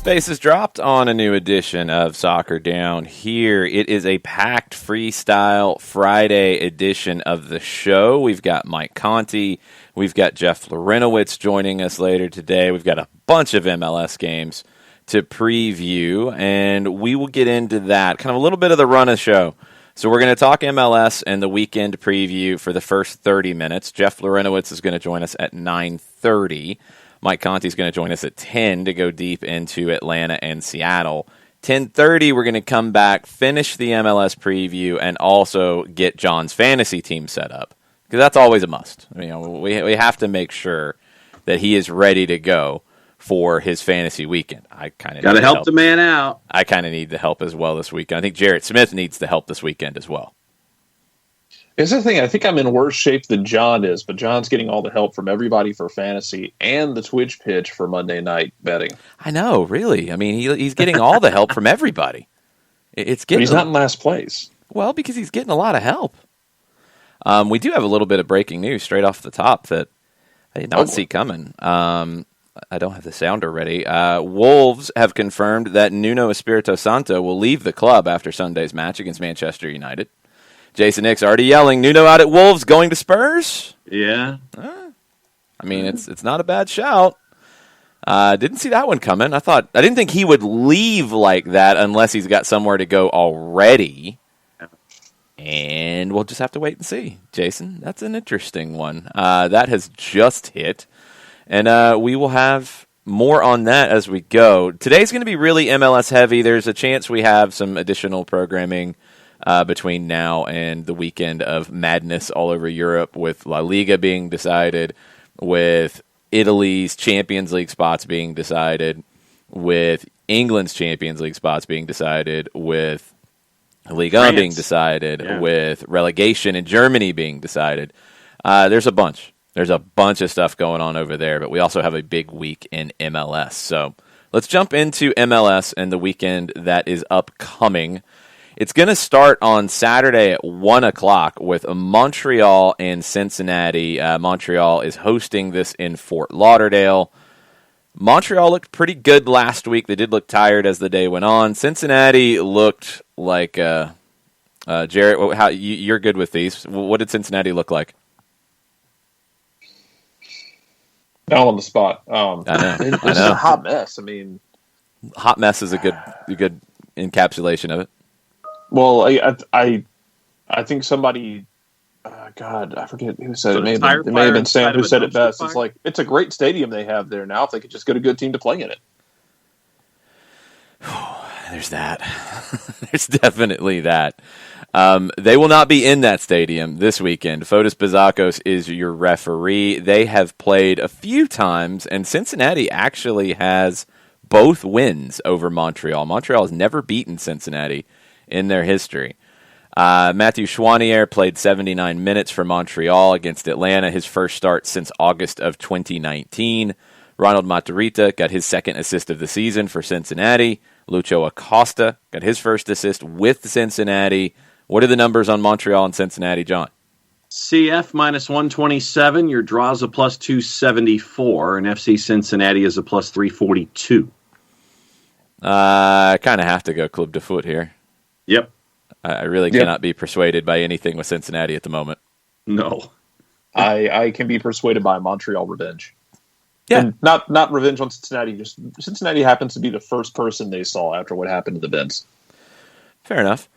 Space is dropped on a new edition of Soccer Down Here. It is a packed freestyle Friday edition of the show. We've got Mike Conti. We've got Jeff Larentowicz joining us later today. We've got a bunch of MLS games to preview, and we will get into that. Kind of a little bit of the run of the show. So we're going to talk MLS and the weekend preview for the first 30 minutes. Jeff Larentowicz is going to join us at 9:30. Mike Conti is going to join us at 10 to go deep into Atlanta and Seattle. 10:30, we're going to come back, finish the MLS preview, and also get John's fantasy team set up. Because that's always a must. We have to make sure that he is ready to go for his fantasy weekend. I kind of got to help the man out. I kind of need the help as well this weekend. I think Jarrett Smith needs the help this weekend as well. Here's the thing. I think I'm in worse shape than John is, but John's getting all the help from everybody for fantasy and the Twitch pitch for Monday night betting. I know, really. I mean, he's getting all the help from everybody. But he's not in last place. Well, because he's getting a lot of help. We do have a little bit of breaking news straight off the top that I did not see coming. I don't have the sounder ready. Wolves have confirmed that Nuno Espirito Santo will leave the club after Sunday's match against Manchester United. Jason Hicks already yelling, Nuno out at Wolves, going to Spurs? Yeah. I mean, it's not a bad shout. Didn't see that one coming. I didn't think he would leave like that unless he's got somewhere to go already. And we'll just have to wait and see. Jason, that's an interesting one. That has just hit. And we will have more on that as we go. Today's going to be really MLS heavy. There's a chance we have some additional programming between now and the weekend of madness all over Europe, with La Liga being decided, with Italy's Champions League spots being decided, with England's Champions League spots being decided, with Ligue 1 being decided, with relegation in Germany being decided. There's a bunch. There's a bunch of stuff going on over there, but we also have a big week in MLS. So let's jump into MLS and the weekend that is upcoming. It's going to start on Saturday at 1 o'clock with Montreal and Cincinnati. Montreal is hosting this in Fort Lauderdale. Montreal looked pretty good last week. They did look tired as the day went on. Cincinnati looked like Jarrett, you're good with these. What did Cincinnati look like? Now on the spot. I know. It's just a hot mess. I mean, hot mess is a good encapsulation of it. Well, I think somebody, God, I forget who said it. It may have been Sam who said it best. It's like, it's a great stadium they have there now if they could just get a good team to play in it. There's that. There's definitely that. They will not be in that stadium this weekend. Fotis Bazakos is your referee. They have played a few times, and Cincinnati actually has both wins over Montreal. Montreal has never beaten Cincinnati in their history. Matthew Chouanier played 79 minutes for Montreal against Atlanta, his first start since August of 2019. Ronald Matarrita got his second assist of the season for Cincinnati. Lucho Acosta got his first assist with Cincinnati. What are the numbers on Montreal and Cincinnati, John? CF minus 127. Your draw's a plus 274, and FC Cincinnati is a plus 342. I kind of have to go Club de Foot here. Yep. I really cannot be persuaded by anything with Cincinnati at the moment. No. I can be persuaded by Montreal revenge. Yeah. And not revenge on Cincinnati, just Cincinnati happens to be the first person they saw after what happened to the Bens. Fair enough.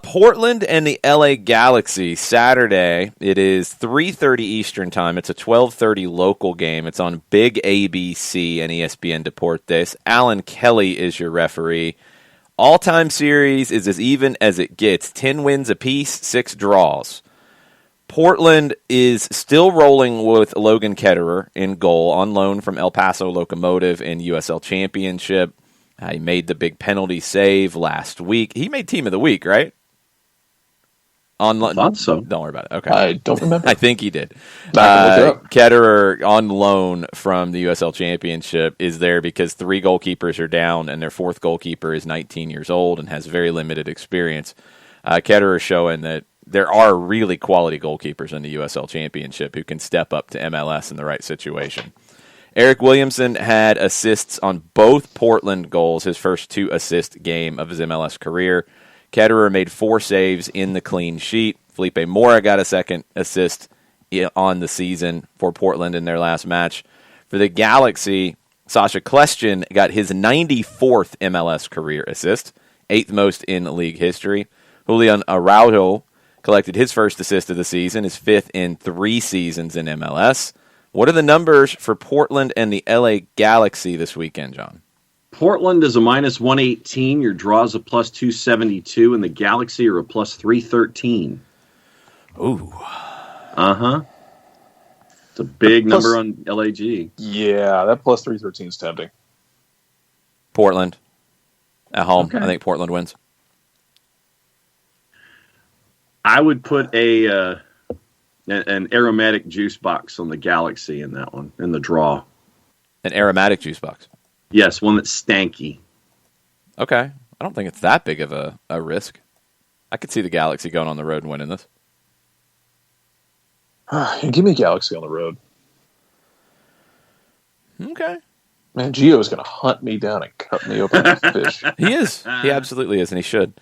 Portland and the LA Galaxy, Saturday. It is 3:30 Eastern time. It's a 12:30 local game. It's on Big ABC and ESPN Deportes. Alan Kelly is your referee. All-time series is as even as it gets. 10 wins apiece, 6 draws. Portland is still rolling with Logan Ketterer in goal on loan from El Paso Locomotive in USL Championship. He made the big penalty save last week. He made Team of the Week, right? I thought so. Don't worry about it. Okay. I don't remember. I think he did. Ketterer on loan from the USL Championship is there because 3 goalkeepers are down, and their 4th goalkeeper is 19 years old and has very limited experience. Ketterer is showing that there are really quality goalkeepers in the USL Championship who can step up to MLS in the right situation. Eric Williamson had assists on both Portland goals, his first 2-assist game of his MLS career. Ketterer made 4 saves in the clean sheet. Felipe Mora got a second assist on the season for Portland in their last match. For the Galaxy, Sasha Kljestan got his 94th MLS career assist, 8th most in league history. Julian Araujo collected his first assist of the season, his 5th in 3 seasons in MLS. What are the numbers for Portland and the LA Galaxy this weekend, John? Portland is a minus 118. Your draws a plus 272, and the Galaxy are a plus 313. Ooh. Uh-huh. It's a big number on LAG. Yeah, that plus 313 is tempting. Portland at home. Okay. I think Portland wins. I would put an aromatic juice box on the Galaxy in that one, in the draw. An aromatic juice box? Yes, one that's stanky. Okay. I don't think it's that big of a risk. I could see the Galaxy going on the road and winning this. Give me Galaxy on the road. Okay. Man, Gio is going to hunt me down and cut me open like a fish. He is. He absolutely is, and he should.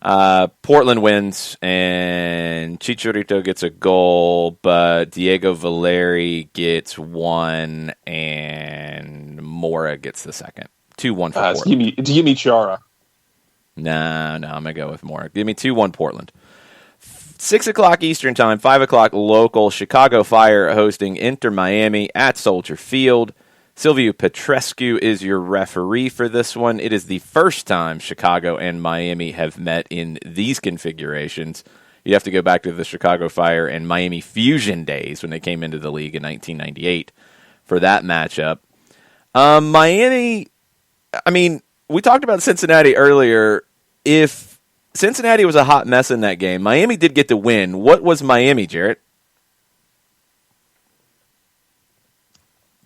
Portland wins, and Chicharito gets a goal, but Diego Valeri gets 1, and Mora gets the second. 2-1 for Portland. Give me Chara. No, I'm going to go with Mora. Give me 2-1 Portland. 6 o'clock Eastern Time, 5 o'clock local. Chicago Fire hosting Inter Miami at Soldier Field. Silvio Petrescu is your referee for this one. It is the first time Chicago and Miami have met in these configurations. You have to go back to the Chicago Fire and Miami Fusion days when they came into the league in 1998 for that matchup. Miami, I mean, we talked about Cincinnati earlier. If Cincinnati was a hot mess in that game, Miami did get the win. What was Miami, Jarrett?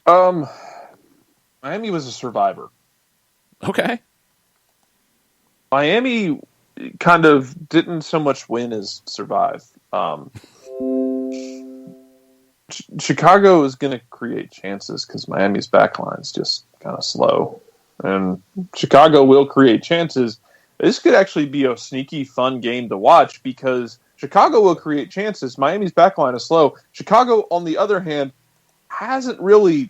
Miami was a survivor. Okay. Miami kind of didn't so much win as survive. Chicago is going to create chances because Miami's backline is just kind of slow. And Chicago will create chances. This could actually be a sneaky, fun game to watch because Chicago will create chances. Miami's backline is slow. Chicago, on the other hand, hasn't really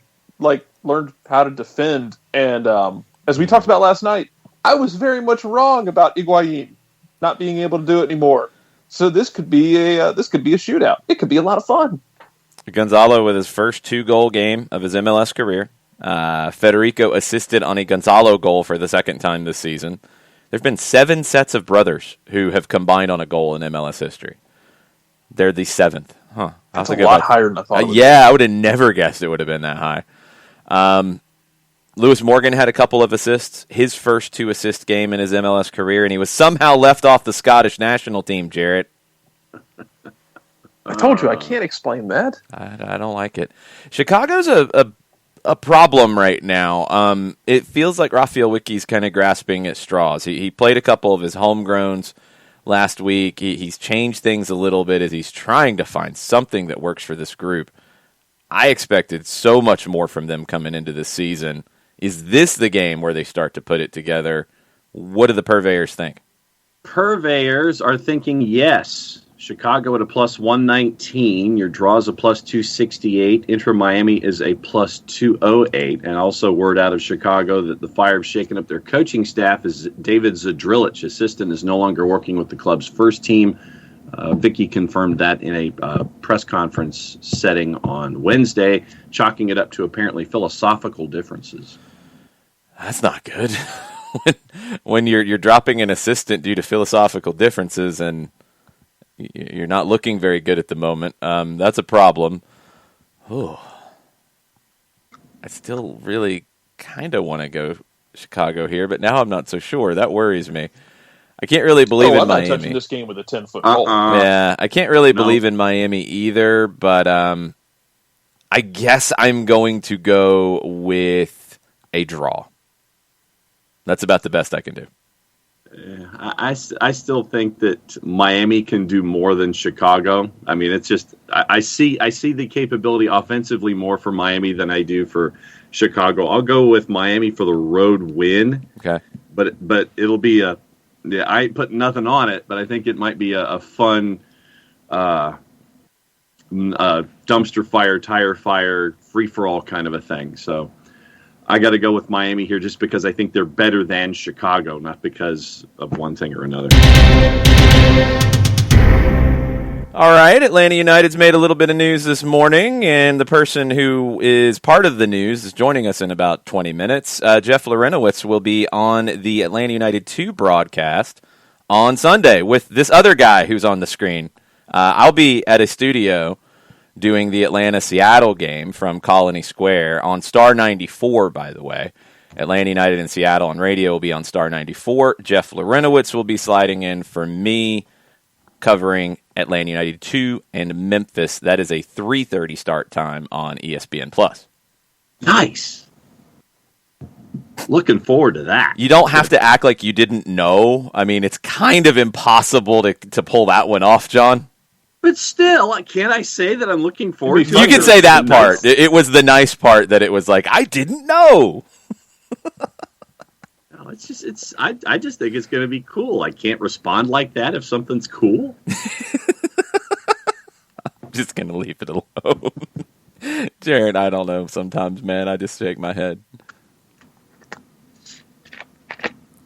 learned how to defend. And as we talked about last night, I was very much wrong about Higuaín not being able to do it anymore. So this could be a shootout. It could be a lot of fun. Gonzalo with his first 2-goal game of his MLS career. Federico assisted on a Gonzalo goal for the second time this season. There have been 7 sets of brothers who have combined on a goal in MLS history. They're the 7th. Huh. That's a lot higher than I thought. Yeah, I would have never guessed it would have been that high. Lewis Morgan had a couple of assists, his first 2-assist game in his MLS career, and he was somehow left off the Scottish national team, Jarrett. I told you, I can't explain that. I don't like it. Chicago's a problem right now. It feels like Raphael Wickey's kind of grasping at straws. He played a couple of his homegrowns last week. He's changed things a little bit as he's trying to find something that works for this group. I expected so much more from them coming into this season. Is this the game where they start to put it together? What do the purveyors think? Purveyors are thinking yes. Chicago at a plus 119. Your draw is a plus 268. Inter Miami is a plus 208. And also word out of Chicago that the Fire have shaken up their coaching staff as David Zadrilich, assistant, is no longer working with the club's first team. Vicky confirmed that in a press conference setting on Wednesday, chalking it up to apparently philosophical differences. That's not good. when you're dropping an assistant due to philosophical differences and you're not looking very good at the moment, that's a problem. Oh, I still really kind of want to go Chicago here, but now I'm not so sure. That worries me. I can't really believe in Miami. I'm not touching this game with a 10-foot pole. Yeah, I can't really believe in Miami either, but I guess I'm going to go with a draw. That's about the best I can do. I still think that Miami can do more than Chicago. I mean, it's just I see the capability offensively more for Miami than I do for Chicago. I'll go with Miami for the road win. Okay, but it'll be I ain't putting nothing on it, but I think it might be a fun dumpster fire, tire fire, free for all kind of a thing. So I got to go with Miami here just because I think they're better than Chicago, not because of one thing or another. All right, Atlanta United's made a little bit of news this morning, and the person who is part of the news is joining us in about 20 minutes. Jeff Larentowicz will be on the Atlanta United 2 broadcast on Sunday with this other guy who's on the screen. I'll be at a studio doing the Atlanta-Seattle game from Colony Square on Star 94, by the way. Atlanta United and Seattle on radio will be on Star 94. Jeff Larentowicz will be sliding in for me, covering Atlanta United 2 and Memphis. That is a 3:30 start time on ESPN+. Nice. Looking forward to that. You don't have to act like you didn't know. I mean, it's kind of impossible to pull that one off, John. But still, can't I say that I'm looking forward to it? You can say that part. Nice. It was the nice part that it was like, I didn't know. No, I just think it's going to be cool. I can't respond like that if something's cool. I'm just going to leave it alone. Jared, I don't know. Sometimes, man, I just shake my head.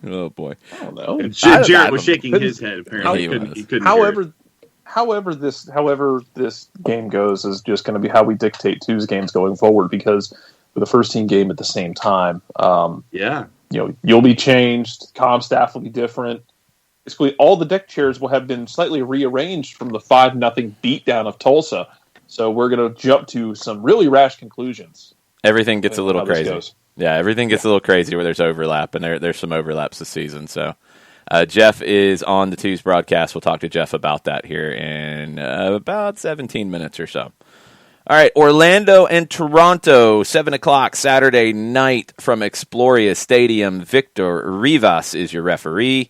Oh, boy. I don't know. Jared was shaking his head, apparently. He couldn't However this game goes is just going to be how we dictate Tuesday's games going forward, because with the first team game at the same time, you'll be changed. Comm staff will be different. Basically, all the deck chairs will have been slightly rearranged from the 5-0 beatdown of Tulsa. So we're going to jump to some really rash conclusions. Everything gets a little crazy. Yeah, everything gets a little crazy where there's overlap, and there's some overlaps this season. So Jeff is on the Tuesday broadcast. We'll talk to Jeff about that here in about 17 minutes or so. All right, Orlando and Toronto, 7 o'clock Saturday night from Exploria Stadium. Victor Rivas is your referee.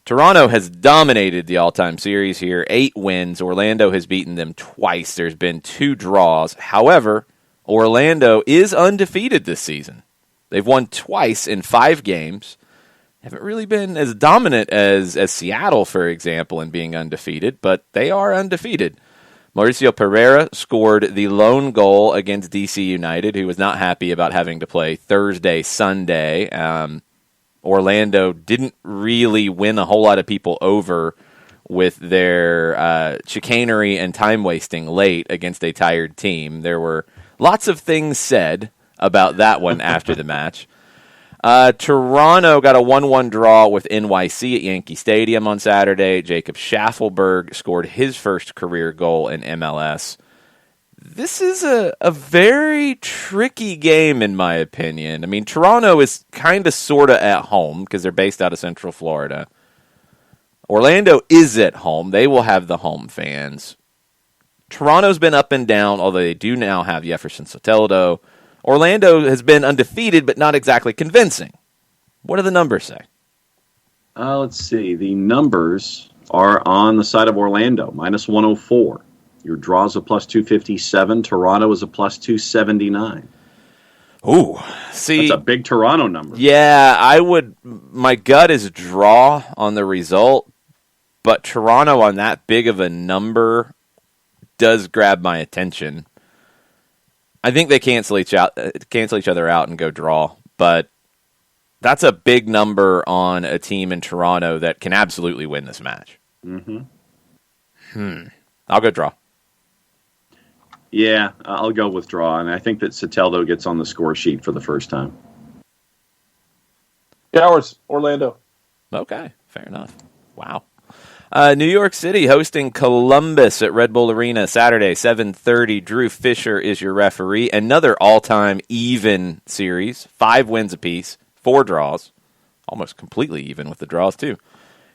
Toronto has dominated the all-time series here, 8 wins. Orlando has beaten them twice. There's been 2 draws. However, Orlando is undefeated this season. They've won twice in 5 games. Haven't really been as dominant as Seattle, for example, in being undefeated, but they are undefeated. Mauricio Pereira scored the lone goal against DC United, who was not happy about having to play Thursday, Sunday. Orlando didn't really win a whole lot of people over with their chicanery and time wasting late against a tired team. There were lots of things said about that one after the match. Toronto got a 1-1 draw with NYC at Yankee Stadium on Saturday. Jacob Schaffelberg scored his first career goal in MLS. This is a very tricky game, in my opinion. I mean, Toronto is kind of sort of at home because they're based out of Central Florida. Orlando is at home. They will have the home fans. Toronto's been up and down, although they do now have Jefferson Soteldo. Orlando has been undefeated, but not exactly convincing. What do the numbers say? Let's see. The numbers are on the side of Orlando, minus 104. Your draw's a plus 257. Toronto is a plus 279. Ooh, see, that's a big Toronto number. Yeah, I would. My gut is draw on the result, but Toronto on that big of a number does grab my attention. I think they cancel each other out and go draw, but that's a big number on a team in Toronto that can absolutely win this match. I'll go draw. Yeah, I'll go with draw, and I think that Soteldo gets on the score sheet for the first time. Cowards, Orlando. Okay, fair enough. Wow. New York City hosting Columbus at Red Bull Arena Saturday, 7:30. Drew Fisher is your referee. Another all-time even series. 5 wins apiece, 4 draws. Almost completely even with the draws, too.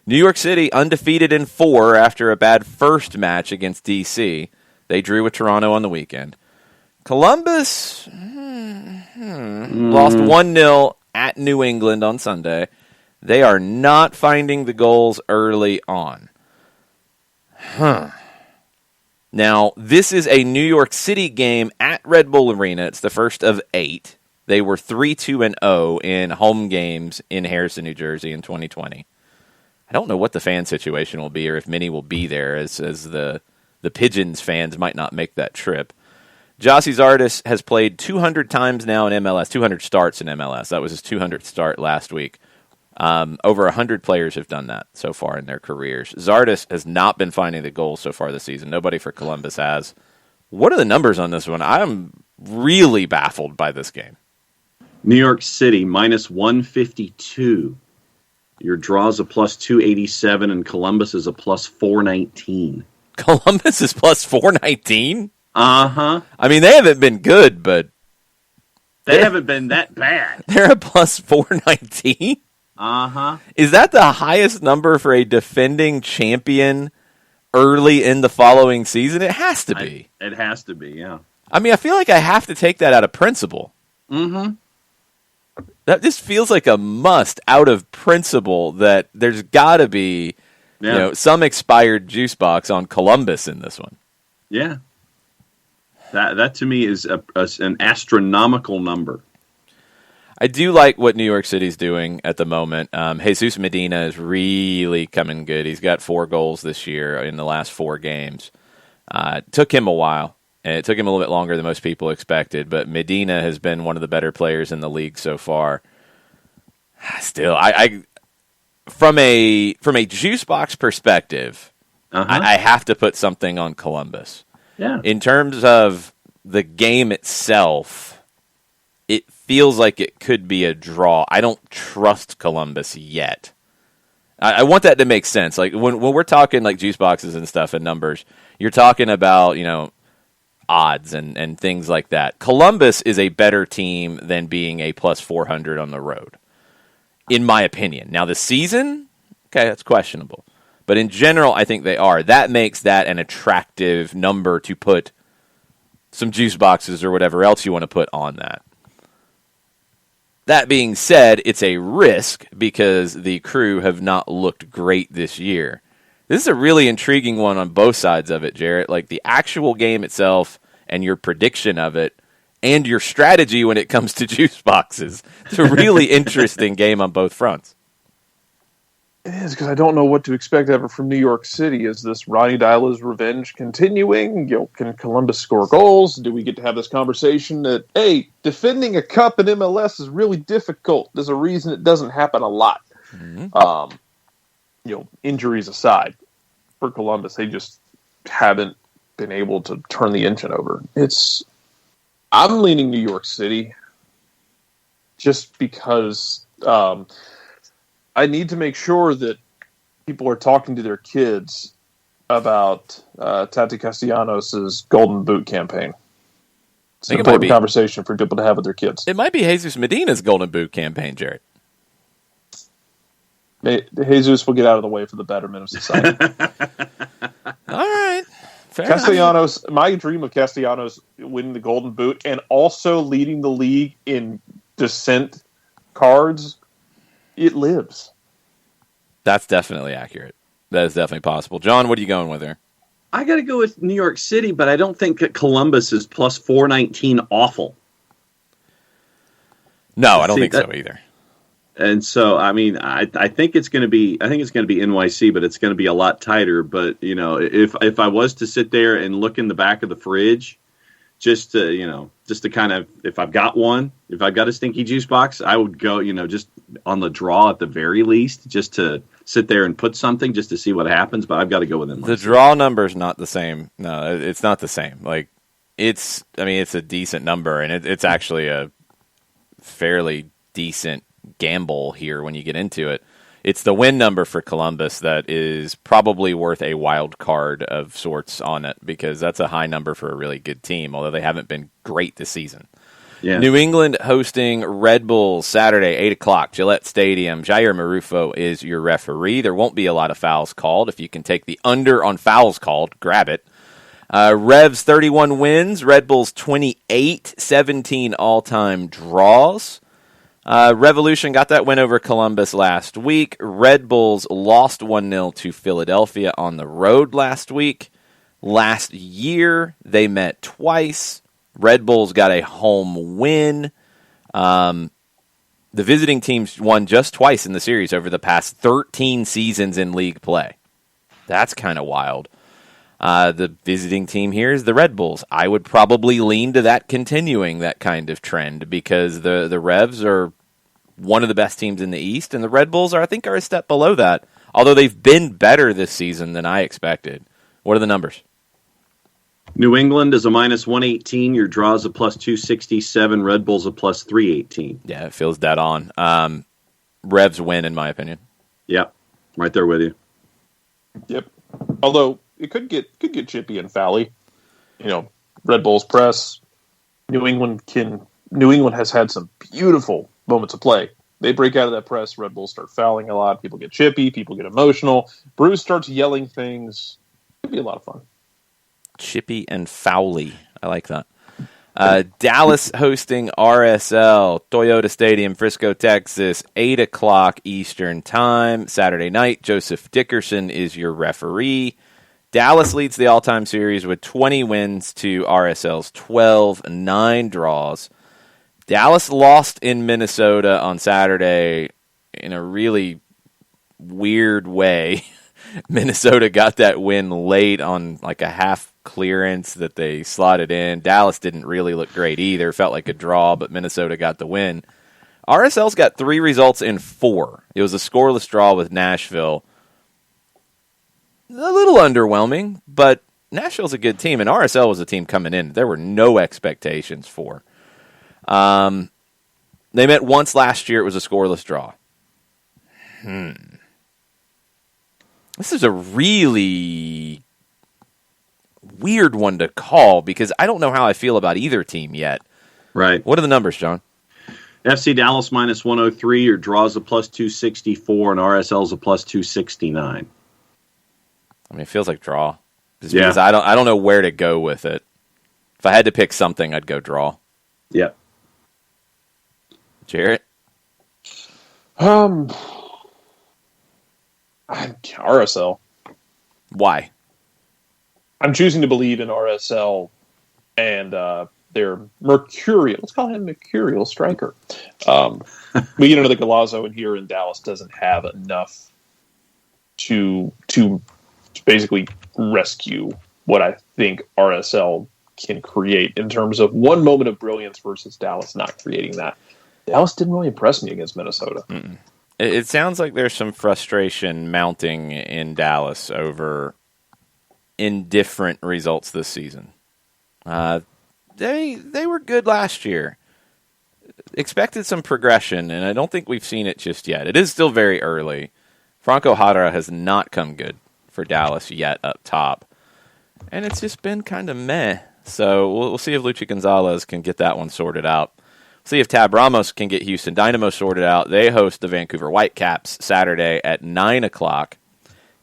New York City undefeated in 4 after a bad first match against D.C. They drew with Toronto on the weekend. Columbus lost 1-0 at New England on Sunday. They are not finding the goals early on. Now, this is a New York City game at Red Bull Arena. It's the first of 8. They were 3-2-0 in home games in Harrison, New Jersey in 2020. I don't know what the fan situation will be or if many will be there, as the Pigeons fans might not make that trip. Jossie Zardes has played 200 times now in MLS, 200 starts in MLS. That was his 200th start last week. Over 100 players have done that so far in their careers. Zardes has not been finding the goals so far this season. Nobody for Columbus has. What are the numbers on this one? I'm really baffled by this game. New York City, minus 152. Your draw's a plus 287, and Columbus is a plus 419. Columbus is plus 419? Uh-huh. I mean, they haven't been good, but... They haven't been that bad. They're a plus 419? Uh-huh. Is that the highest number for a defending champion early in the following season? It has to be. It has to be, yeah. I mean, I feel like I have to take that out of principle. Mm-hmm. That just feels like a must out of principle that there's got to be some expired juice box on Columbus in this one. Yeah. That to me is an astronomical number. I do like what New York City's doing at the moment. Jesus Medina is really coming good. He's got 4 goals this year in the last 4 games. It took him a while, and it took him a little bit longer than most people expected, but Medina has been one of the better players in the league so far. Still, I from a juice box perspective, I have to put something on Columbus. Yeah. In terms of the game itself, it feels like it could be a draw. I don't trust Columbus yet. I want that to make sense. Like when we're talking like juice boxes and stuff and numbers, you're talking about, odds and things like that. Columbus is a better team than being a plus 400 on the road, in my opinion. Now, the season, okay, that's questionable. But in general, I think they are. That makes that an attractive number to put some juice boxes or whatever else you want to put on that. That being said, it's a risk because the Crew have not looked great this year. This is a really intriguing one on both sides of it, Jarrett. Like the actual game itself and your prediction of it and your strategy when it comes to juice boxes. It's a really interesting game on both fronts. It is, because I don't know what to expect ever from New York City. Is this Ronnie Dyla's revenge continuing? Can Columbus score goals? Do we get to have this conversation that, hey, defending a cup in MLS is really difficult? There's a reason it doesn't happen a lot. Mm-hmm. Injuries aside, for Columbus, they just haven't been able to turn the engine over. I'm leaning New York City just because I need to make sure that people are talking to their kids about Tati Castellanos' Golden Boot campaign. It's an important conversation for people to have with their kids. It might be Jesus Medina's Golden Boot campaign, Jared. Jesus will get out of the way for the betterment of society. All right. Fair Castellanos, enough. My dream of Castellanos winning the Golden Boot and also leading the league in descent cards, it lives. That's definitely accurate. That is definitely possible. John, what are you going with here? I got to go with New York City, but I don't think that Columbus is plus 419 awful. No, I don't think so either. And so, I mean, I think it's going to be NYC, but it's going to be a lot tighter. But if I was to sit there and look in the back of the fridge, just to kind of, if I've got a stinky juice box, I would go, just on the draw at the very least, just to sit there and put something just to see what happens. But I've got to go with NYC. The draw number is not the same. No, it's not the same. Like it's a decent number, and it's actually a fairly decent gamble here when you get into it. It's the win number for Columbus that is probably worth a wild card of sorts on it, because that's a high number for a really good team, although they haven't been great this season. Yeah. New England hosting Red Bull Saturday, 8 o'clock, Gillette Stadium. Jair Marufo is your referee. There won't be a lot of fouls called. If you can take the under on fouls called, grab it. Revs 31 wins, Red Bulls 28, 17 all-time draws. Revolution got that win over Columbus last week. Red Bulls lost 1-0 to Philadelphia on the road last week. Last year, they met twice. Red Bulls got a home win. The visiting teams won just twice in the series over the past 13 seasons in league play. That's kind of wild. The visiting team here is the Red Bulls. I would probably lean to that continuing that kind of trend because the Revs are one of the best teams in the East, and the Red Bulls are a step below that, although they've been better this season than I expected. What are the numbers? New England is a minus 118. Your draw is a plus 267. Red Bulls a plus 318. Yeah, it feels dead on. Revs win, in my opinion. Yep, right there with you. Yep. Although it could get chippy and foully. Red Bulls press. New England has had some beautiful moments of play. They break out of that press. Red Bulls start fouling a lot. People get chippy. People get emotional. Bruce starts yelling things. It'd be a lot of fun. Chippy and foully. I like that. Dallas hosting RSL, Toyota Stadium, Frisco, Texas, 8 o'clock Eastern Time, Saturday night. Joseph Dickerson is your referee. Dallas leads the all-time series with 20 wins to RSL's 12, 9 draws. Dallas lost in Minnesota on Saturday in a really weird way. Minnesota got that win late on like a half clearance that they slotted in. Dallas didn't really look great either. Felt like a draw, but Minnesota got the win. RSL's got 3 results in 4. It was a scoreless draw with Nashville. A little underwhelming, but Nashville's a good team, and RSL was a team coming in there were no expectations for. They met once last year. It was a scoreless draw. This is a really weird one to call because I don't know how I feel about either team yet. Right. What are the numbers, John? FC Dallas minus 103. Your draw's a plus 264, and RSL's a plus 269. I mean, it feels like draw. Just because I don't know where to go with it. If I had to pick something, I'd go draw. Yep. Jarrett? RSL. Why? I'm choosing to believe in RSL and their mercurial. Let's call him mercurial striker. But the Golazo in here in Dallas doesn't have enough to basically rescue what I think RSL can create in terms of one moment of brilliance versus Dallas not creating that. Dallas didn't really impress me against Minnesota. Mm-mm. It sounds like there's some frustration mounting in Dallas over indifferent results this season. They were good last year. Expected some progression, and I don't think we've seen it just yet. It is still very early. Franco Jara has not come good for Dallas yet up top. And it's just been kind of meh. So we'll see if Luchi Gonzalez can get that one sorted out. See if Tab Ramos can get Houston Dynamo sorted out. They host the Vancouver Whitecaps Saturday at 9 o'clock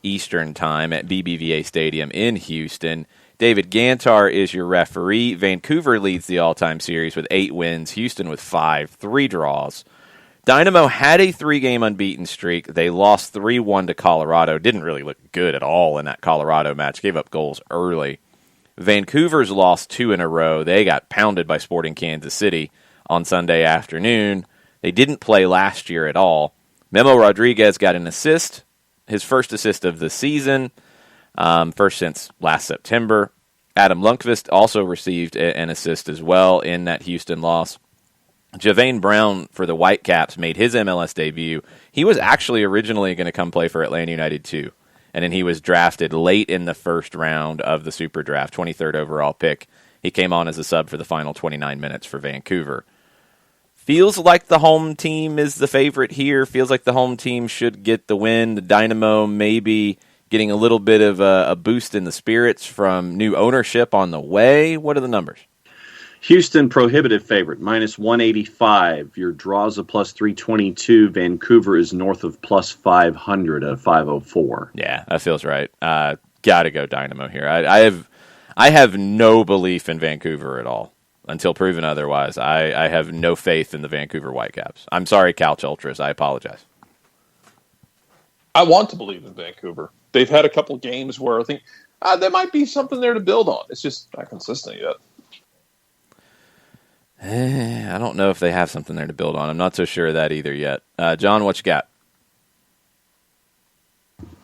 Eastern Time at BBVA Stadium in Houston. David Gantar is your referee. Vancouver leads the all-time series with 8 wins. Houston with 5, 3 draws. Dynamo had a 3-game unbeaten streak. They lost 3-1 to Colorado. Didn't really look good at all in that Colorado match. Gave up goals early. Vancouver's lost 2 in a row. They got pounded by Sporting Kansas City on Sunday afternoon. They didn't play last year at all. Memo Rodriguez got an assist, his first assist of the season, first since last September. Adam Lundqvist also received an assist as well in that Houston loss. Javane Brown for the Whitecaps made his MLS debut. He was actually originally going to come play for Atlanta United too, and then he was drafted late in the first round of the Super Draft, 23rd overall pick. He came on as a sub for the final 29 minutes for Vancouver. Feels like the home team is the favorite here. Feels like the home team should get the win. The Dynamo maybe getting a little bit of a boost in the spirits from new ownership on the way. What are the numbers? Houston prohibitive favorite, minus 185. Your draw's a plus 322. Vancouver is north of plus 500 at 504. Yeah, that feels right. Got to go Dynamo here. I have no belief in Vancouver at all. until proven otherwise. I have no faith in the Vancouver Whitecaps. I'm sorry, Couch Ultras. I apologize. I want to believe in Vancouver. They've had a couple games where I think there might be something there to build on. It's just not consistent yet. I don't know if they have something there to build on. I'm not so sure of that either yet. John, what you got?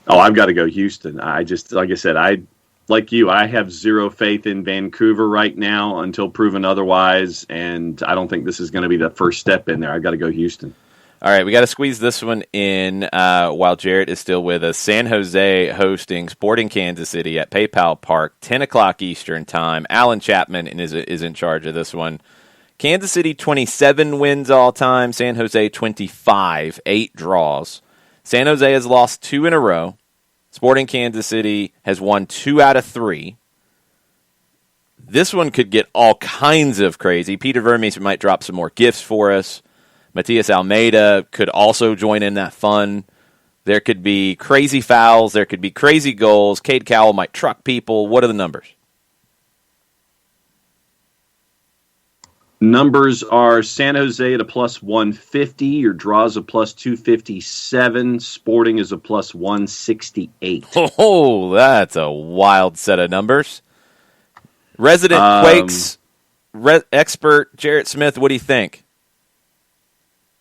Oh, I've got to go Houston. I just, like I said, like you, I have zero faith in Vancouver right now until proven otherwise, and I don't think this is going to be the first step in there. I've got to go Houston. All right, we got to squeeze this one in while Jarrett is still with us. San Jose hosting Sporting Kansas City at PayPal Park, 10 o'clock Eastern time. Alan Chapman is in charge of this one. Kansas City 27 wins all time. San Jose 25, 8 draws. San Jose has lost 2 in a row. Sporting Kansas City has won 2 out of 3. This one could get all kinds of crazy. Peter Vermes might drop some more gifts for us. Matias Almeida could also join in that fun. There could be crazy fouls. There could be crazy goals. Cade Cowell might truck people. What are the numbers? Numbers are San Jose at a plus 150. Your draws a plus 257. Sporting is a plus 168. Oh, that's a wild set of numbers. Resident Quakes expert Jarrett Smith, what do you think?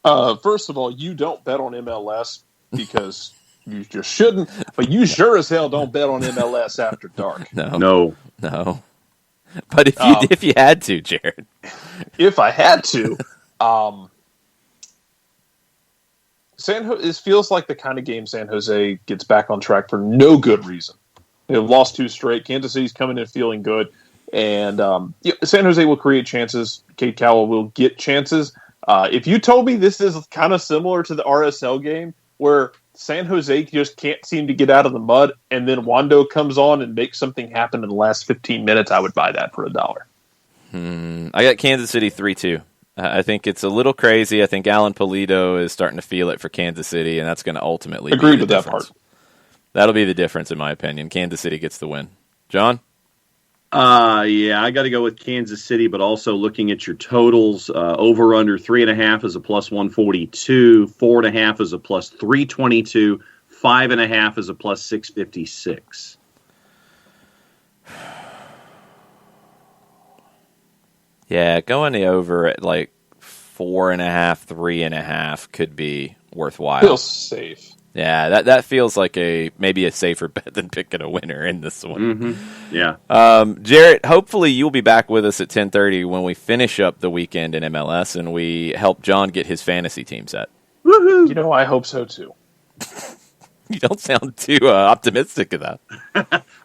First of all, you don't bet on MLS because you just shouldn't, but you sure as hell don't bet on MLS after dark. No. But if you had to, Jared. If I had to, it feels like the kind of game San Jose gets back on track for no good reason. They've lost 2 straight. Kansas City's coming in feeling good. And San Jose will create chances. Cade Cowell will get chances. If you told me this is kind of similar to the RSL game where San Jose just can't seem to get out of the mud and then Wando comes on and makes something happen in the last 15 minutes, I would buy that for $1. I got Kansas City 3-2. I think it's a little crazy. I think Alan Pulido is starting to feel it for Kansas City, and that's going to ultimately be the difference. That part. That'll be the difference, in my opinion. Kansas City gets the win. John? Yeah, I got to go with Kansas City, but also looking at your totals, over under 3.5 is a plus 142, 4.5 is a plus 322, 5.5 is a plus 656. Yeah, going the over at like 4.5, 3.5 could be worthwhile. Feels safe. Yeah, that feels like maybe a safer bet than picking a winner in this one. Mm-hmm. Yeah. Jarrett, hopefully you'll be back with us at 10:30 when we finish up the weekend in MLS and we help John get his fantasy team set. Woohoo! You know, I hope so too. You don't sound too optimistic of that.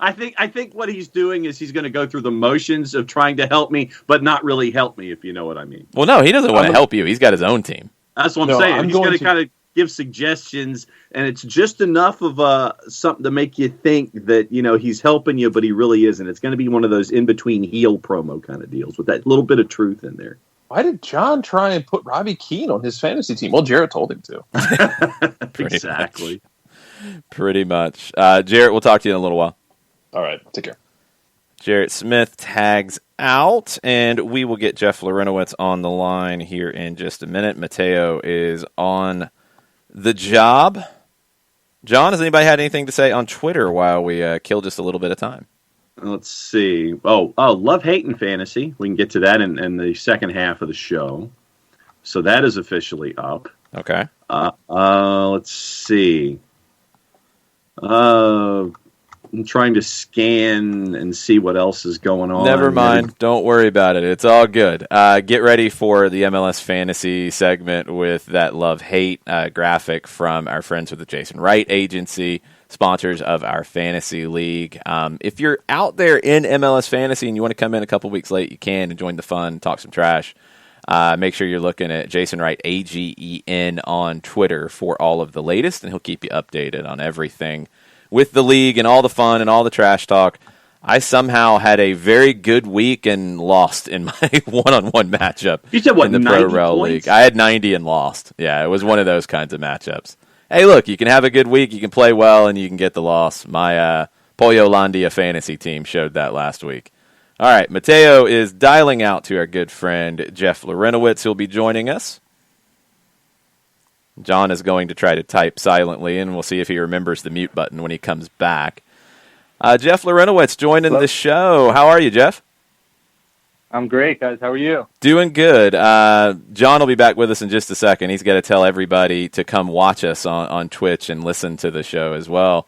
I think what he's doing is he's going to go through the motions of trying to help me, but not really help me, if you know what I mean. Well, no, he doesn't want to help you. He's got his own team. That's what I'm saying. He's going to kind of give suggestions, and it's just enough of something to make you think that, you know, he's helping you, but he really isn't. It's going to be one of those in-between heel promo kind of deals with that little bit of truth in there. Why did John try and put Robbie Keane on his fantasy team? Well, Jarrett told him to. Exactly. Pretty much. Jarrett, we'll talk to you in a little while. All right. Take care. Jarrett Smith tags out, and we will get Jeff Larentowicz on the line here in just a minute. Mateo is on the job. John, has anybody had anything to say on Twitter while we kill just a little bit of time? Let's see. Oh, Love, Hate, and Fantasy. We can get to that in the second half of the show. So that is officially up. Okay. Let's see. I'm trying to scan and see what else is going on. Never mind. Don't worry about it. It's all good. Get ready for the MLS Fantasy segment with that love-hate graphic from our friends with the Jason Wright Agency, sponsors of our Fantasy League. If you're out there in MLS Fantasy and you want to come in a couple weeks late, you can and join the fun, talk some trash. Make sure you're looking at Jason Wright, AGEN, on Twitter for all of the latest, and he'll keep you updated on everything with the league and all the fun and all the trash talk. I somehow had a very good week and lost in my one-on-one matchup. You said what, in the 90 Pro Rel points? League. I had 90 and lost. Yeah, it was one of those kinds of matchups. Hey, look, you can have a good week, you can play well, and you can get the loss. My Pollo Landia fantasy team showed that last week. All right, Mateo is dialing out to our good friend Jeff Larentowicz, who'll be joining us. John is going to try to type silently, and we'll see if he remembers the mute button when he comes back. Jeff Larentowicz joining the show. How are you, Jeff? I'm great, guys. How are you? Doing good. John will be back with us in just a second. He's got to tell everybody to come watch us on Twitch and listen to the show as well.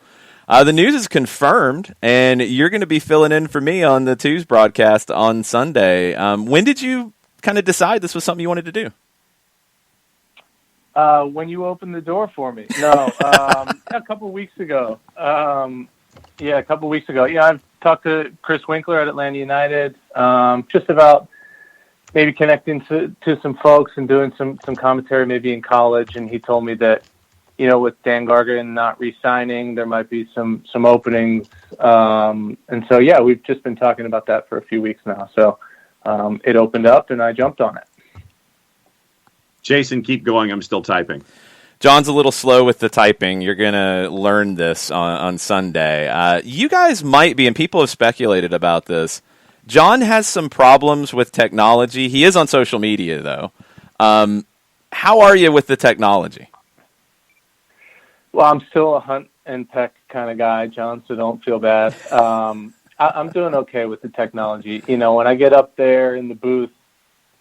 The news is confirmed, and you're going to be filling in for me on the Twos broadcast on Sunday. When did you kind of decide this was something you wanted to do? When you opened the door for me. No, a couple of weeks ago. A couple of weeks ago. Yeah, I've talked to Chris Winkler at Atlanta United just about maybe connecting to some folks and doing some commentary maybe in college, and he told me that, with Dan Gargan not re-signing, there might be some openings. And so, yeah, we've just been talking about that for a few weeks now. So it opened up, and I jumped on it. Jason, keep going. I'm still typing. John's a little slow with the typing. You're going to learn this on Sunday. You guys might be, and people have speculated about this, John has some problems with technology. He is on social media, though. How are you with the technology? Well, I'm still a hunt and peck kind of guy, John, so don't feel bad. I'm doing okay with the technology. When I get up there in the booth,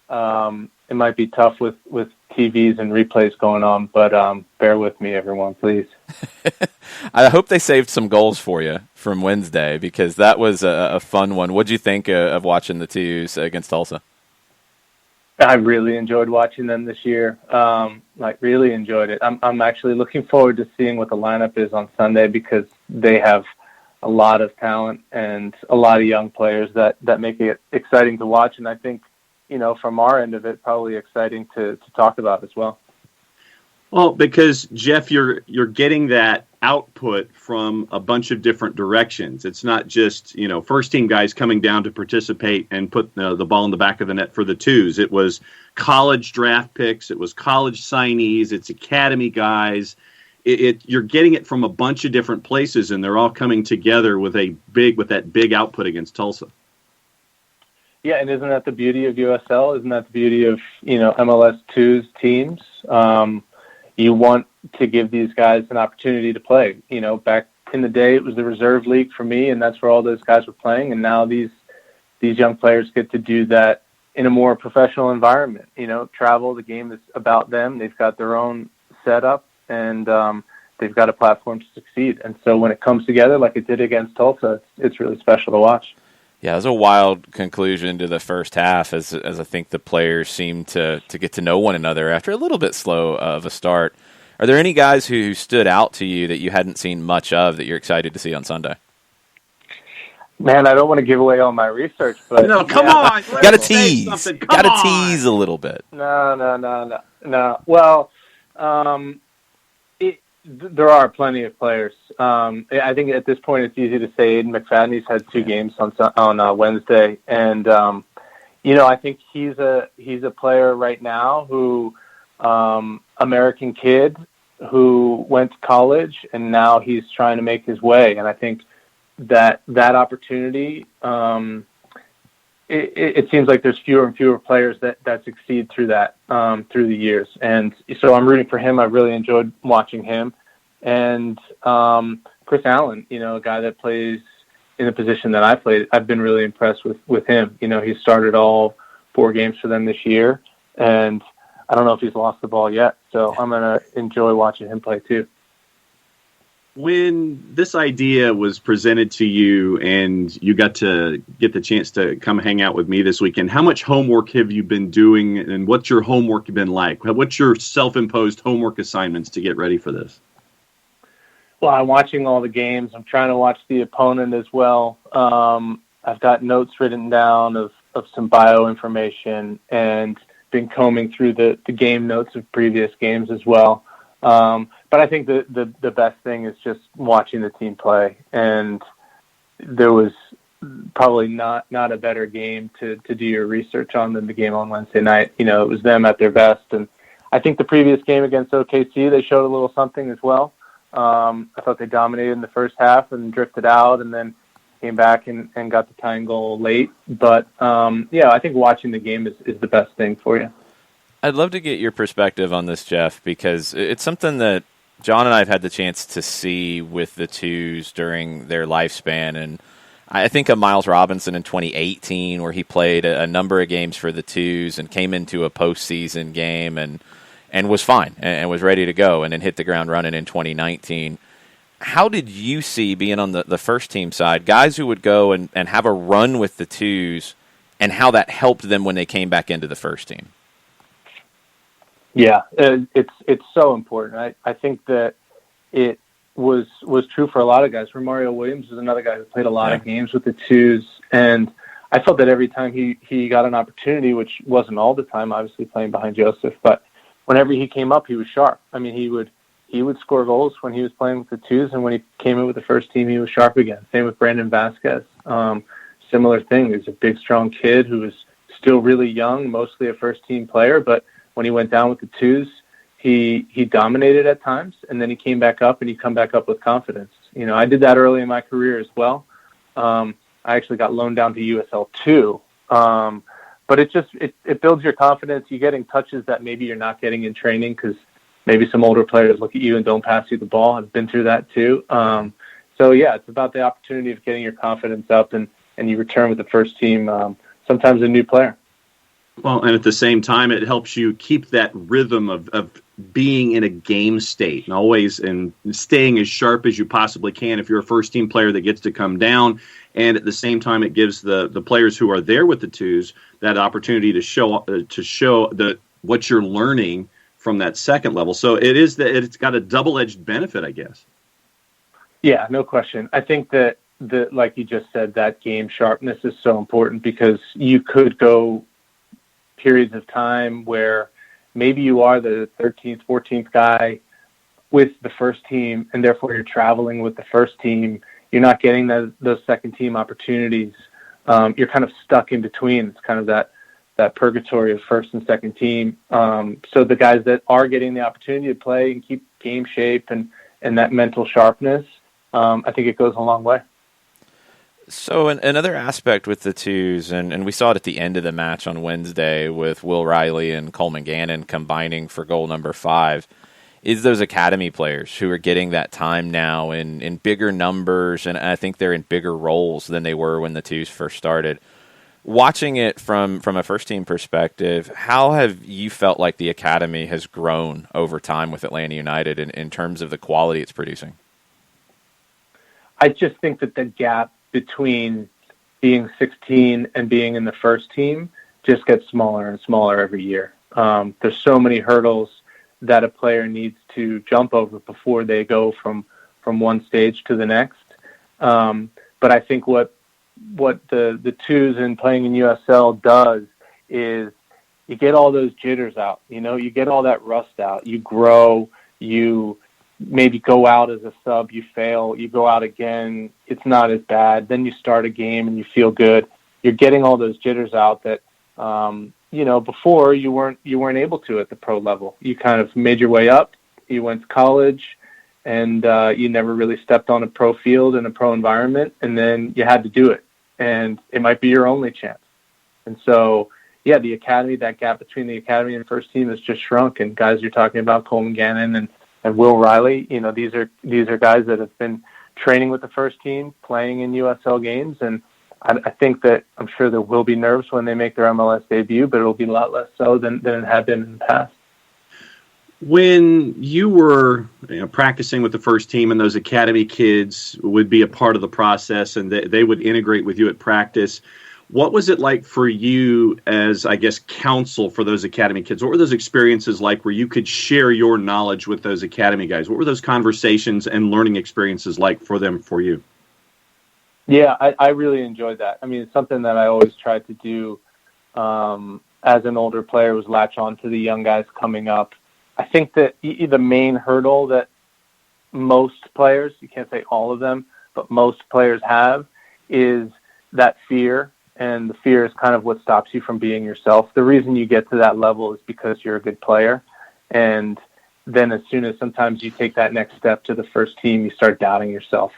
it might be tough with TVs and replays going on, but bear with me, everyone, please. I hope they saved some goals for you from Wednesday, because that was a fun one. What'd you think of watching the Twos against Tulsa? I really enjoyed watching them this year. Really enjoyed it. I'm actually looking forward to seeing what the lineup is on Sunday, because they have a lot of talent and a lot of young players that make it exciting to watch. And I think, from our end of it, probably exciting to talk about as well. Well, because, Jeff, you're getting that output from a bunch of different directions. It's not just, first-team guys coming down to participate and put the ball in the back of the net for the Twos. It was college draft picks. It was college signees. It's academy guys. You're getting it from a bunch of different places, and they're all coming together with that big output against Tulsa. Yeah, and isn't that the beauty of USL? Isn't that the beauty of, MLS 2's teams? You want to give these guys an opportunity to play. Back in the day, it was the reserve league for me, and that's where all those guys were playing. And now these young players get to do that in a more professional environment. Travel, the game is about them. They've got their own setup, and they've got a platform to succeed. And so when it comes together like it did against Tulsa, it's really special to watch. Yeah, it was a wild conclusion to the first half, as I think the players seemed to get to know one another after a little bit slow of a start. Are there any guys who stood out to you that you hadn't seen much of that you're excited to see on Sunday? Man, I don't want to give away all my research, but no, come on, got to tease. Got to tease a little bit. No. Well, there are plenty of players. I think at this point it's easy to say Aiden McFadden's had 2 games on Wednesday, and I think he's a player right now who American kid who went to college, and now he's trying to make his way. And I think that opportunity, it seems like there's fewer and fewer players that succeed through that through the years. And so I'm rooting for him. I really enjoyed watching him. And Chris Allen, a guy that plays in the position that I played, I've been really impressed with him. He started all 4 games for them this year, and I don't know if he's lost the ball yet. So I'm going to enjoy watching him play too. When this idea was presented to you and you got to get the chance to come hang out with me this weekend, how much homework have you been doing, and what's your homework been like? What's your self-imposed homework assignments to get ready for this? Well, I'm watching all the games. I'm trying to watch the opponent as well. I've got notes written down of some bio information and been combing through the game notes of previous games as well. But I think the best thing is just watching the team play. And there was probably not a better game to do your research on than the game on Wednesday night. It was them at their best. And I think the previous game against OKC, they showed a little something as well. I thought they dominated in the first half and drifted out. And then, came back and got the tying goal late. But, I think watching the game is the best thing for you. I'd love to get your perspective on this, Jeff, because it's something that John and I have had the chance to see with the Twos during their lifespan. And I think of Miles Robinson in 2018, where he played a number of games for the Twos and came into a postseason game and was fine and was ready to go, and then hit the ground running in 2019. How did you see, being on the first team side, guys who would go and have a run with the Twos, and how that helped them when they came back into the first team? Yeah, it's so important. I think that it was true for a lot of guys. Romario Williams is another guy who played a lot of games with the Twos, and I felt that every time he got an opportunity, which wasn't all the time, obviously playing behind Joseph, but whenever he came up, he was sharp. I mean, he would score goals when he was playing with the Twos, and when he came in with the first team, he was sharp again. Same with Brandon Vasquez. Similar thing. He's a big, strong kid who was still really young, mostly a first-team player, but when he went down with the Twos, he dominated at times, and then he came back up, and he come back up with confidence. You know, I did that early in my career as well. I actually got loaned down to USL 2. But it builds your confidence. You're getting touches that maybe you're not getting in training because maybe some older players look at you and don't pass you the ball. I've been through that too. It's about the opportunity of getting your confidence up, and you return with the first team, sometimes a new player. Well, and at the same time, it helps you keep that rhythm of being in a game state and always and staying as sharp as you possibly can if you're a first-team player that gets to come down. And at the same time, it gives the players who are there with the Twos that opportunity to show what you're learning from that second level. So it's got a double-edged benefit, I guess. Yeah, no question. I think that like you just said, that game sharpness is so important because you could go periods of time where maybe you are the 13th, 14th guy with the first team, and therefore you're traveling with the first team. You're not getting those second team opportunities. You're kind of stuck in between. It's kind of that purgatory of first and second team. So the guys that are getting the opportunity to play and keep game shape and that mental sharpness, I think it goes a long way. So another aspect with the Twos, and we saw it at the end of the match on Wednesday with Will Riley and Coleman Gannon combining for goal number 5, is those academy players who are getting that time now in bigger numbers, and I think they're in bigger roles than they were when the Twos first started. Watching it from a first-team perspective, how have you felt like the academy has grown over time with Atlanta United in terms of the quality it's producing? I just think that the gap between being 16 and being in the first team just gets smaller and smaller every year. There's so many hurdles that a player needs to jump over before they go from one stage to the next. But I think what the Twos and playing in USL does is you get all those jitters out. You know, you get all that rust out. You grow, you maybe go out as a sub, you fail, you go out again, it's not as bad. Then you start a game and you feel good. You're getting all those jitters out that, before you weren't able to at the pro level. You kind of made your way up, you went to college, and you never really stepped on a pro field in a pro environment, and then you had to do it. And it might be your only chance. And so, the academy, that gap between the academy and first team has just shrunk. And guys you're talking about, Coleman Gannon and Will Riley, these are guys that have been training with the first team, playing in USL games, and I think that I'm sure there will be nerves when they make their MLS debut, but it'll be a lot less so than it had been in the past. When you were practicing with the first team and those academy kids would be a part of the process and they would integrate with you at practice, what was it like for you as, I guess, counsel for those academy kids? What were those experiences like where you could share your knowledge with those academy guys? What were those conversations and learning experiences like for you? Yeah, I really enjoyed that. I mean, it's something that I always tried to do as an older player was latch on to the young guys coming up. I think that the main hurdle that most players, you can't say all of them, but most players have is that fear. And the fear is kind of what stops you from being yourself. The reason you get to that level is because you're a good player. And then as soon as sometimes you take that next step to the first team, you start doubting yourself.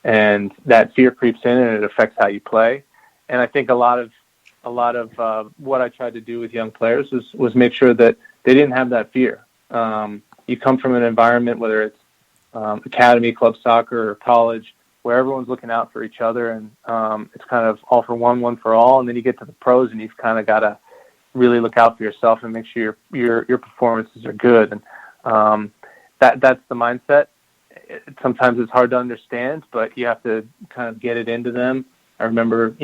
and that fear creeps in and it affects how you play. And I think a lot of what I tried to do with young players was make sure that they didn't have that fear. You come from an environment, whether it's academy, club soccer, or college, where everyone's looking out for each other, and it's kind of all for one for all. And then you get to the pros, and you've kind of got to really look out for yourself and make sure your performances are good. And that's the mindset. Sometimes it's hard to understand, but you have to kind of get it into them. I remember,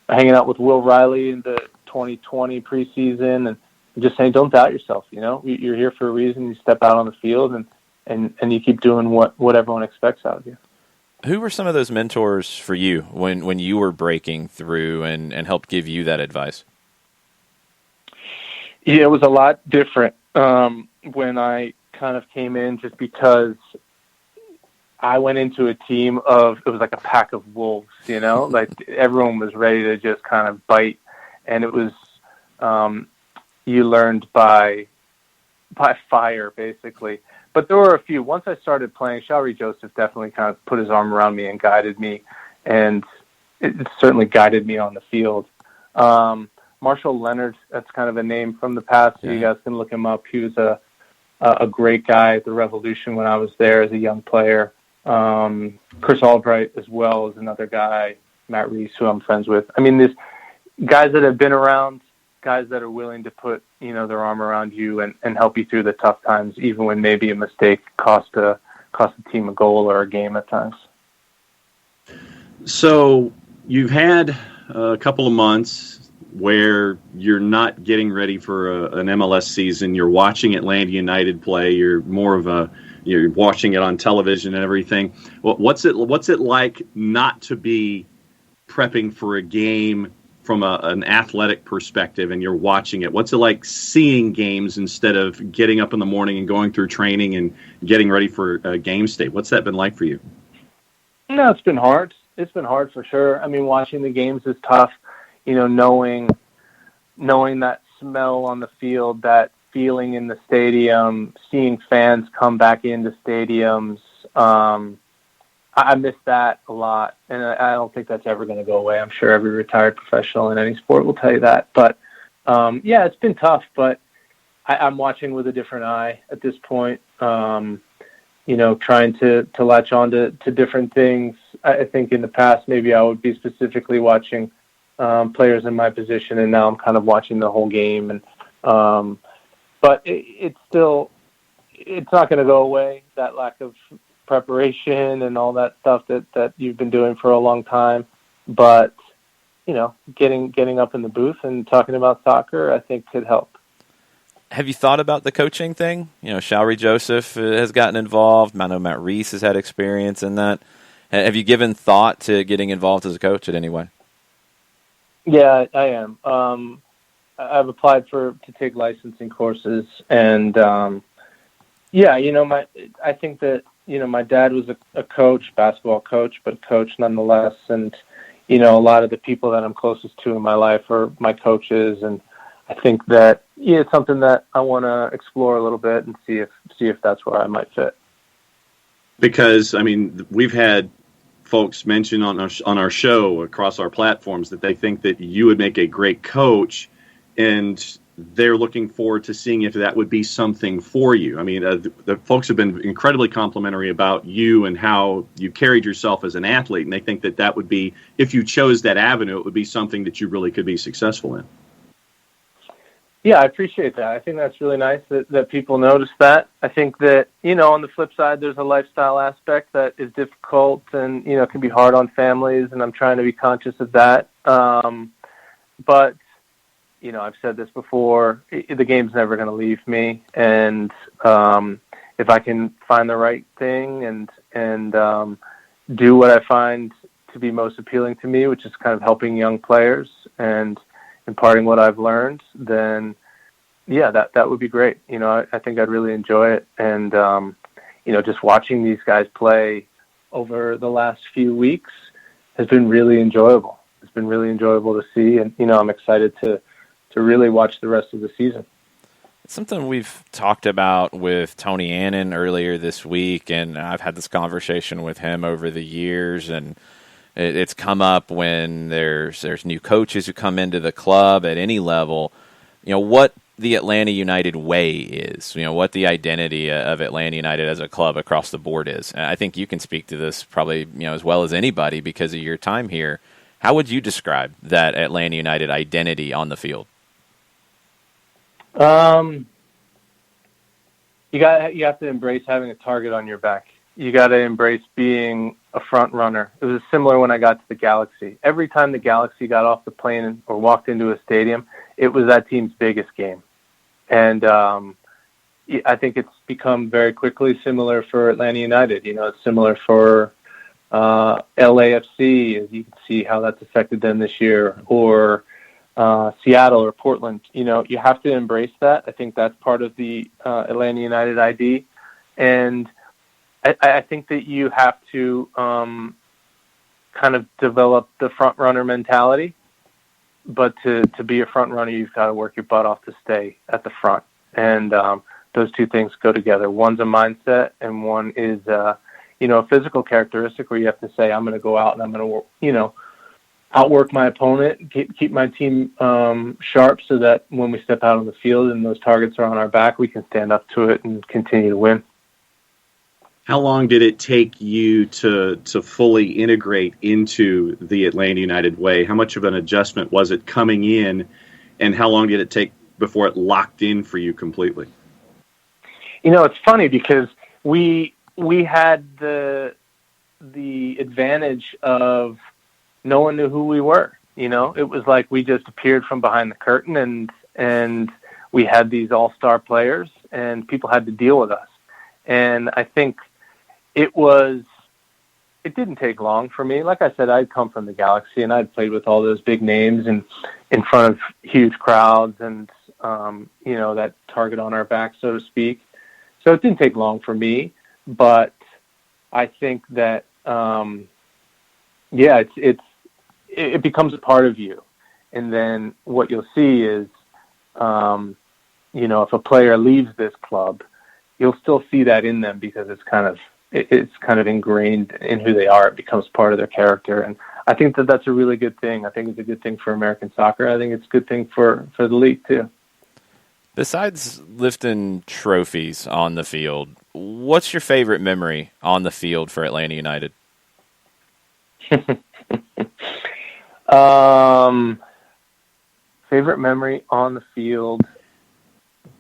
hanging out with Will Riley in the 2020 preseason and just saying, don't doubt yourself. You're here for a reason. You step out on the field and you keep doing what everyone expects out of you. Who were some of those mentors for you when you were breaking through and helped give you that advice? Yeah, it was a lot different when I kind of came in, just because I went into a team it was like a pack of wolves, like everyone was ready to just kind of bite. And it was, you learned by fire, basically. But there were a few. Once I started playing, Showery Joseph definitely kind of put his arm around me and guided me, and it certainly guided me on the field. Marshall Leonard, that's kind of a name from the past, so you guys can look him up. He was a great guy at the Revolution when I was there as a young player. Chris Albright as well is another guy. Matt Reese, who I'm friends with. I mean, there's guys that have been around, guys that are willing to put their arm around you and help you through the tough times, even when maybe a mistake cost the team a goal or a game at times. So you've had a couple of months where you're not getting ready for an MLS season. You're watching Atlanta United play. You're watching it on television and everything. What's it like not to be prepping for a game from an athletic perspective, and you're watching it? What's it like seeing games instead of getting up in the morning and going through training and getting ready for a game state? What's that been like for you? No, it's been hard. It's been hard for sure. I mean, watching the games is tough. Knowing that smell on the field, that feeling in the stadium, seeing fans come back into stadiums. I miss that a lot, and I don't think that's ever going to go away. I'm sure every retired professional in any sport will tell you that. But, it's been tough, but I'm watching with a different eye at this point, trying to latch on to different things. I think in the past maybe I would be specifically watching players in my position, and now I'm kind of watching the whole game. And but it's not going to go away, that lack of preparation and all that stuff that you've been doing for a long time. But getting up in the booth and talking about soccer, I think could help. Have you thought about the coaching thing? Showery Joseph has gotten involved. I know Matt Reese has had experience in that. Have you given thought to getting involved as a coach in any way? Yeah, I am. I've applied to take licensing courses, and I think that my dad was a coach, basketball coach, but coach nonetheless. And a lot of the people that I'm closest to in my life are my coaches, and I think that it's something that I want to explore a little bit and see if that's where I might fit. Because we've had folks mention on our show across our platforms that they think that you would make a great coach, and they're looking forward to seeing if that would be something for you. The folks have been incredibly complimentary about you and how you carried yourself as an athlete, and they think that would be, if you chose that avenue, it would be something that you really could be successful in. Yeah, I appreciate that. I think that's really nice that people notice that. I think that, on the flip side, there's a lifestyle aspect that is difficult and, can be hard on families, and I'm trying to be conscious of that. But, I've said this before, the game's never going to leave me. And if I can find the right thing and do what I find to be most appealing to me, which is kind of helping young players and imparting what I've learned, then that would be great. I think I'd really enjoy it. And, just watching these guys play over the last few weeks has been really enjoyable. It's been really enjoyable to see. And, I'm excited to really watch the rest of the season. It's something we've talked about with Tony Annan earlier this week, and I've had this conversation with him over the years, and it's come up when there's new coaches who come into the club at any level. What the Atlanta United way is, what the identity of Atlanta United as a club across the board is. And I think you can speak to this probably, as well as anybody because of your time here. How would you describe that Atlanta United identity on the field? You have to embrace having a target on your back. You got to embrace being a front runner. It was similar when I got to the Galaxy. Every time the Galaxy got off the plane or walked into a stadium, it was that team's biggest game. And I think it's become very quickly similar for Atlanta United. It's similar for LAFC, as you can see how that's affected them this year, or Seattle or Portland. You have to embrace that. I think that's part of the Atlanta United ID. And I think that you have to kind of develop the front runner mentality. But to be a front runner, you've got to work your butt off to stay at the front. And those two things go together. One's a mindset, and one is, a physical characteristic where you have to say, I'm going to go out and I'm going to, outwork my opponent, keep my team sharp so that when we step out on the field and those targets are on our back, we can stand up to it and continue to win. How long did it take you to fully integrate into the Atlanta United way? How much of an adjustment was it coming in, and how long did it take before it locked in for you completely? It's funny because we had the advantage of no one knew who we were. It was like we just appeared from behind the curtain, and we had these all-star players, and people had to deal with us. And I think it didn't take long for me. Like I said, I'd come from the Galaxy, and I'd played with all those big names and in front of huge crowds and, that target on our back, so to speak. So it didn't take long for me, but I think that, it becomes a part of you. And then what you'll see is, if a player leaves this club, you'll still see that in them because it's kind of ingrained in who they are. It becomes part of their character. And I think that that's a really good thing. I think it's a good thing for American soccer. I think it's a good thing for the league too. Besides lifting trophies on the field, what's your favorite memory on the field for Atlanta United? Favorite memory on the field.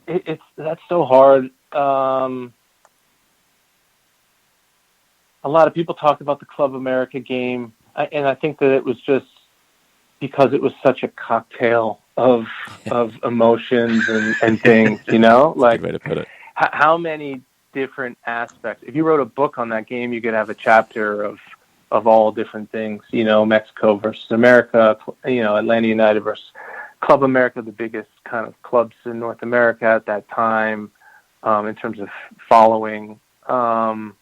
That's so hard. A lot of people talk about the Club America game, and I think that it was just because it was such a cocktail of emotions and things, like good way to put it. How many different aspects. If you wrote a book on that game, you could have a chapter of all different things, Mexico versus America, Atlanta United versus Club America, the biggest kind of clubs in North America at that time, in terms of following. So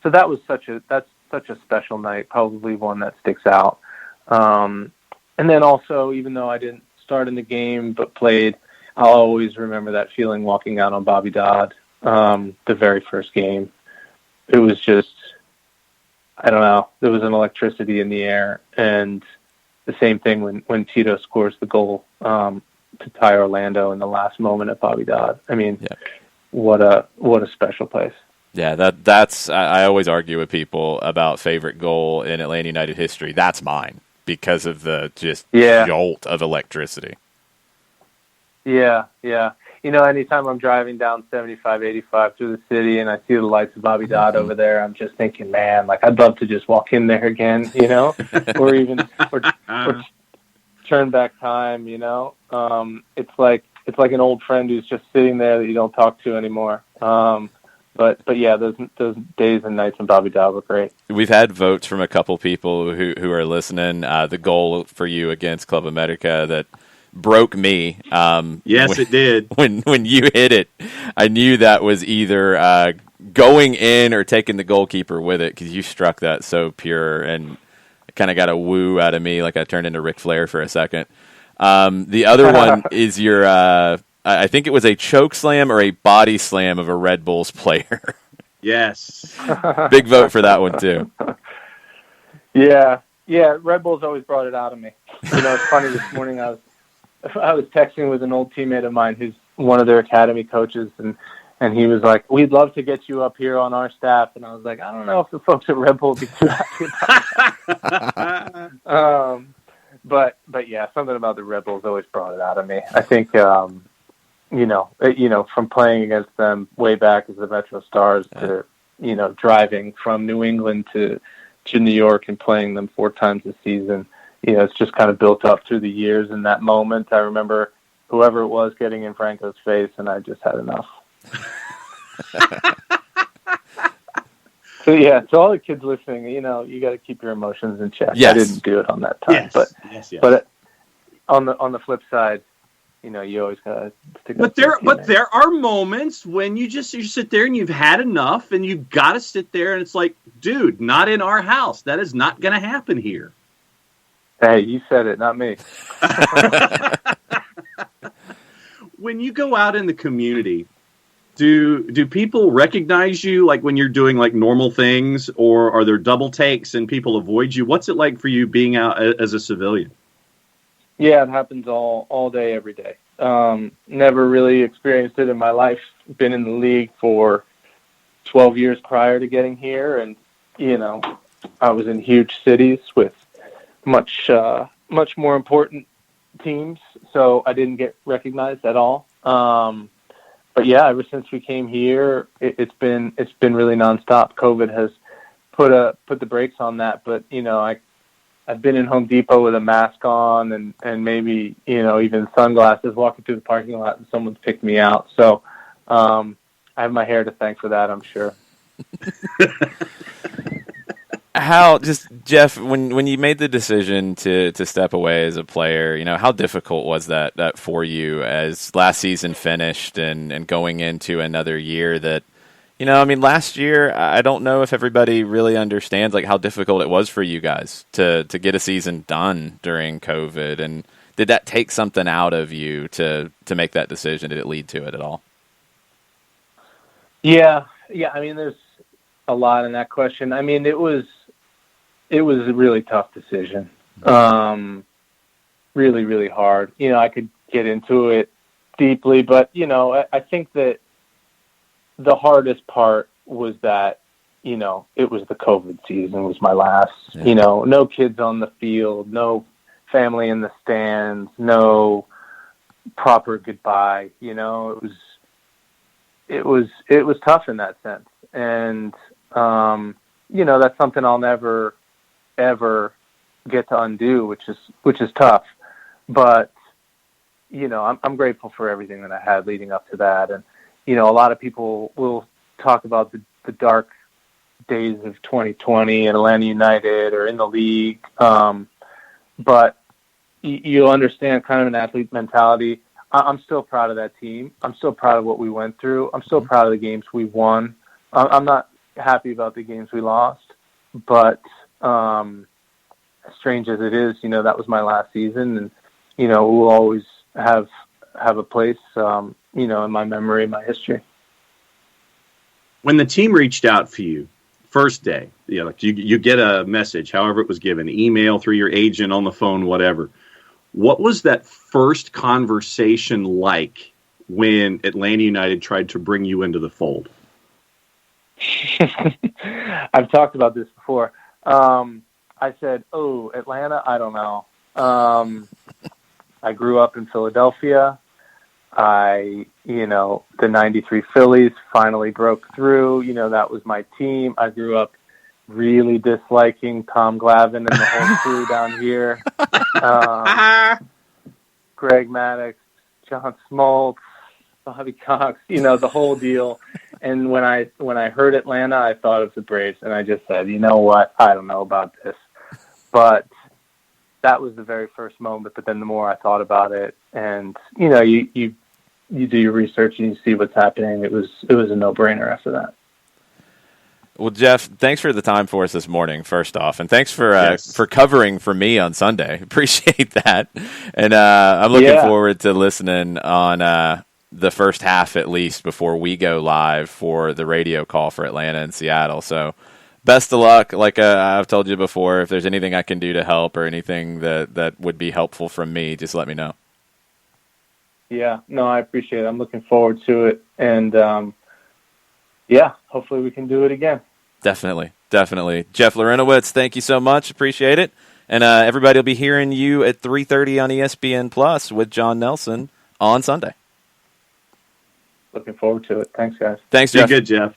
that's such a special night, probably one that sticks out. And then also, even though I didn't start in the game but played, I'll always remember that feeling walking out on Bobby Dodd, the very first game. It was just, I don't know, there was an electricity in the air, and the same thing when Tito scores the goal to tie Orlando in the last moment at Bobby Dodd. I mean, yeah. What a special place. Yeah, that's I always argue with people about favorite goal in Atlanta United history. That's mine because of the jolt of electricity. Yeah. Anytime I'm driving down 75, 85 through the city and I see the lights of Bobby Dodd over there, I'm just thinking, man, I'd love to just walk in there again, or even or turn back time, It's like an old friend who's just sitting there that you don't talk to anymore. But yeah, those days and nights in Bobby Dodd were great. We've had votes from a couple people who are listening. The goal for you against Club America that broke me. Yes, it did. When you hit it, I knew that was either going in or taking the goalkeeper with it because you struck that so pure and it kind of got a woo out of me, like I turned into Ric Flair for a second. The other one is your I think it was a choke slam or a body slam of a Red Bulls player. Yes. Big vote for that one, too. Yeah. Red Bulls always brought it out of me. It's funny. This morning I was texting with an old teammate of mine who's one of their academy coaches, and he was like, "We'd love to get you up here on our staff." And I was like, "I don't know if the folks at Red Bull would be too happy about that." But yeah, something about the Red Bulls always brought it out of me. I think, from playing against them way back as the Metro Stars to, driving from New England to New York and playing them 4 times a season, it's just kind of built up through the years. In that moment, I remember whoever it was getting in Franco's face, and I just had enough. So yeah, to all the kids listening, you got to keep your emotions in check. Yes. I didn't do it on that time, yes. But on the flip side, you always gotta stick. But there are moments when you sit there and you've had enough, and you've got to sit there, and it's like, dude, not in our house. That is not going to happen here. Hey, you said it, not me. When you go out in the community, do people recognize you like when you're doing like normal things, or are there double takes and people avoid you? What's it like for you being out as a civilian? Yeah, it happens all day, every day. Never really experienced it in my life. Been in the league for 12 years prior to getting here, and I was in huge cities with much more important teams, so I didn't get recognized at all. But yeah, ever since we came here, it's been really nonstop. COVID has put the brakes on that, but I've been in Home Depot with a mask on and maybe even sunglasses walking through the parking lot, and someone's picked me out. So I have my hair to thank for that, I'm sure. Jeff, when you made the decision to step away as a player, how difficult was that for you as last season finished and going into another year that, last year, I don't know if everybody really understands like how difficult it was for you guys to get a season done during COVID. And did that take something out of you to make that decision? Did it lead to it at all? Yeah. There's a lot in that question. It was a really tough decision. Really, really hard. I could get into it deeply, but, I think that the hardest part was that, it was the COVID season was my last, no kids on the field, no family in the stands, no proper goodbye. It was tough in that sense. And, that's something I'll never, ever get to undo, which is tough. But, I'm grateful for everything that I had leading up to that. And, a lot of people will talk about the dark days of 2020 at Atlanta United or in the league. But you'll understand kind of an athlete mentality. I'm still proud of that team. I'm still proud of what we went through. I'm still proud of the games we won. I'm not happy about the games we lost, but as strange as it is, that was my last season, and we'll always have a place, in my memory, my history. When the team reached out for you, first day, you get a message, however it was given, email, through your agent, on the phone, whatever. What was that first conversation like when Atlanta United tried to bring you into the fold? I've talked about this before. I said, Atlanta, I don't know. I grew up in Philadelphia. The 93 Phillies finally broke through. That was my team. I grew up really disliking Tom Glavine and the whole crew down here. Greg Maddux, John Smoltz, Bobby Cox, the whole deal. And when I heard Atlanta, I thought of the Braves, and I just said, you know what? I don't know about this. But that was the very first moment. But then the more I thought about it, and you do your research and you see what's happening, it was a no-brainer after that. Well, Jeff, thanks for the time for us this morning, first off, and thanks for covering for me on Sunday. Appreciate that, and I'm looking forward to listening on the first half at least before we go live for the radio call for Atlanta and Seattle. So best of luck. Like I've told you before, if there's anything I can do to help or anything that would be helpful from me, just let me know. Yeah, no, I appreciate it. I'm looking forward to it. And, hopefully we can do it again. Definitely. Jeff Larentowicz, thank you so much. Appreciate it. And everybody will be hearing you at 3:30 on ESPN Plus with John Nelson on Sunday. Looking forward to it. Thanks, guys. Thanks, Jeff. Be good, Jeff.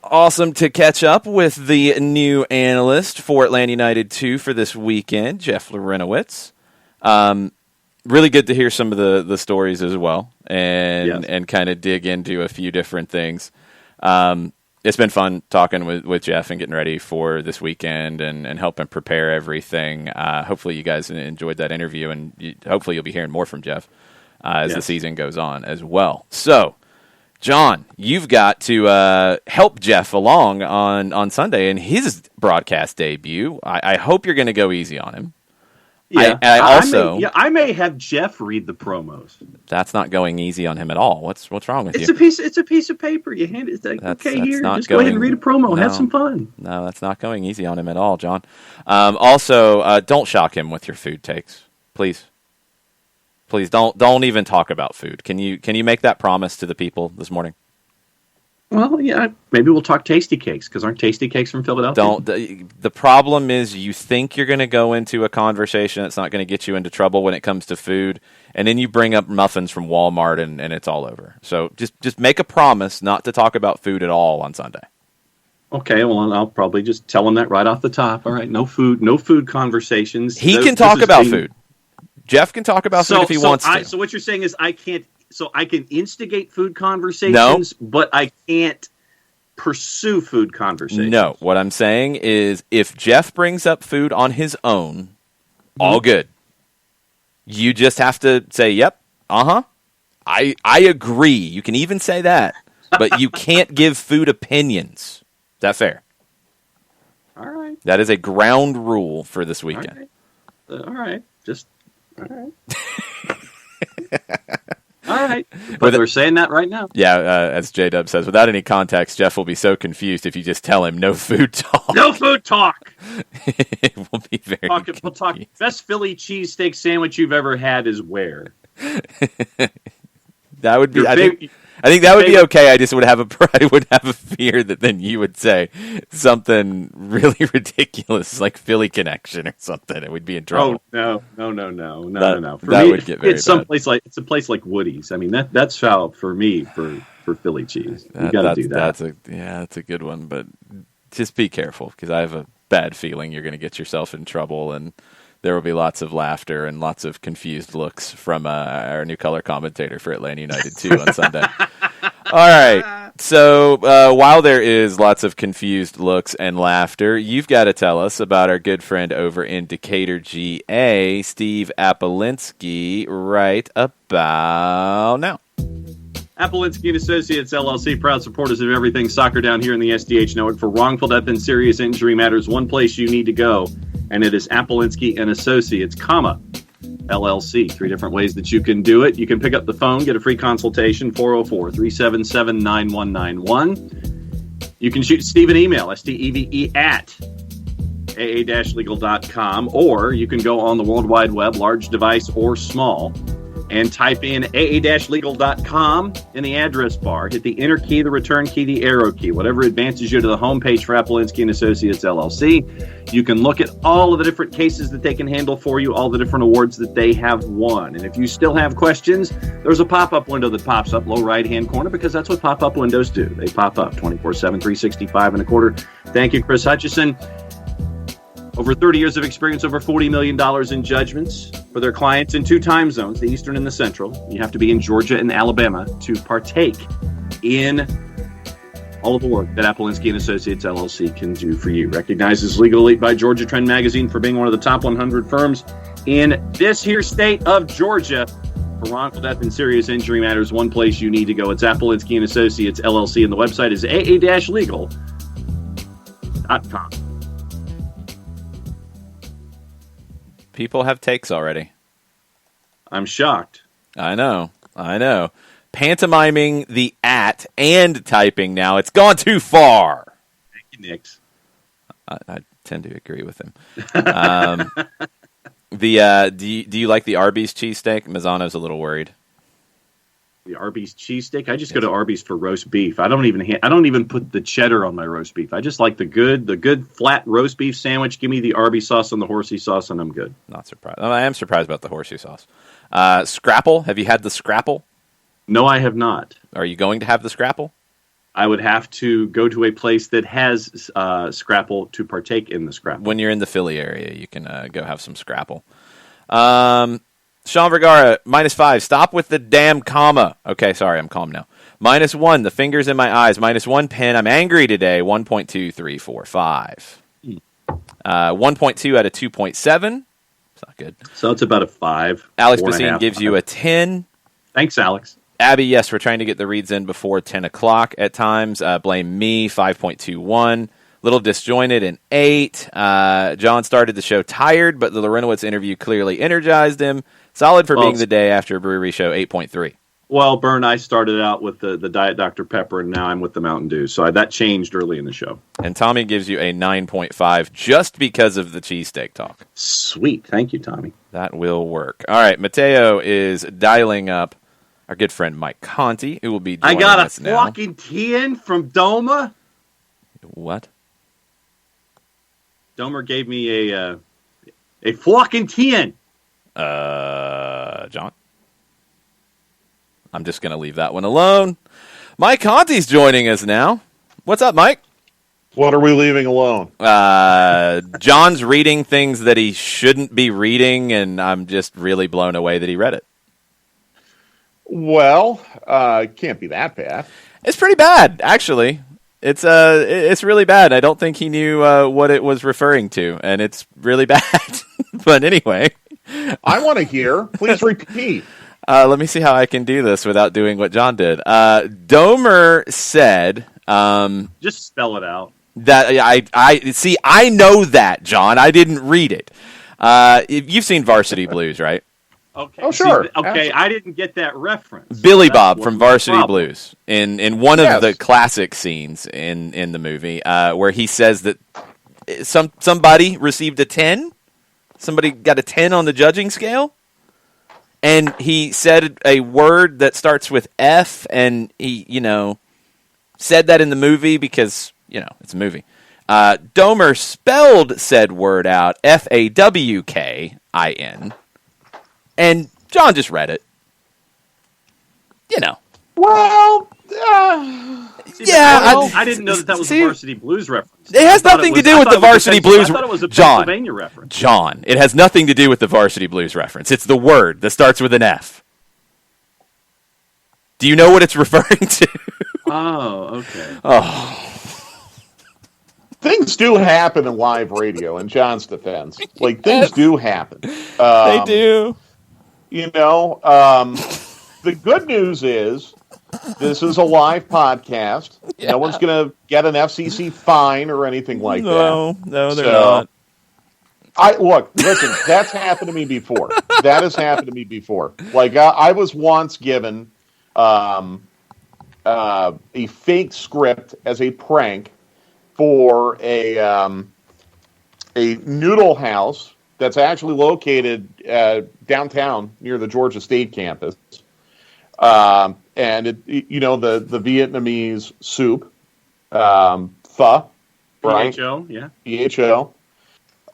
Awesome to catch up with the new analyst for Atlanta United 2 for this weekend, Jeff Larentowicz. Really good to hear some of the stories as well and kind of dig into a few different things. It's been fun talking with Jeff and getting ready for this weekend and helping prepare everything. Hopefully you guys enjoyed that interview, and hopefully you'll be hearing more from Jeff as the season goes on as well. So, John, you've got to help Jeff along on Sunday in his broadcast debut. I hope you're going to go easy on him. Yeah, I may have Jeff read the promos. That's not going easy on him at all. What's wrong with you? It's a piece of paper. You hand it. It's like, here, just go ahead and read a promo. Have some fun. No, that's not going easy on him at all, John. Also, don't shock him with your food takes, please. Please don't even talk about food. Can you make that promise to the people this morning? Well, yeah, maybe we'll talk Tasty Cakes, because aren't Tasty Cakes from Philadelphia? The problem is you think you're going to go into a conversation that's not going to get you into trouble when it comes to food, and then you bring up muffins from Walmart and it's all over. So just make a promise not to talk about food at all on Sunday. Okay, well, I'll probably just tell him that right off the top. All right, no food conversations. He can talk about food. Jeff can talk about food if he wants to. So what you're saying is I can't. So I can instigate food conversations, but I can't pursue food conversations. No, what I'm saying is if Jeff brings up food on his own, all good. You just have to say, yep, I agree. You can even say that, but you can't give food opinions. Is that fair? All right. That is a ground rule for this weekend. All right. All right. All right, but we're saying that right now. Yeah, as J-Dub says, without any context, Jeff will be so confused if you just tell him no food talk. No food talk! It will be very confused. We'll talk. Best Philly cheesesteak sandwich you've ever had is where? That would be... I think that would be okay. I just would have a fear that then you would say something really ridiculous, like Philly Connection or something, and we'd be in trouble. Oh no! For that me, would get very bad. It's a place like Woody's. I mean, that's foul for me for Philly cheese. You got to do that. That's a good one, but just be careful because I have a bad feeling you're going to get yourself in trouble, and there will be lots of laughter and lots of confused looks from our new color commentator for Atlanta United 2 on Sunday. All right. So while there is lots of confused looks and laughter, you've got to tell us about our good friend over in Decatur, GA, Steve Apolinsky, right about now. Apolinsky & Associates, LLC, proud supporters of everything soccer down here in the SDH network. For wrongful death and serious injury matters, one place you need to go, and it is Apolinsky & Associates, LLC. 3 different ways that you can do it. You can pick up the phone, get a free consultation, 404-377-9191. You can shoot Steve an email, steve at aa-legal.com, or you can go on the World Wide Web, large device or small, and type in aa-legal.com in the address bar. Hit the enter key, the return key, the arrow key, whatever advances you to the homepage for Apolinsky & Associates, LLC. You can look at all of the different cases that they can handle for you, all the different awards that they have won. And if you still have questions, there's a pop-up window that pops up low right-hand corner, because that's what pop-up windows do. They pop up 24/7, 365 and a quarter. Thank you, Chris Hutchison. Over 30 years of experience, over $40 million in judgments for their clients in 2 time zones, the Eastern and the Central. You have to be in Georgia and Alabama to partake in all of the work that Apolinsky & Associates, LLC can do for you. Recognized as Legal Elite by Georgia Trend Magazine for being one of the top 100 firms in this here state of Georgia. For wrongful death and serious injury matters, one place you need to go. It's Apolinsky & Associates, LLC, and the website is aa-legal.com. People have takes already. I'm shocked. I know. Pantomiming the at and typing now. It's gone too far. Thank you, Nix. I tend to agree with him. Do you like the Arby's cheesesteak? Mazzano's a little worried. The Arby's cheesesteak. I just go to Arby's for roast beef. I don't even put the cheddar on my roast beef. I just like the good flat roast beef sandwich. Give me the Arby's sauce and the horsey sauce, and I'm good. Not surprised. I am surprised about the horsey sauce. Scrapple. Have you had the Scrapple? No, I have not. Are you going to have the Scrapple? I would have to go to a place that has Scrapple to partake in the Scrapple. When you're in the Philly area, you can go have some Scrapple. Sean Vergara, -5. Stop with the damn comma. Okay, sorry, I'm calm now. -1, the fingers in my eyes. -1 pin. I'm angry today. 1.2345. 1.2 out of 2.7. It's not good. So it's about a 5. Alex Bassine gives you a 10. Thanks, Alex. Abby, yes, we're trying to get the reads in before 10 o'clock at times. Blame me, 5.21. Little disjointed, an 8. John started the show tired, but the Larentowicz interview clearly energized him. Solid for being the day after a brewery show, 8.3. Well, Bern, I started out with the Diet Dr. Pepper, and now I'm with the Mountain Dew. So that changed early in the show. And Tommy gives you a 9.5 just because of the cheesesteak talk. Sweet. Thank you, Tommy. That will work. All right, Mateo is dialing up our good friend Mike Conti, who will be joining us now. I got a fucking 10 from Doma. What? Domer gave me a fucking 10. John? I'm just going to leave that one alone. Mike Conti's joining us now. What's up, Mike? What are we leaving alone? John's reading things that he shouldn't be reading, and I'm just really blown away that he read it. Well, it can't be that bad. It's pretty bad, actually. It's really bad. I don't think he knew what it was referring to, and it's really bad. But anyway. I want to hear. Please repeat. Let me see how I can do this without doing what John did. Domer said... just spell it out. That I know that, John. I didn't read it. You've seen Varsity Blues, right? Okay. Oh, sure. See, okay, I didn't get that reference. Billy Bob from Varsity Blues in one of the classic scenes in the movie where he says that somebody received a 10. Somebody got a 10 on the judging scale. And he said a word that starts with F, and he, said that in the movie because, it's a movie. Domer spelled said word out, Fawkin, and John just read it. Well, I didn't know that was a Varsity Blues reference. It has nothing to do with the Varsity Blues. I thought it was a Pennsylvania reference. John, it has nothing to do with the Varsity Blues reference. It's the word that starts with an F. Do you know what it's referring to? Oh, okay. Oh. Things do happen in live radio, in John's defense. Things do happen. They do. The good news is this is a live podcast. Yeah. No one's going to get an FCC fine or anything like that. No, they're not. Listen, that's happened to me before. That has happened to me before. I was once given a fake script as a prank for a noodle house that's actually located downtown near the Georgia State campus. And the Vietnamese soup, pho, right? PHO, yeah. PHO.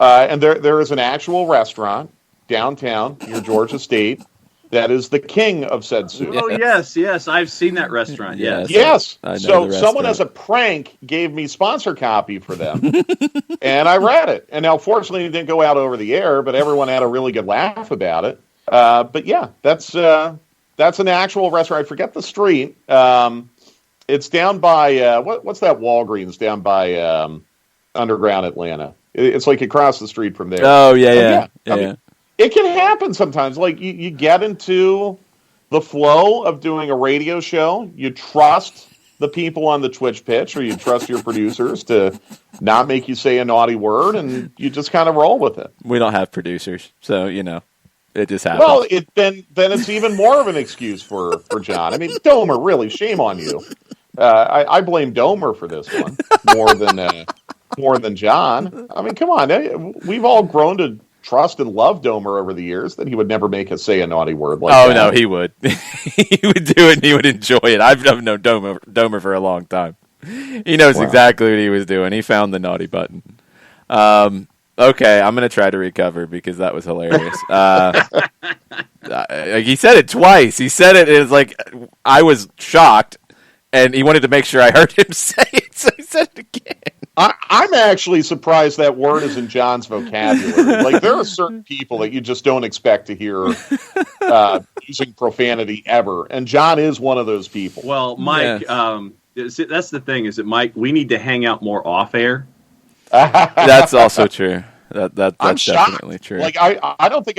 And there is an actual restaurant downtown near Georgia State that is the king of said soup. Oh, yes, I've seen that restaurant, yes. Yes. So someone as a prank gave me sponsor copy for them, and I read it. And now, fortunately, it didn't go out over the air, but everyone had a really good laugh about it. But yeah, that's an actual restaurant. I forget the street. It's down by, what's that Walgreens down by Underground Atlanta? It's across the street from there. Oh, yeah. It can happen sometimes. You get into the flow of doing a radio show. You trust the people on the Twitch pitch, or you trust your producers to not make you say a naughty word, and you just kind of roll with it. We don't have producers, so, It just happened. Well, then it's even more of an excuse for John. I mean, Domer, really, shame on you. I blame Domer for this one more than John. I mean, come on, we've all grown to trust and love Domer over the years. That he would never make us say a naughty word like that. Oh no, he would. He would do it, and he would enjoy it. I've known Domer for a long time. He knows exactly what he was doing. He found the naughty button. Okay, I'm going to try to recover because that was hilarious. He said it twice. He said it was like I was shocked, and he wanted to make sure I heard him say it, so he said it again. I'm actually surprised that word is in John's vocabulary. Like, there are certain people that you just don't expect to hear using profanity ever, and John is one of those people. Well, Mike, that's the thing, is that, Mike, we need to hang out more off-air. That's also true. That's definitely true. Like, I don't think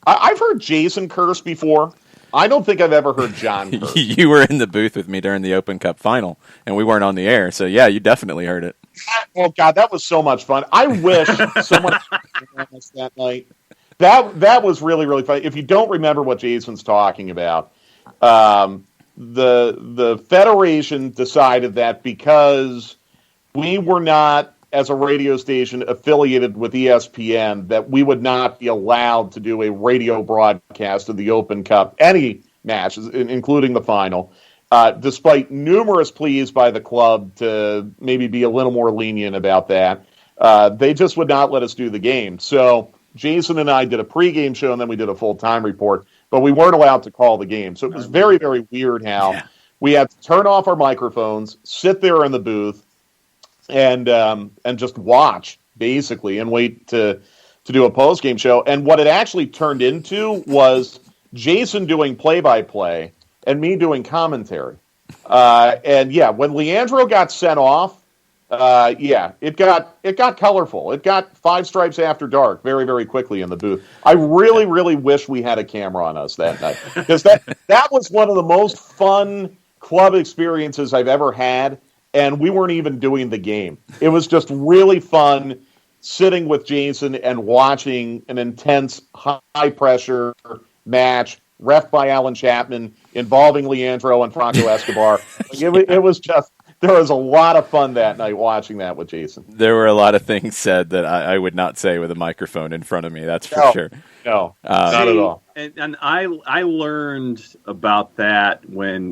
I've heard Jason curse before. I don't think I've ever heard John curse. You were in the booth with me during the Open Cup final, and we weren't on the air, so yeah, you definitely heard it. Oh God, that was so much fun. I wish someone had us that night. That was really, really fun. If you don't remember what Jason's talking about, the Federation decided that because we were not, as a radio station, affiliated with ESPN, that we would not be allowed to do a radio broadcast of the Open Cup, any matches, including the final, despite numerous pleas by the club to maybe be a little more lenient about that. They just would not let us do the game. So Jason and I did a pregame show, and then we did a full-time report, but we weren't allowed to call the game. So it was very, very weird how we had to turn off our microphones, sit there in the booth, and just watch, basically, and wait to do a post-game show. And what it actually turned into was Jason doing play-by-play and me doing commentary. And yeah, when Leandro got sent off, it got colorful. It got 5 stripes after dark very, very quickly in the booth. I really, really wish we had a camera on us that night, because that was one of the most fun club experiences I've ever had. And we weren't even doing the game. It was just really fun sitting with Jason and watching an intense, high-pressure match, ref by Alan Chapman, involving Leandro and Franco Escobar. It was just, there was a lot of fun that night watching that with Jason. There were a lot of things said that I would not say with a microphone in front of me, that's for sure. No, not at all. And I learned about that when,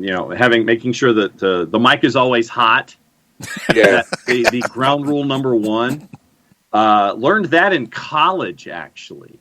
making sure that the mic is always hot. Yeah. the ground rule number 1. Learned that in college, actually.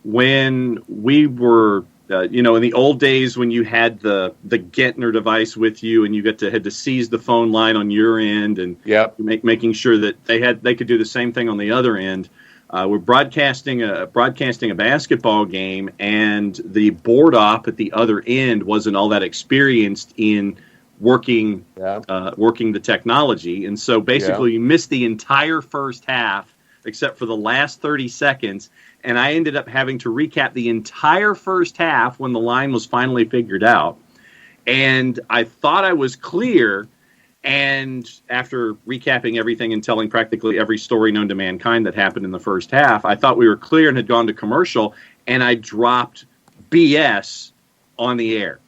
When we were, in the old days when you had the Gentner device with you and you had to seize the phone line on your end and making sure that they could do the same thing on the other end. We're broadcasting a basketball game, and the board op at the other end wasn't all that experienced in working the technology, and so basically you missed the entire first half except for the last 30 seconds, and I ended up having to recap the entire first half when the line was finally figured out, and I thought I was clear. And after recapping everything and telling practically every story known to mankind that happened in the first half, I thought we were clear and had gone to commercial, and I dropped BS on the air.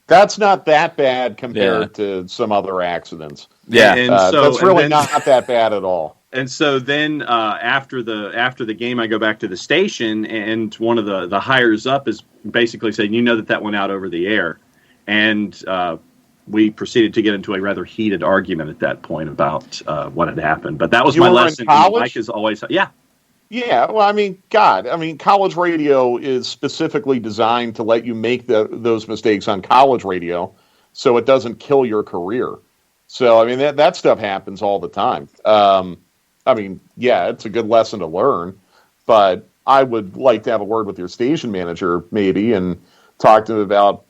That's not that bad compared to some other accidents. Yeah, that's really not that bad at all. And so then after the game, I go back to the station, and one of the hires up is basically saying, that went out over the air. And we proceeded to get into a rather heated argument at that point about what had happened. But that was my lesson. Mike is always, Yeah, well, college radio is specifically designed to let you make those mistakes on college radio so it doesn't kill your career. So, that stuff happens all the time. It's a good lesson to learn, but I would like to have a word with your station manager maybe and talk to him about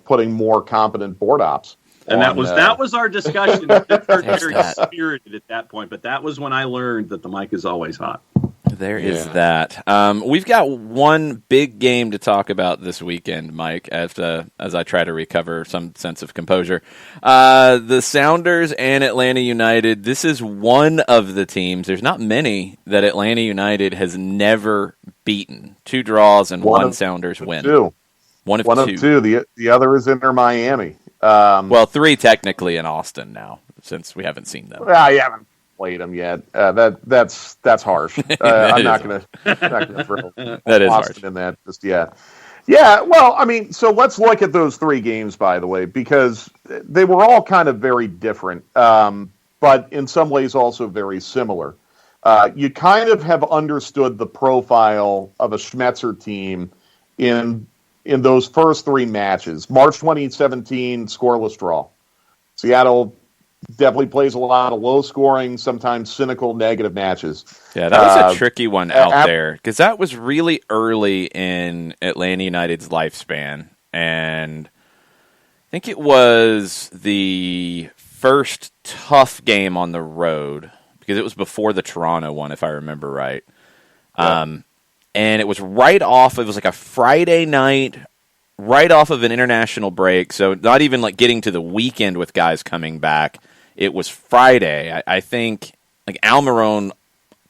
putting more competent board ops. And that was our discussion. Very spirited at that point, but that was when I learned that the mic is always hot. There is that. We've got one big game to talk about this weekend, Mike, as I try to recover some sense of composure. The Sounders and Atlanta United, this is one of the teams. There's not many that Atlanta United has never beaten. 2 draws and one Sounders win. One of two. The other is Inter Miami. 3 technically in Austin now, since we haven't seen them. Well, you haven't played them yet. That's harsh. I'm not going to throw that is Austin harsh. in that just yet. Yeah, well, I mean, so let's look at those 3 games, by the way, because they were all kind of very different, but in some ways also very similar. You kind of have understood the profile of a Schmetzer team in those first 3 matches. March 2017, scoreless draw. Seattle definitely plays a lot of low-scoring, sometimes cynical, negative matches. Yeah, that was a tricky one out there, because that was really early in Atlanta United's lifespan, and I think it was the first tough game on the road, because it was before the Toronto one, if I remember right. Yep. And it was right off, it was like a Friday night, right off of an international break, so not even like getting to the weekend with guys coming back. It was Friday. I think like Almiron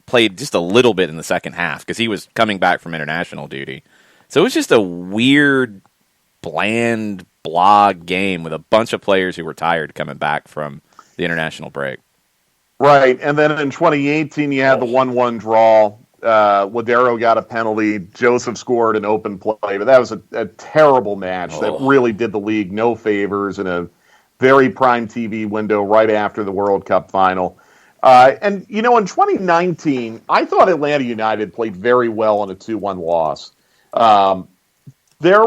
played just a little bit in the second half because he was coming back from international duty. So it was just a weird, bland, blog game with a bunch of players who were tired coming back from the international break. Right, and then in 2018 you had the 1-1 draw. Ladero got a penalty. Joseph scored an open play, but that was a terrible match that really did the league no favors in a very prime TV window right after the World Cup final. And, in 2019, I thought Atlanta United played very well in a 2-1 loss. There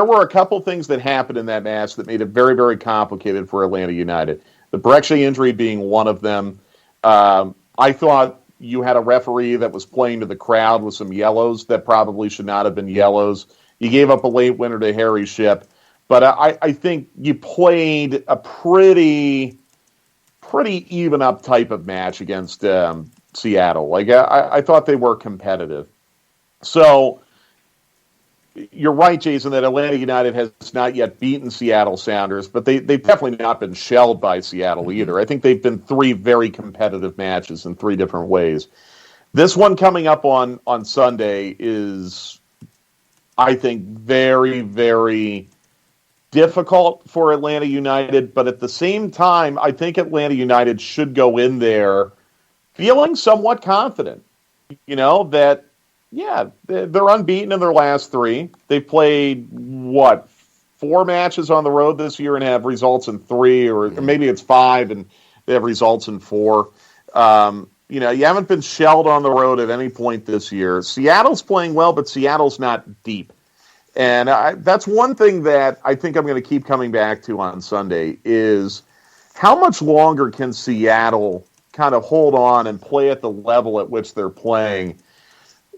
were a couple things that happened in that match that made it very, very complicated for Atlanta United. The Brekcia injury being one of them. I thought you had a referee that was playing to the crowd with some yellows that probably should not have been yellows. You gave up a late winner to Harry Shipp. But I think you played a pretty even up type of match against Seattle. Like I thought they were competitive. So you're right, Jason, that Atlanta United has not yet beaten Seattle Sounders, but they've definitely not been shelled by Seattle either. I think they've been 3 very competitive matches in 3 different ways. This one coming up on Sunday is, I think, very, very difficult for Atlanta United, but at the same time, I think Atlanta United should go in there feeling somewhat confident. That, they're unbeaten in their last 3. They've played, 4 matches on the road this year and have results in 3, or maybe it's 5 and they have results in 4. You haven't been shelled on the road at any point this year. Seattle's playing well, but Seattle's not deep. And that's one thing that I think I'm going to keep coming back to on Sunday is how much longer can Seattle kind of hold on and play at the level at which they're playing,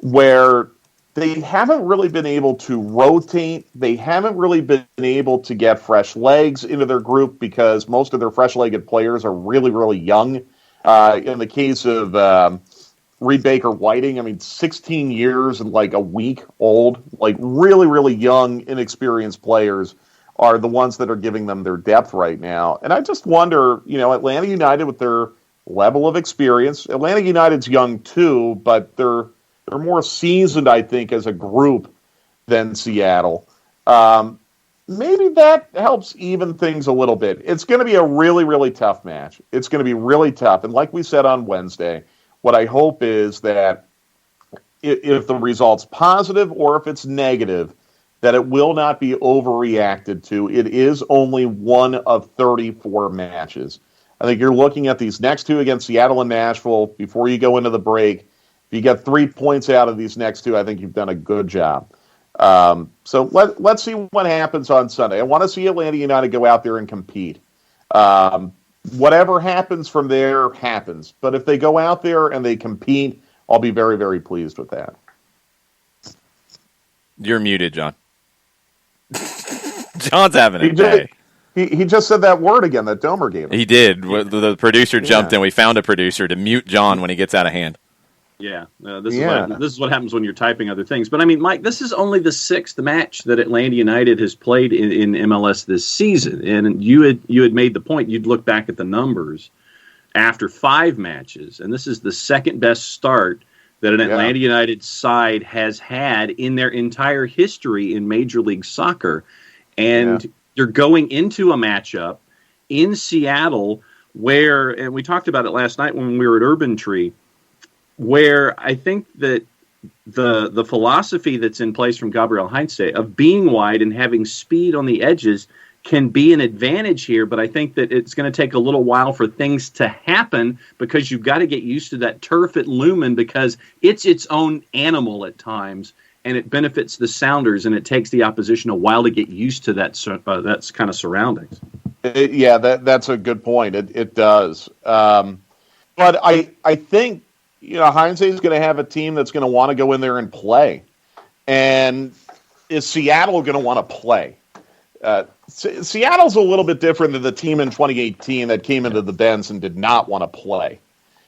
where they haven't really been able to rotate. They haven't really been able to get fresh legs into their group because most of their fresh-legged players are really, really young. In the case of Reed Baker-Whiting, 16 years and like a week old, like really, really young, inexperienced players are the ones that are giving them their depth right now. And I just wonder, Atlanta United with their level of experience, Atlanta United's young too, but they're more seasoned, I think, as a group than Seattle. Maybe that helps even things a little bit. It's going to be a really, really tough match. It's going to be really tough. And like we said on Wednesday, what I hope is that if the result's positive or if it's negative, that it will not be overreacted to. It is only one of 34 matches. I think you're looking at these next 2 against Seattle and Nashville before you go into the break. If you get 3 points out of these next 2, I think you've done a good job. So let's see what happens on Sunday. I want to see Atlanta United go out there and compete. Whatever happens from there happens. But if they go out there and they compete, I'll be very, very pleased with that. You're muted, John. John's having a day. He just said that word again that Domer gave him. He did. The producer jumped in. We found a producer to mute John when he gets out of hand. Yeah, this is what happens when you're typing other things. But I mean, Mike, this is only the 6th match that Atlanta United has played in MLS this season, and you had made the point. You'd look back at the numbers after 5 matches, and this is the second best start that an Atlanta United side has had in their entire history in Major League Soccer, and you're going into a matchup in Seattle where, and we talked about it last night when we were at Urban Tree, where I think that the philosophy that's in place from Gabriel Heinze of being wide and having speed on the edges can be an advantage here, but I think that it's going to take a little while for things to happen because you've got to get used to that turf at Lumen because it's its own animal at times, and it benefits the Sounders, and it takes the opposition a while to get used to that kind of surroundings. That's a good point. It does. But I think, Heinze is going to have a team that's going to want to go in there and play. And is Seattle going to want to play? Seattle's a little bit different than the team in 2018 that came into the Dens and did not want to play.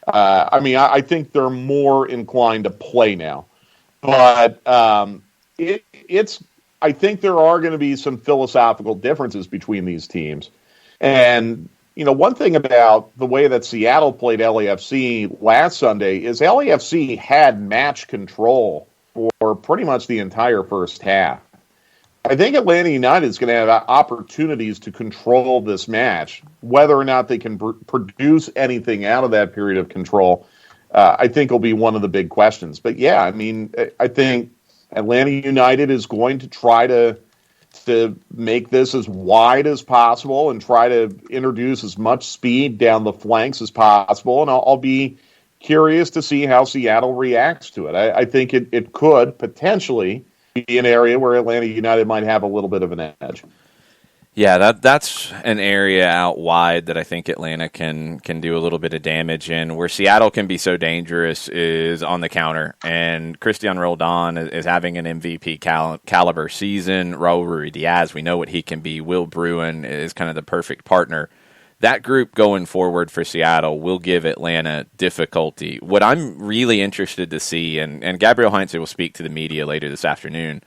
I think they're more inclined to play now. But I think there are going to be some philosophical differences between these teams. And one thing about the way that Seattle played LAFC last Sunday is LAFC had match control for pretty much the entire first half. I think Atlanta United is going to have opportunities to control this match. Whether or not they can produce anything out of that period of control, I think will be one of the big questions. But I think Atlanta United is going to try to make this as wide as possible and try to introduce as much speed down the flanks as possible. And I'll be curious to see how Seattle reacts to it. I think it could potentially be an area where Atlanta United might have a little bit of an edge. Yeah, that's an area out wide that I think Atlanta can do a little bit of damage in. Where Seattle can be so dangerous is on the counter, and Cristian Roldan is having an MVP caliber season. Raul Ruidiaz, we know what he can be. Will Bruin is kind of the perfect partner. That group going forward for Seattle will give Atlanta difficulty. What I'm really interested to see, and Gabriel Heinze will speak to the media later this afternoon,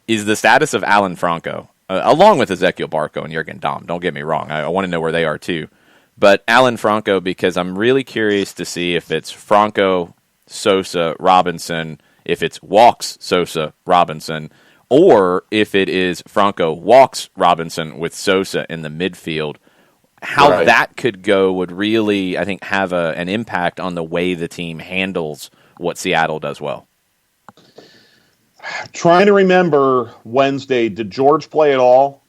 is the status of Alan Franco. Along with Ezequiel Barco and Jurgen Damm. Don't get me wrong. I want to know where they are too. But Alan Franco, because I'm really curious to see if it's Franco, Sosa, Robinson, if it's Walks, Sosa, Robinson, or if it is Franco, Walks, Robinson with Sosa in the midfield. How that could go would really, I think, have an impact on the way the team handles what Seattle does well. Trying to remember Wednesday, did George play at all?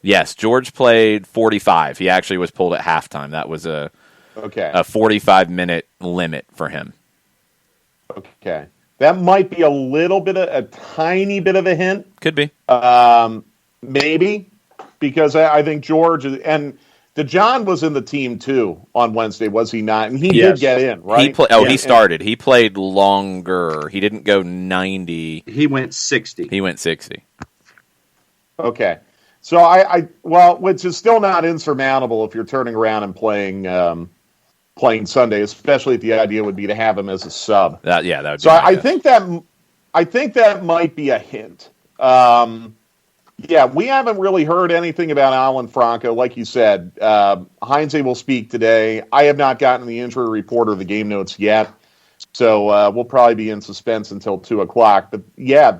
Yes, George played 45. He actually was pulled at halftime. That was a 45-minute limit for him. Okay. That might be a tiny bit of a hint. Could be. Maybe, because I think George and DeJohn was in the team too on Wednesday, was he not? And he did get in, right? He started. He played longer. He didn't go 90. He went 60. Okay. So which is still not insurmountable if you're turning around and playing Sunday, especially if the idea would be to have him as a sub. That would be. So I think that might be a hint. We haven't really heard anything about Alan Franco. Like you said, Heinze will speak today. I have not gotten the injury report or the game notes yet, so we'll probably be in suspense until 2:00. But yeah,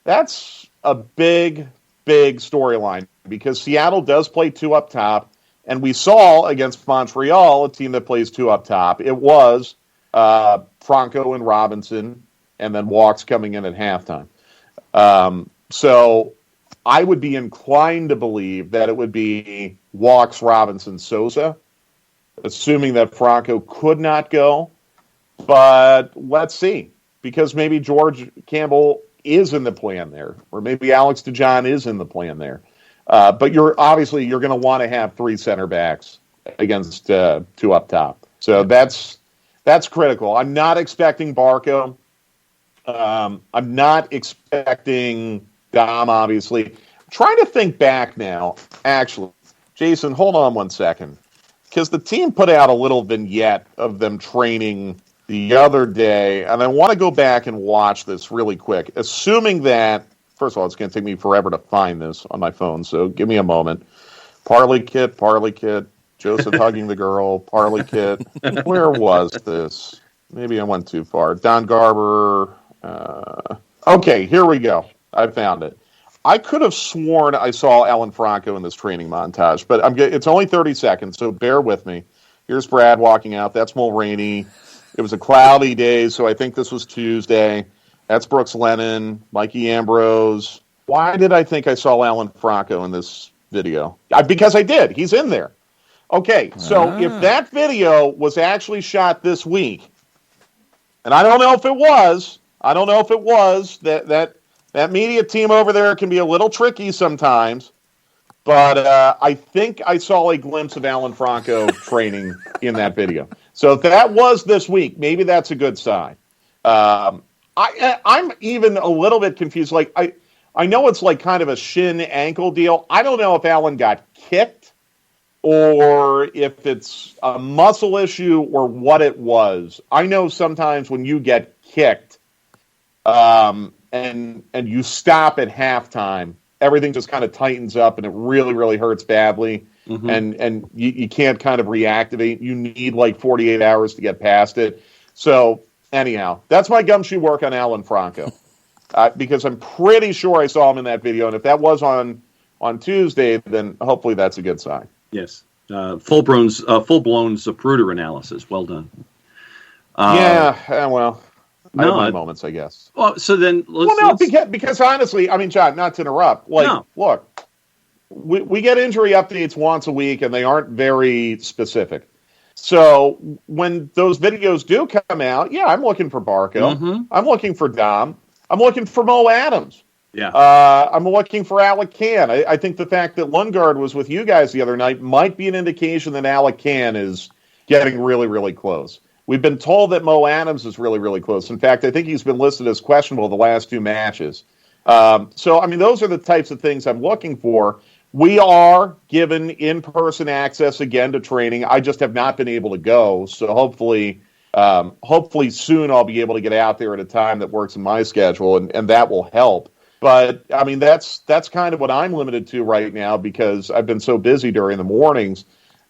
that's a big storyline because Seattle does play 2 up top, and we saw against Montreal a team that plays 2 up top. It was Franco and Robinson, and then Walks coming in at halftime. So I would be inclined to believe that it would be Walks, Robinson, Sosa, assuming that Franco could not go. But let's see, because maybe George Campbell is in the plan there, or maybe Alex DeJohn is in the plan there. But you're going to want to have 3 center backs against 2 up top. So that's critical. I'm not expecting Barco. I'm not expecting Dom, obviously. I'm trying to think back now, actually. Jason, hold on one second. Because the team put out a little vignette of them training the other day, and I want to go back and watch this really quick, assuming that, first of all, it's going to take me forever to find this on my phone, so give me a moment. Parley Kit, Joseph hugging the girl, Parley Kit. Where was this? Maybe I went too far. Don Garber. Okay, here we go. I found it. I could have sworn I saw Alan Franco in this training montage, but it's only 30 seconds, so bear with me. Here's Brad walking out. That's Mulroney. It was a cloudy day, so I think this was Tuesday. That's Brooks Lennon, Mikey Ambrose. Why did I think I saw Alan Franco in this video? Because I did. He's in there. Okay, so if that video was actually shot this week, and I don't know if it was, that media team over there can be a little tricky sometimes, but I think I saw a glimpse of Alan Franco training in that video. So if that was this week, maybe that's a good sign. I'm even a little bit confused. Like I know it's like kind of a shin ankle deal. I don't know if Alan got kicked or if it's a muscle issue or what it was. I know sometimes when you get kicked and you stop at halftime, everything just kind of tightens up and it really, really hurts badly. Mm-hmm. And you can't kind of reactivate. You need like 48 hours to get past it. So anyhow, that's my gumshoe work on Alan Franco. Because I'm pretty sure I saw him in that video. And if that was on Tuesday, then hopefully that's a good sign. Yes. Full-blown Zapruder analysis. Well done. Well, I have my moments, I guess. Well, so then because honestly, I mean, John, not to interrupt, look, we get injury updates once a week, and they aren't very specific. So when those videos do come out, I'm looking for Barco. Mm-hmm. I'm looking for Dom. I'm looking for Mo Adams. Yeah. I'm looking for Alec Can. I think the fact that Lundgaard was with you guys the other night might be an indication that Alec Can is getting really, really close. We've been told that Mo Adams is really, really close. In fact, I think he's been listed as questionable the last 2 matches. So, I mean, those are the types of things I'm looking for. We are given in-person access again to training. I just have not been able to go. So hopefully soon I'll be able to get out there at a time that works in my schedule, and that will help. But, I mean, that's kind of what I'm limited to right now because I've been so busy during the mornings.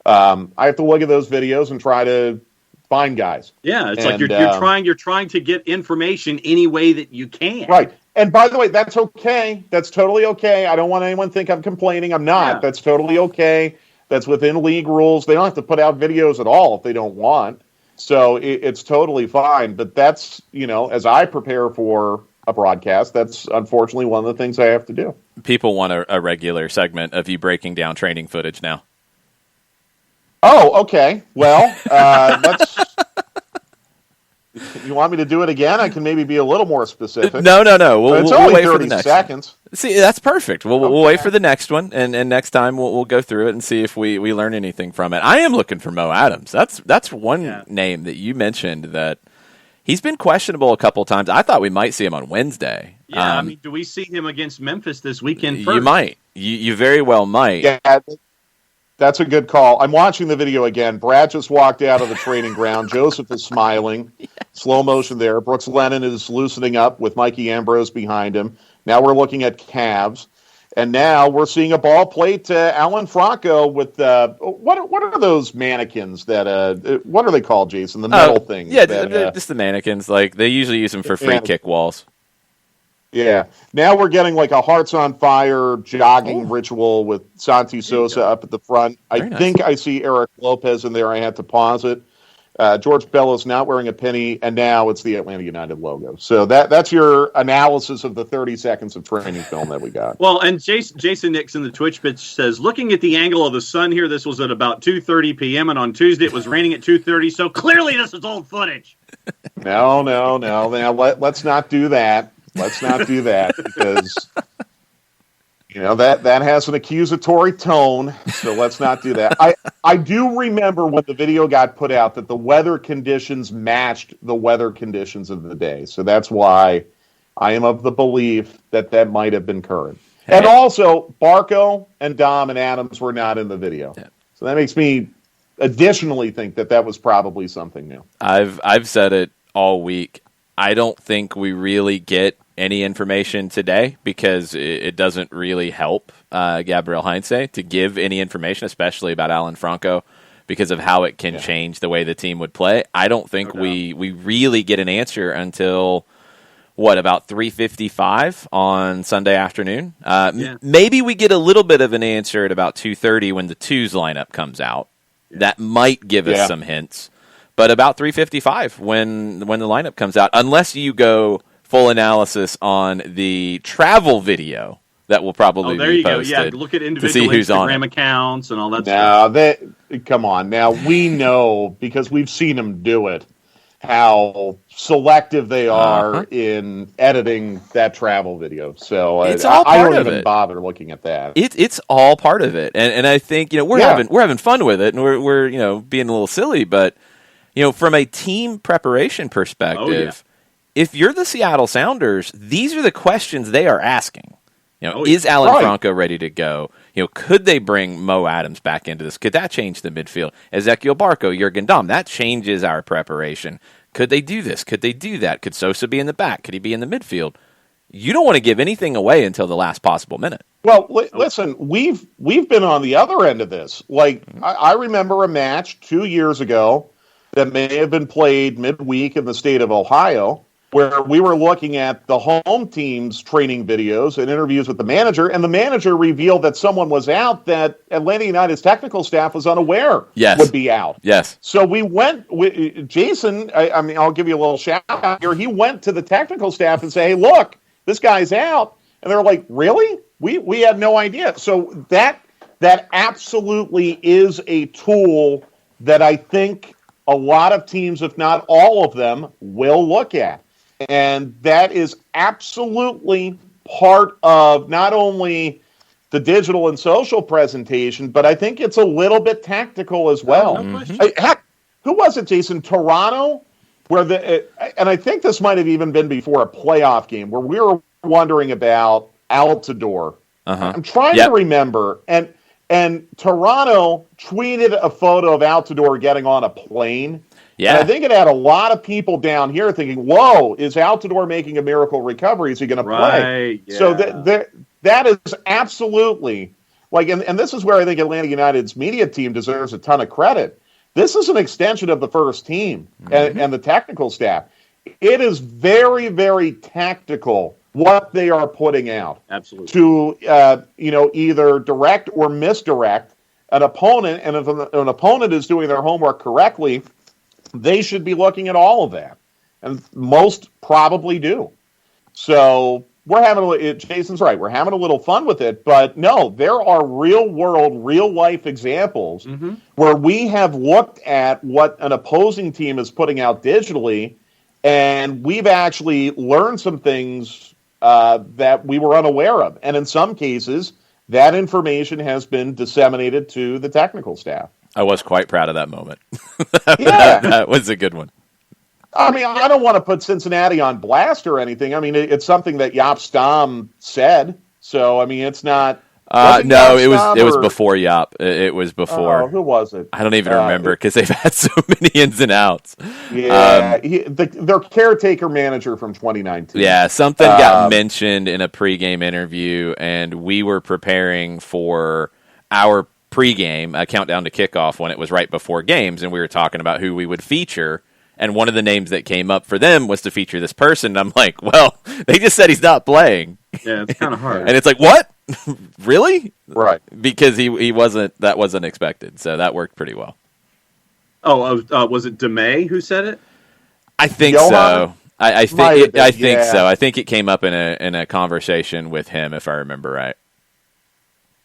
I have to look at those videos and try to find guys. Yeah, it's like you're trying to get information any way that you can. Right. And by the way, that's okay. That's totally okay. I don't want anyone to think I'm complaining. I'm not. Yeah. That's totally okay. That's within league rules. They don't have to put out videos at all if they don't want. So it's totally fine. But that's, as I prepare for a broadcast, that's unfortunately one of the things I have to do. People want a regular segment of you breaking down training footage now. Oh, okay. Well, you want me to do it again? I can maybe be a little more specific. No. We'll wait for the next seconds. See, that's perfect. We'll wait for the next one, and next time we'll go through it and see if we learn anything from it. I am looking for Mo Adams. That's one name that you mentioned that he's been questionable a couple times. I thought we might see him on Wednesday. Yeah, do we see him against Memphis this weekend first? You might. You very well might. Yeah, that's a good call. I'm watching the video again. Brad just walked out of the training ground. Joseph is smiling. Yes. Slow motion there. Brooks Lennon is loosening up with Mikey Ambrose behind him. Now we're looking at calves. And now we're seeing a ball played to Alan Franco with what are those mannequins that what are they called, Jason? The metal things. Yeah, just the mannequins. Like they usually use them for free kick walls. Yeah. Now we're getting like a Hearts on Fire jogging ritual with Santi Sosa up at the front. I think I see Eric Lopez in there. I had to pause it. George Bellows not wearing a penny, and now it's the Atlanta United logo. So that's your analysis of the 30 seconds of training film that we got. Well, and Jason Nixon, the Twitch bitch, says, looking at the angle of the sun here, this was at about 2:30 p.m., and on Tuesday it was raining at 2:30, so clearly this is old footage. No. Now, let's not do that. Let's not do that because, that has an accusatory tone, so let's not do that. I do remember when the video got put out that the weather conditions matched the weather conditions of the day, so that's why I am of the belief that might have been current. Hey. And also, Barco and Dom and Adams were not in the video. Yeah. So that makes me additionally think that was probably something new. I've said it all week. I don't think we really get any information today because it doesn't really help Gabriel Heinze to give any information, especially about Alan Franco, because of how it can change the way the team would play. I don't think we really get an answer until, about 3:55 on Sunday afternoon? Maybe we get a little bit of an answer at about 2:30 when the twos lineup comes out. That might give us some hints. But about 3:55 when the lineup comes out, unless you go full analysis on the travel video that will probably be posted. Yeah, look at individual Instagram accounts and all that stuff. Come on. Now, we know, because we've seen them do it, how selective they are in editing that travel video. So I don't even bother looking at that. It's all part of it. And I think, we're having fun with it, and we're being a little silly, but from a team preparation perspective, if you're the Seattle Sounders, these are the questions they are asking. Is Alan Franco ready to go? Could they bring Mo Adams back into this? Could that change the midfield? Ezequiel Barco, Jurgen Damm, that changes our preparation. Could they do this? Could they do that? Could Sosa be in the back? Could he be in the midfield? You don't want to give anything away until the last possible minute. Well, listen, we've been on the other end of this. Like, I remember a match 2 years ago that may have been played midweek in the state of Ohio, where we were looking at the home team's training videos and interviews with the manager, and the manager revealed that someone was out that Atlanta United's technical staff was unaware would be out. Yes. So we went with Jason. I'll give you a little shout out here. He went to the technical staff and said, "Hey, look, this guy's out," and they're like, "Really? We had no idea." So that absolutely is a tool that I think a lot of teams, if not all of them, will look at. And that is absolutely part of not only the digital and social presentation, but I think it's a little bit tactical as well. Heck, who was it, Jason? Toronto? And I think this might have even been before a playoff game, where we were wondering about Altidore. I'm trying to remember. And Toronto tweeted a photo of Altidore getting on a plane. Yeah. And I think it had a lot of people down here thinking, whoa, is Altidore making a miracle recovery? Is he going to play? Yeah. So that is absolutely, and this is where I think Atlanta United's media team deserves a ton of credit. This is an extension of the first team and the technical staff. It is very, very tactical what they are putting out. Absolutely. To, either direct or misdirect an opponent. And if an opponent is doing their homework correctly, they should be looking at all of that. And most probably do. So Jason's right. We're having a little fun with it. But no, there are real-world, real-life examples where we have looked at what an opposing team is putting out digitally, and we've actually learned some things that we were unaware of. And in some cases, that information has been disseminated to the technical staff. I was quite proud of that moment. That was a good one. I mean, I don't want to put Cincinnati on blast or anything. I mean, it's something that Jaap Stam said. So, I mean, it's not... no, it was before Jaap. It was before. Who was it? I don't even remember because they've had so many ins and outs. Yeah, their caretaker manager from 2019. Yeah, something got mentioned in a pregame interview, and we were preparing for our pregame, a countdown to kickoff, when it was right before games, and we were talking about who we would feature. And one of the names that came up for them was to feature this person. And I'm like, well, they just said he's not playing. Yeah, it's kind of hard. And it's like, what? Really? Right. Because he wasn't. That wasn't expected. So that worked pretty well. Oh, was it DeMay who said it? I think so. I think so. I think it came up in a conversation with him, if I remember right.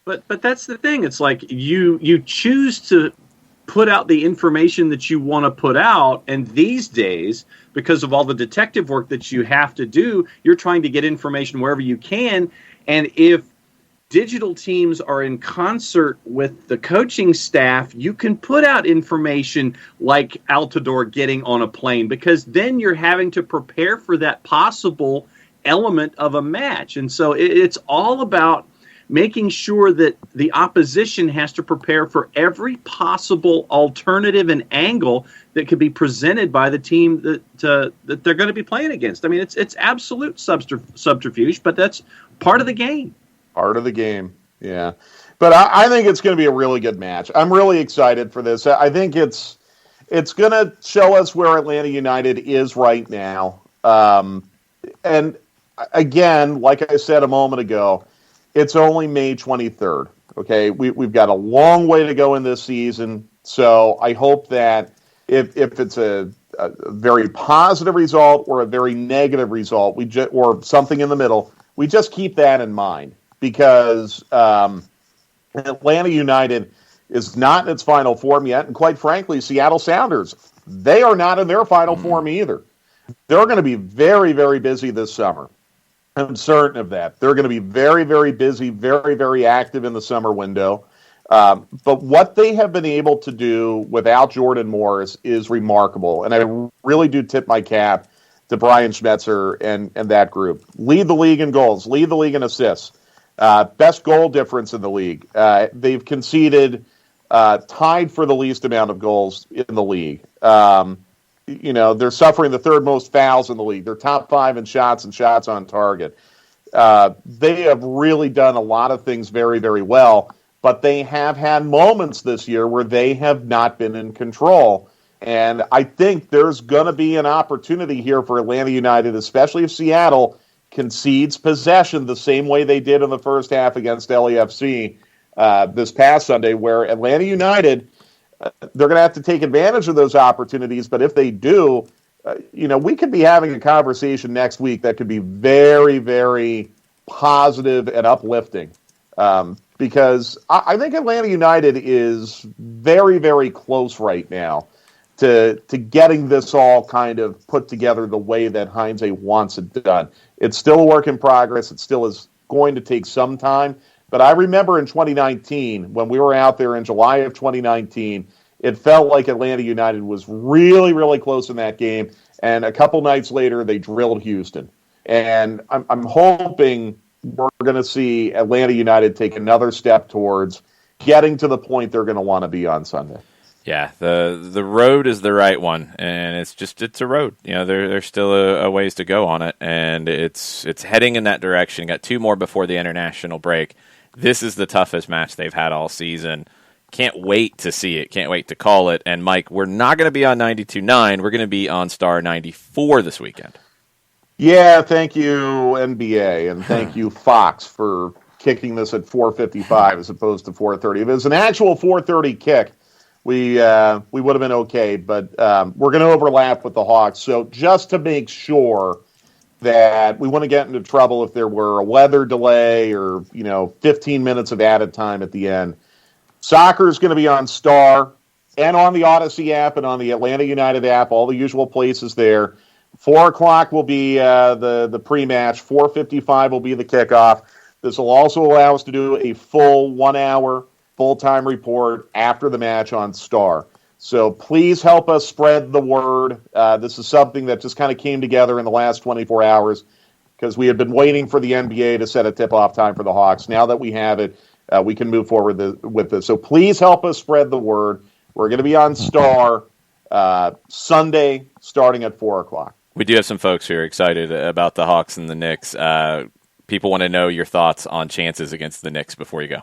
But that's the thing. It's like you choose to put out the information that you want to put out, and these days, because of all the detective work that you have to do, you're trying to get information wherever you can. And if digital teams are in concert with the coaching staff, you can put out information like Altidore getting on a plane, because then you're having to prepare for that possible element of a match. And so it's all about making sure that the opposition has to prepare for every possible alternative and angle that could be presented by the team that they're going to be playing against. I mean, it's absolute subterfuge, but that's part of the game. Part of the game, yeah. But I think it's going to be a really good match. I'm really excited for this. I think it's going to show us where Atlanta United is right now. And again, like I said a moment ago, it's only May 23rd. Okay, we've got a long way to go in this season. So I hope that if it's a very positive result or a very negative result, or something in the middle, we just keep that in mind, because Atlanta United is not in its final form yet, and quite frankly, Seattle Sounders, they are not in their final form either. They're going to be very, very busy this summer. I'm certain of that. They're going to be very, very busy, very, very active in the summer window. But what they have been able to do without Jordan Morris is remarkable, and I really do tip my cap to Brian Schmetzer and that group. Lead the league in goals, lead the league in assists, best goal difference in the league. They've conceded tied for the least amount of goals in the league. They're suffering the third most fouls in the league. They're top 5 in shots and shots on target. They have really done a lot of things very, very well, but they have had moments this year where they have not been in control. And I think there's going to be an opportunity here for Atlanta United, especially if Seattle concedes possession the same way they did in the first half against LAFC this past Sunday, where Atlanta United, they're going to have to take advantage of those opportunities. But if they do, we could be having a conversation next week that could be very, very positive and uplifting. Because I think Atlanta United is very, very close right now to getting this all kind of put together the way that Heinze wants it done. It's still a work in progress. It still is going to take some time. But I remember in 2019, when we were out there in July of 2019, it felt like Atlanta United was really, really close in that game. And a couple nights later, they drilled Houston. And I'm hoping we're going to see Atlanta United take another step towards getting to the point they're going to want to be on Sunday. Yeah, the road is the right one, and it's a road. There's still a ways to go on it, and it's heading in that direction. Got 2 more before the international break. This is the toughest match they've had all season. Can't wait to see it. Can't wait to call it. And Mike, we're not going to be on 92.9. We're going to be on Star 94 this weekend. Yeah, thank you, NBA, and thank you, Fox, for kicking this at 4:55 as opposed to 4:30. If it was an actual 4:30 kick, we would have been okay, but we're going to overlap with the Hawks. So just to make sure that we want to get into trouble if there were a weather delay or 15 minutes of added time at the end, soccer is going to be on Star and on the Odyssey app and on the Atlanta United app, all the usual places there. 4 o'clock will be the pre-match. 4:55 will be the kickoff. This will also allow us to do a full 1-hour full-time report after the match on Star. So please help us spread the word. This is something that just kind of came together in the last 24 hours because we had been waiting for the NBA to set a tip-off time for the Hawks. Now that we have it, we can move forward with this. So please help us spread the word. We're going to be on Star Sunday starting at 4 o'clock. We do have some folks who are excited about the Hawks and the Knicks. People want to know your thoughts on chances against the Knicks before you go.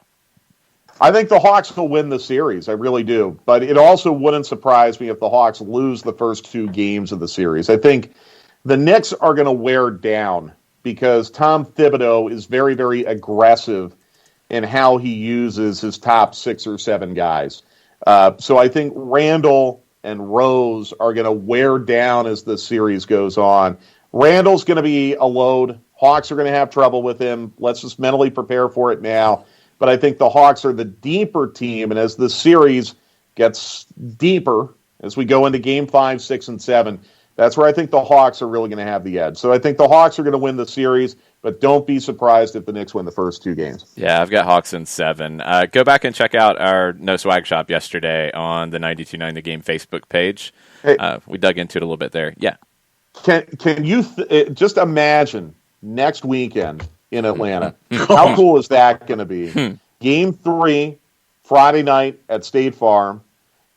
I think the Hawks will win the series. I really do. But it also wouldn't surprise me if the Hawks lose the first 2 games of the series. I think the Knicks are going to wear down because Tom Thibodeau is very, very aggressive in how he uses his top 6 or 7 guys. So I think Randall and Rose are going to wear down as the series goes on. Randall's going to be a load. Hawks are going to have trouble with him. Let's just mentally prepare for it now. But I think the Hawks are the deeper team, and as the series gets deeper, as we go into Game 5, 6, and 7, that's where I think the Hawks are really going to have the edge. So I think the Hawks are going to win the series, but don't be surprised if the Knicks win the first 2 games. Yeah, I've got Hawks in 7. Go back and check out our No Swag Shop yesterday on the 92.9 The Game Facebook page. Hey, we dug into it a little bit there. Yeah. Can you just imagine next weekend in Atlanta. How cool is that going to be? Game 3, Friday night at State Farm.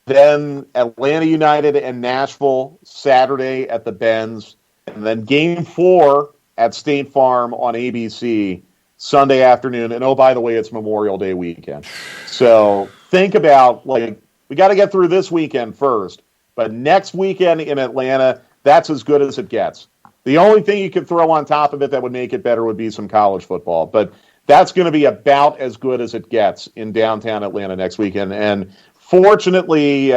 Then Atlanta United and Nashville Saturday at the Benz. And then Game 4 at State Farm on ABC Sunday afternoon. And oh, by the way, it's Memorial Day weekend. So think about, like, we got to get through this weekend first. But next weekend in Atlanta, that's as good as it gets. The only thing you could throw on top of it that would make it better would be some college football. But that's going to be about as good as it gets in downtown Atlanta next weekend. And fortunately,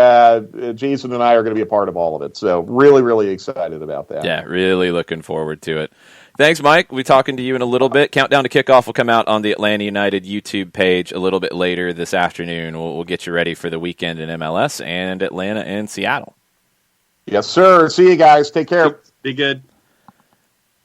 Jason and I are going to be a part of all of it. So really, really excited about that. Yeah, really looking forward to it. Thanks, Mike. We'll be talking to you in a little bit. Countdown to Kickoff will come out on the Atlanta United YouTube page a little bit later this afternoon. We'll get you ready for the weekend in MLS and Atlanta and Seattle. Yes, sir. See you guys. Take care. Be good.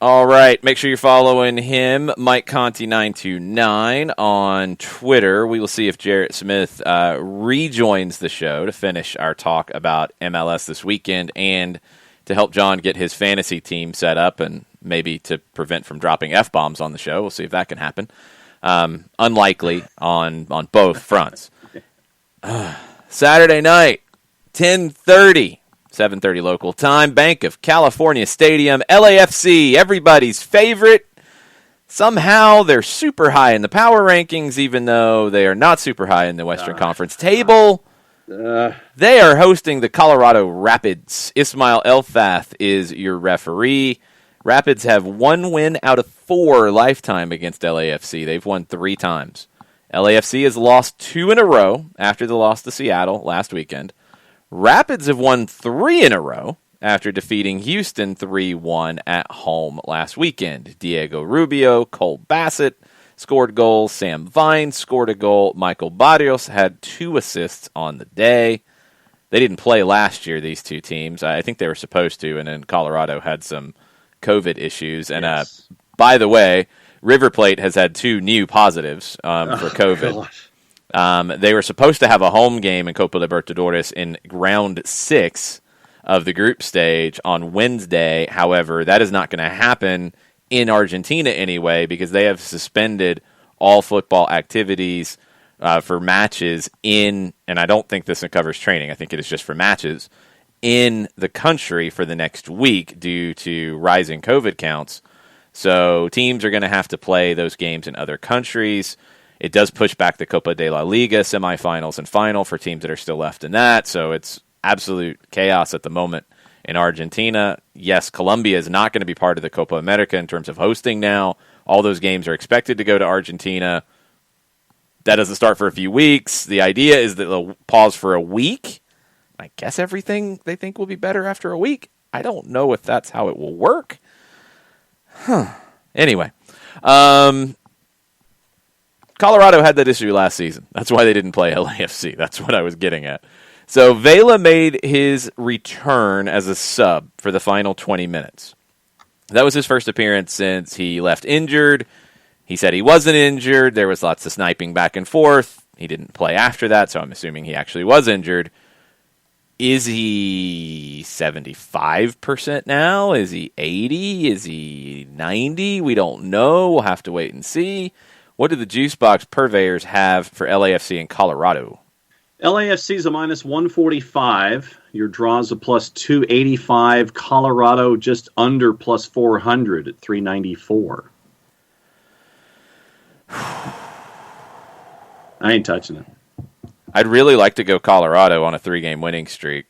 All right. Make sure you're following him, Mike Conti929, on Twitter. We will see if Jarrett Smith rejoins the show to finish our talk about MLS this weekend and to help John get his fantasy team set up and maybe to prevent from dropping F-bombs on the show. We'll see if that can happen. Unlikely on both fronts. Saturday night, 10:30. 7:30 local time, Bank of California Stadium, LAFC, everybody's favorite. Somehow they're super high in the power rankings, even though they are not super high in the Western Conference table. They are hosting the Colorado Rapids. Ismail Elfath is your referee. Rapids have 1 win out of 4 lifetime against LAFC. They've won 3 times. LAFC has lost 2 in a row after the loss to Seattle last weekend. Rapids have won 3 in a row after defeating Houston 3-1 at home last weekend. Diego Rubio, Cole Bassett scored goals. Sam Vines scored a goal. Michael Barrios had 2 assists on the day. They didn't play last year, these 2 teams. I think they were supposed to, and then Colorado had some COVID issues. And by the way, River Plate has had 2 new positives for COVID. Gosh. They were supposed to have a home game in Copa Libertadores in round 6 of the group stage on Wednesday. However, that is not going to happen in Argentina anyway because they have suspended all football activities for matches in, and I don't think this covers training, I think it is just for matches, in the country for the next week due to rising COVID counts. So teams are going to have to play those games in other countries. It does push back the Copa de la Liga semifinals and final for teams that are still left in that. So it's absolute chaos at the moment in Argentina. Yes, Colombia is not going to be part of the Copa America in terms of hosting now. All those games are expected to go to Argentina. That doesn't start for a few weeks. The idea is that they'll pause for a week. I guess everything they think will be better after a week. I don't know if that's how it will work. Anyway. Colorado had that issue last season. That's why they didn't play LAFC. That's what I was getting at. So Vela made his return as a sub for the final 20 minutes. That was his first appearance since he left injured. He said he wasn't injured. There was lots of sniping back and forth. He didn't play after that, so I'm assuming he actually was injured. Is he 75% now? Is he 80? Is he 90? We don't know. We'll have to wait and see. What do the Juicebox purveyors have for LAFC in Colorado? LAFC is a minus 145. Your draws a plus 285. Colorado just under plus 400 at 394. I ain't touching it. I'd really like to go Colorado on a 3-game winning streak.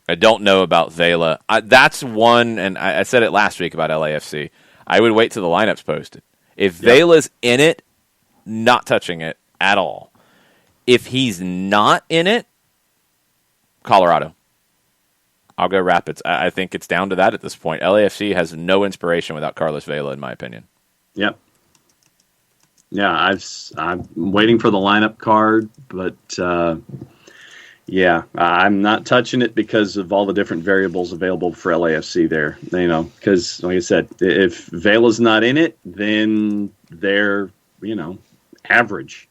I don't know about Vela. That's one, and I said it last week about LAFC. I would wait till the lineup's posted. If Vela's in it, not touching it at all. If he's not in it, Colorado. I'll go Rapids. I think it's down to that at this point. LAFC has no inspiration without Carlos Vela, in my opinion. Yep. Yeah, I'm waiting for the lineup card, but I'm not touching it because of all the different variables available for LAFC there. You know, because like I said, if Vela's not in it, then they're average.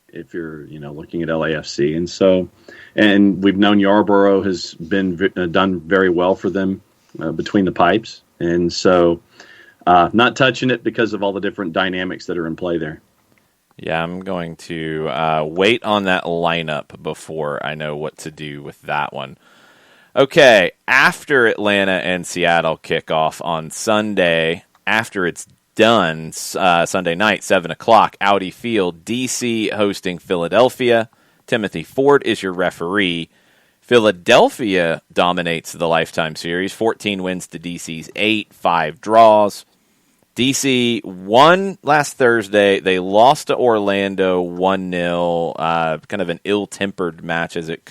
If you're looking at LAFC, and we've known Yarborough has been done very well for them between the pipes, and so Not touching it because of all the different dynamics that are in play there. Yeah, I'm going to wait on that lineup before I know what to do with that one. Okay, after Atlanta and Seattle kick off on Sunday, after it's done, Sunday night, 7 o'clock, Audi Field, D.C. hosting Philadelphia. Timothy Ford is your referee. Philadelphia dominates the Lifetime Series, 14 wins to D.C.'s 8, 5 draws. D.C. won last Thursday. They lost to Orlando 1-0, kind of an ill-tempered match as it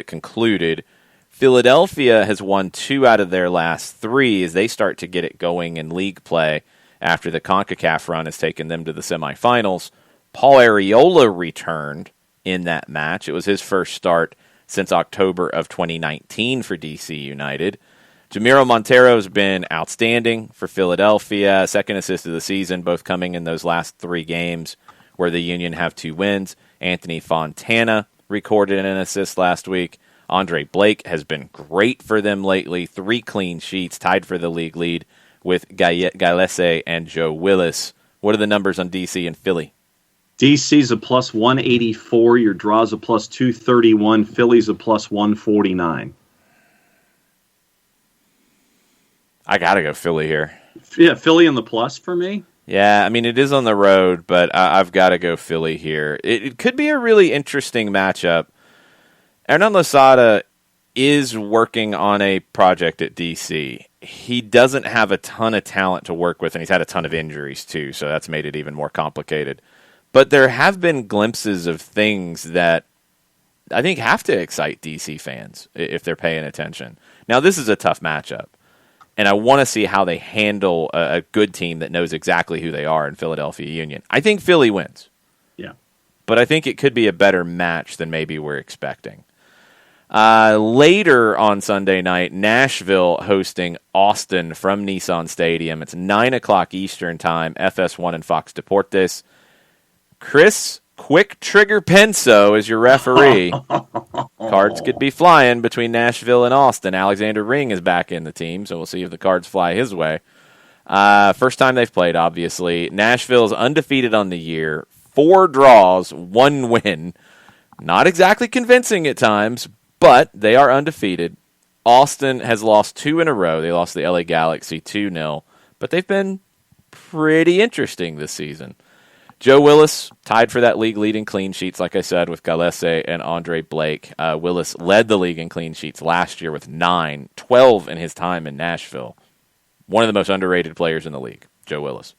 concluded. Philadelphia has won 2 out of their last 3 as they start to get it going in league play after the CONCACAF run has taken them to the semifinals. Paul Arriola returned in that match. It was his first start since October of 2019 for DC United. Jamiro Montero's been outstanding for Philadelphia, second assist of the season, both coming in those last 3 games where the Union have 2 wins. Anthony Fontana recorded an assist last week. Andre Blake has been great for them lately. 3 clean sheets, tied for the league lead with Gailese and Joe Willis. What are the numbers on DC and Philly? DC's a plus 184. Your draw's a plus 231. Philly's a plus 149. I got to go Philly here. Yeah, Philly in the plus for me. Yeah, I mean, it is on the road, but I've got to go Philly here. It could be a really interesting matchup. Hernan Losada is working on a project at DC. He doesn't have a ton of talent to work with, and he's had a ton of injuries too, so that's made it even more complicated. But there have been glimpses of things that I think have to excite DC fans if they're paying attention. Now, this is a tough matchup, and I want to see how they handle a good team that knows exactly who they are in Philadelphia Union. I think Philly wins. Yeah. But I think it could be a better match than maybe we're expecting. Later on Sunday night, Nashville hosting Austin from Nissan Stadium. It's 9 o'clock Eastern Time, FS1 and Fox Deportes. Chris Quick Trigger Penso is your referee. Cards could be flying between Nashville and Austin. Alexander Ring is back in the team, so we'll see if the cards fly his way. First time they've played, obviously. Nashville is undefeated on the year. 4 draws, 1 win. Not exactly convincing at times, but they are undefeated. Austin has lost 2 in a row. They lost to the LA Galaxy 2-0, but they've been pretty interesting this season. Joe Willis tied for that league lead in clean sheets, like I said, with Gailese and Andre Blake. Willis led the league in clean sheets last year with 9, 12 in his time in Nashville. One of the most underrated players in the league, Joe Willis.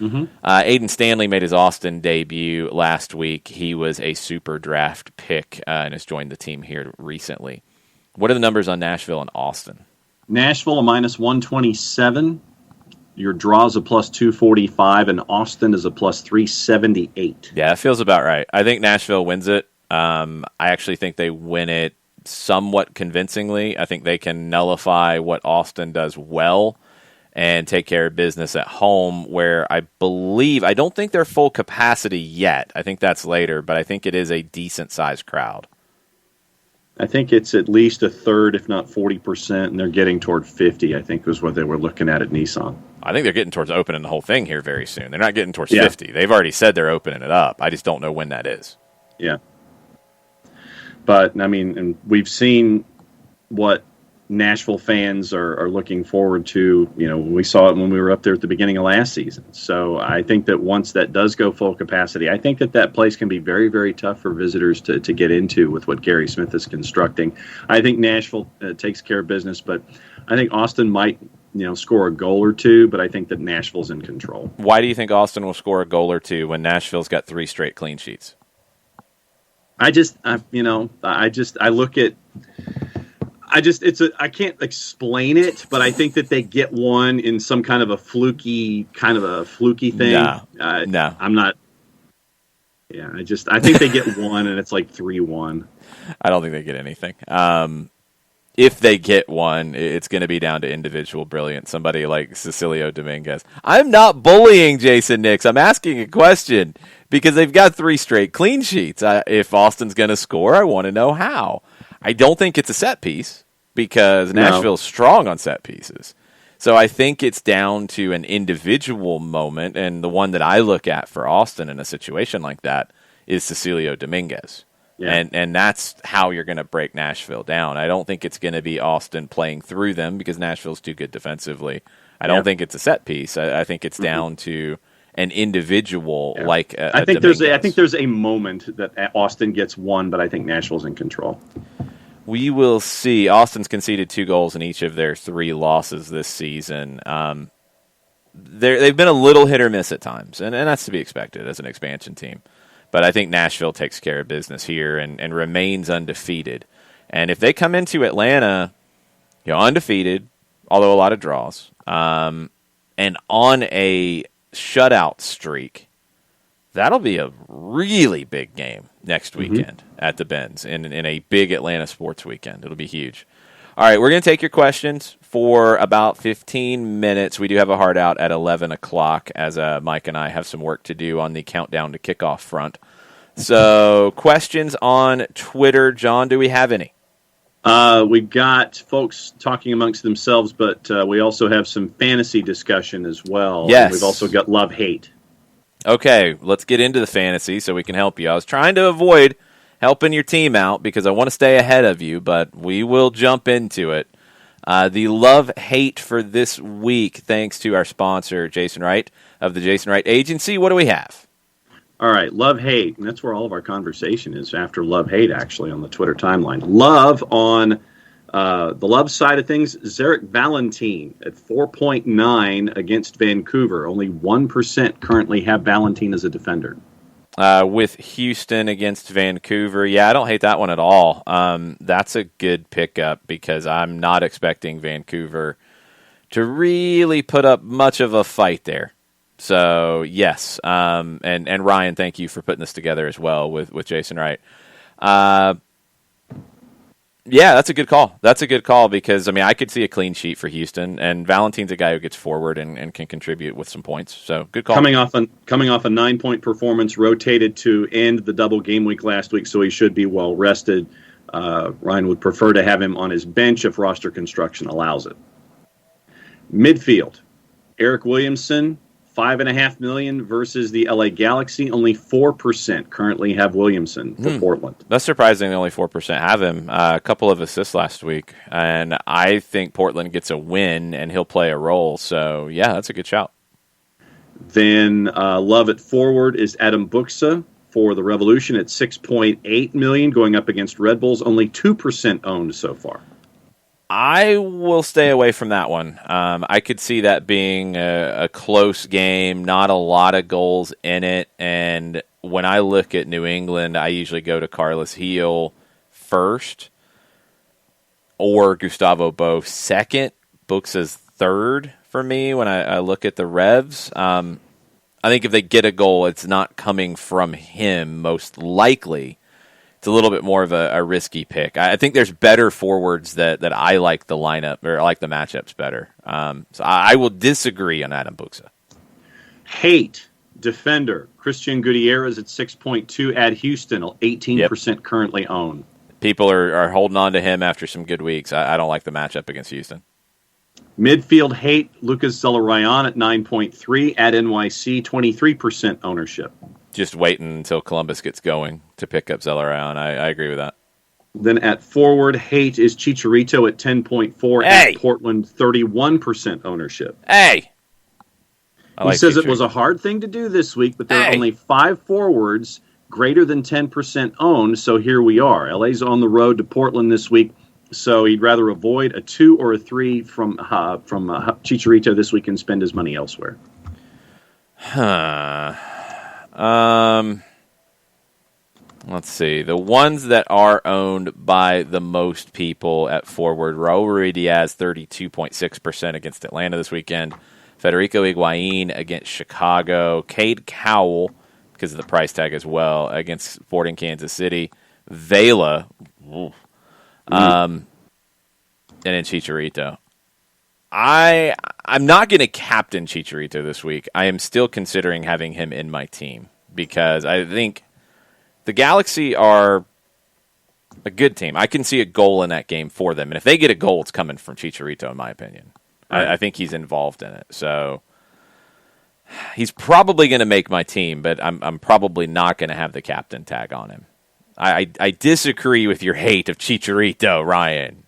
Mm-hmm. Aiden Stanley made his Austin debut last week. He was a super draft pick and has joined the team here recently. What are the numbers on Nashville and Austin? Nashville a minus 127. Your draw's a plus 245, and Austin is a plus 378. Yeah, that feels about right. I think Nashville wins it. I actually think they win it somewhat convincingly. I think they can nullify what Austin does well and take care of business at home, where I don't think they're full capacity yet. I think that's later, but I think it is a decent-sized crowd. I think it's at least a third, if not 40%, and they're getting toward 50, I think was what they were looking at Nissan. I think they're getting towards opening the whole thing here very soon. They're not getting towards 50. They've already said they're opening it up. I just don't know when that is. Yeah. But, I mean, and we've seen what Nashville fans are looking forward to. You know, we saw it when we were up there at the beginning of last season. So I think that once that does go full capacity, I think that place can be very, very tough for visitors to get into with what Gary Smith is constructing. I think Nashville takes care of business, but I think Austin might, score a goal or two, but I think that Nashville's in control. Why do you think Austin will score a goal or two when Nashville's got 3 straight clean sheets? I can't explain it, but I think that they get one in some kind of a fluky thing. No. I'm not. Yeah, I think they get one, and it's like 3-1. I don't think they get anything. If they get one, it's going to be down to individual brilliance. Somebody like Cecilio Dominguez. I'm not bullying Jason Nix. I'm asking a question because they've got 3 straight clean sheets. If Austin's going to score, I want to know how. I don't think it's a set piece because Nashville's strong on set pieces. So I think it's down to an individual moment, and the one that I look at for Austin in a situation like that is Cecilio Dominguez. Yeah. And that's how you're going to break Nashville down. I don't think it's going to be Austin playing through them because Nashville's too good defensively. I don't think it's a set piece. I think it's down to an individual like I think there's a moment that Austin gets one, but I think Nashville's in control. We will see. Austin's conceded 2 goals in each of their 3 losses this season. They've been a little hit or miss at times, and that's to be expected as an expansion team. But I think Nashville takes care of business here and remains undefeated. And if they come into Atlanta, undefeated, although a lot of draws, and on a shutout streak, that'll be a really big game next weekend at the Benz in a big Atlanta sports weekend. It'll be huge. All right, we're going to take your questions for about 15 minutes. We do have a hard out at 11 o'clock as Mike and I have some work to do on the countdown to kickoff front. So questions on Twitter. John, do we have any? We got folks talking amongst themselves, but we also have some fantasy discussion as well. Yes. And we've also got love-hate. Okay, let's get into the fantasy so we can help you. I was trying to avoid helping your team out because I want to stay ahead of you, but we will jump into it. The love-hate for this week, thanks to our sponsor, Jason Wright of the Jason Wright Agency. What do we have? All right, love-hate, and that's where all of our conversation is after love-hate, actually, on the Twitter timeline. Love on the love side of things, Zarek Valentine at 4.9 against Vancouver. Only 1% currently have Valentine as a defender. With Houston against Vancouver, I don't hate that one at all. That's a good pickup because I'm not expecting Vancouver to really put up much of a fight there. So, yes, and Ryan, thank you for putting this together as well with Jason Wright. That's a good call. That's a good call because, I could see a clean sheet for Houston, and Valentine's a guy who gets forward and can contribute with some points. So, good call. Coming off a 9-point performance, rotated to end the double game week last week, so he should be well rested. Ryan would prefer to have him on his bench if roster construction allows it. Midfield, Eric Williamson, $5.5 million versus the LA Galaxy. Only 4% currently have Williamson for Portland. That's surprising. Only 4% have him. A couple of assists last week, and I think Portland gets a win, and he'll play a role. So, that's a good shout. Then love at forward is Adam Buxa for the Revolution at $6.8 million, going up against Red Bulls. Only 2% owned so far. I will stay away from that one. I could see that being a close game, not a lot of goals in it. And when I look at New England, I usually go to Carlos Gil first or Gustavo Bo second. Buxa's third for me when I look at the Revs. I think if they get a goal, it's not coming from him most likely. It's a little bit more of a risky pick. I think there's better forwards that I like the lineup or I like the matchups better. So I will disagree on Adam Buxa. Hate defender Christian Gutierrez at 6.2 at Houston, 18% currently owned. People are holding on to him after some good weeks. I don't like the matchup against Houston. Midfield hate Lucas Zelarayan at 9.3 at NYC, 23% ownership. Just waiting until Columbus gets going to pick up Zelarayan. I agree with that. Then at forward, hate is Chicharito at 10.4 at Portland, 31% ownership. He says it was a hard thing to do this week, but there are only 5 forwards greater than 10% owned, so here we are. LA's on the road to Portland this week, so he'd rather avoid a 2 or a 3 from Chicharito this week and spend his money elsewhere. Let's see. The ones that are owned by the most people at forward, Raul Ruidiaz, 32.6% against Atlanta this weekend. Federico Higuain against Chicago. Cade Cowell, because of the price tag as well, against Sporting Kansas City. Vela. And then Chicharito. I'm not going to captain Chicharito this week. I am still considering having him in my team because I think the Galaxy are a good team. I can see a goal in that game for them. And if they get a goal, it's coming from Chicharito, in my opinion. Right. I think he's involved in it. So he's probably going to make my team, but I'm probably not going to have the captain tag on him. I disagree with your hate of Chicharito, Ryan.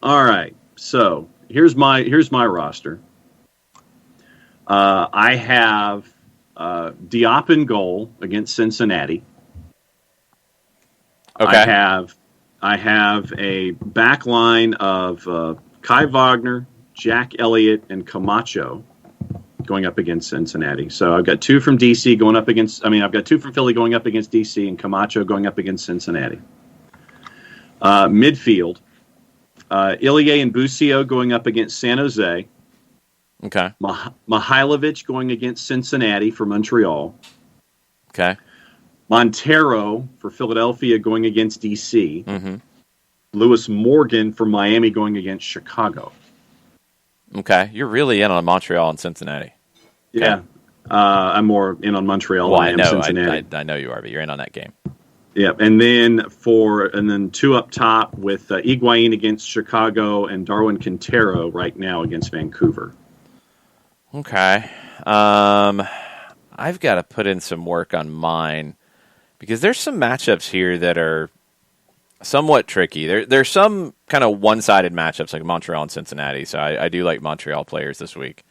All right. So here's my roster. I have Diop in goal against Cincinnati. Okay. I have a back line of Kai Wagner, Jack Elliott, and Camacho going up against Cincinnati. So I've got two from DC going up against. I've got two from Philly going up against DC, and Camacho going up against Cincinnati. Midfield, Ilie and Busio going up against San Jose. Okay. Mihailovic going against Cincinnati for Montreal. Okay. Montero for Philadelphia going against DC. Mm-hmm. Lewis Morgan for Miami going against Chicago. Okay. You're really in on Montreal and Cincinnati. Okay. Yeah. I'm more in on Montreal than I am Cincinnati. I know you are, but you're in on that game. Yeah. And then two up top with Higuain against Chicago and Darwin Quintero right now against Vancouver. Okay. I've got to put in some work on mine because there's some matchups here that are somewhat tricky. There's some kind of one-sided matchups like Montreal and Cincinnati, so I do like Montreal players this week.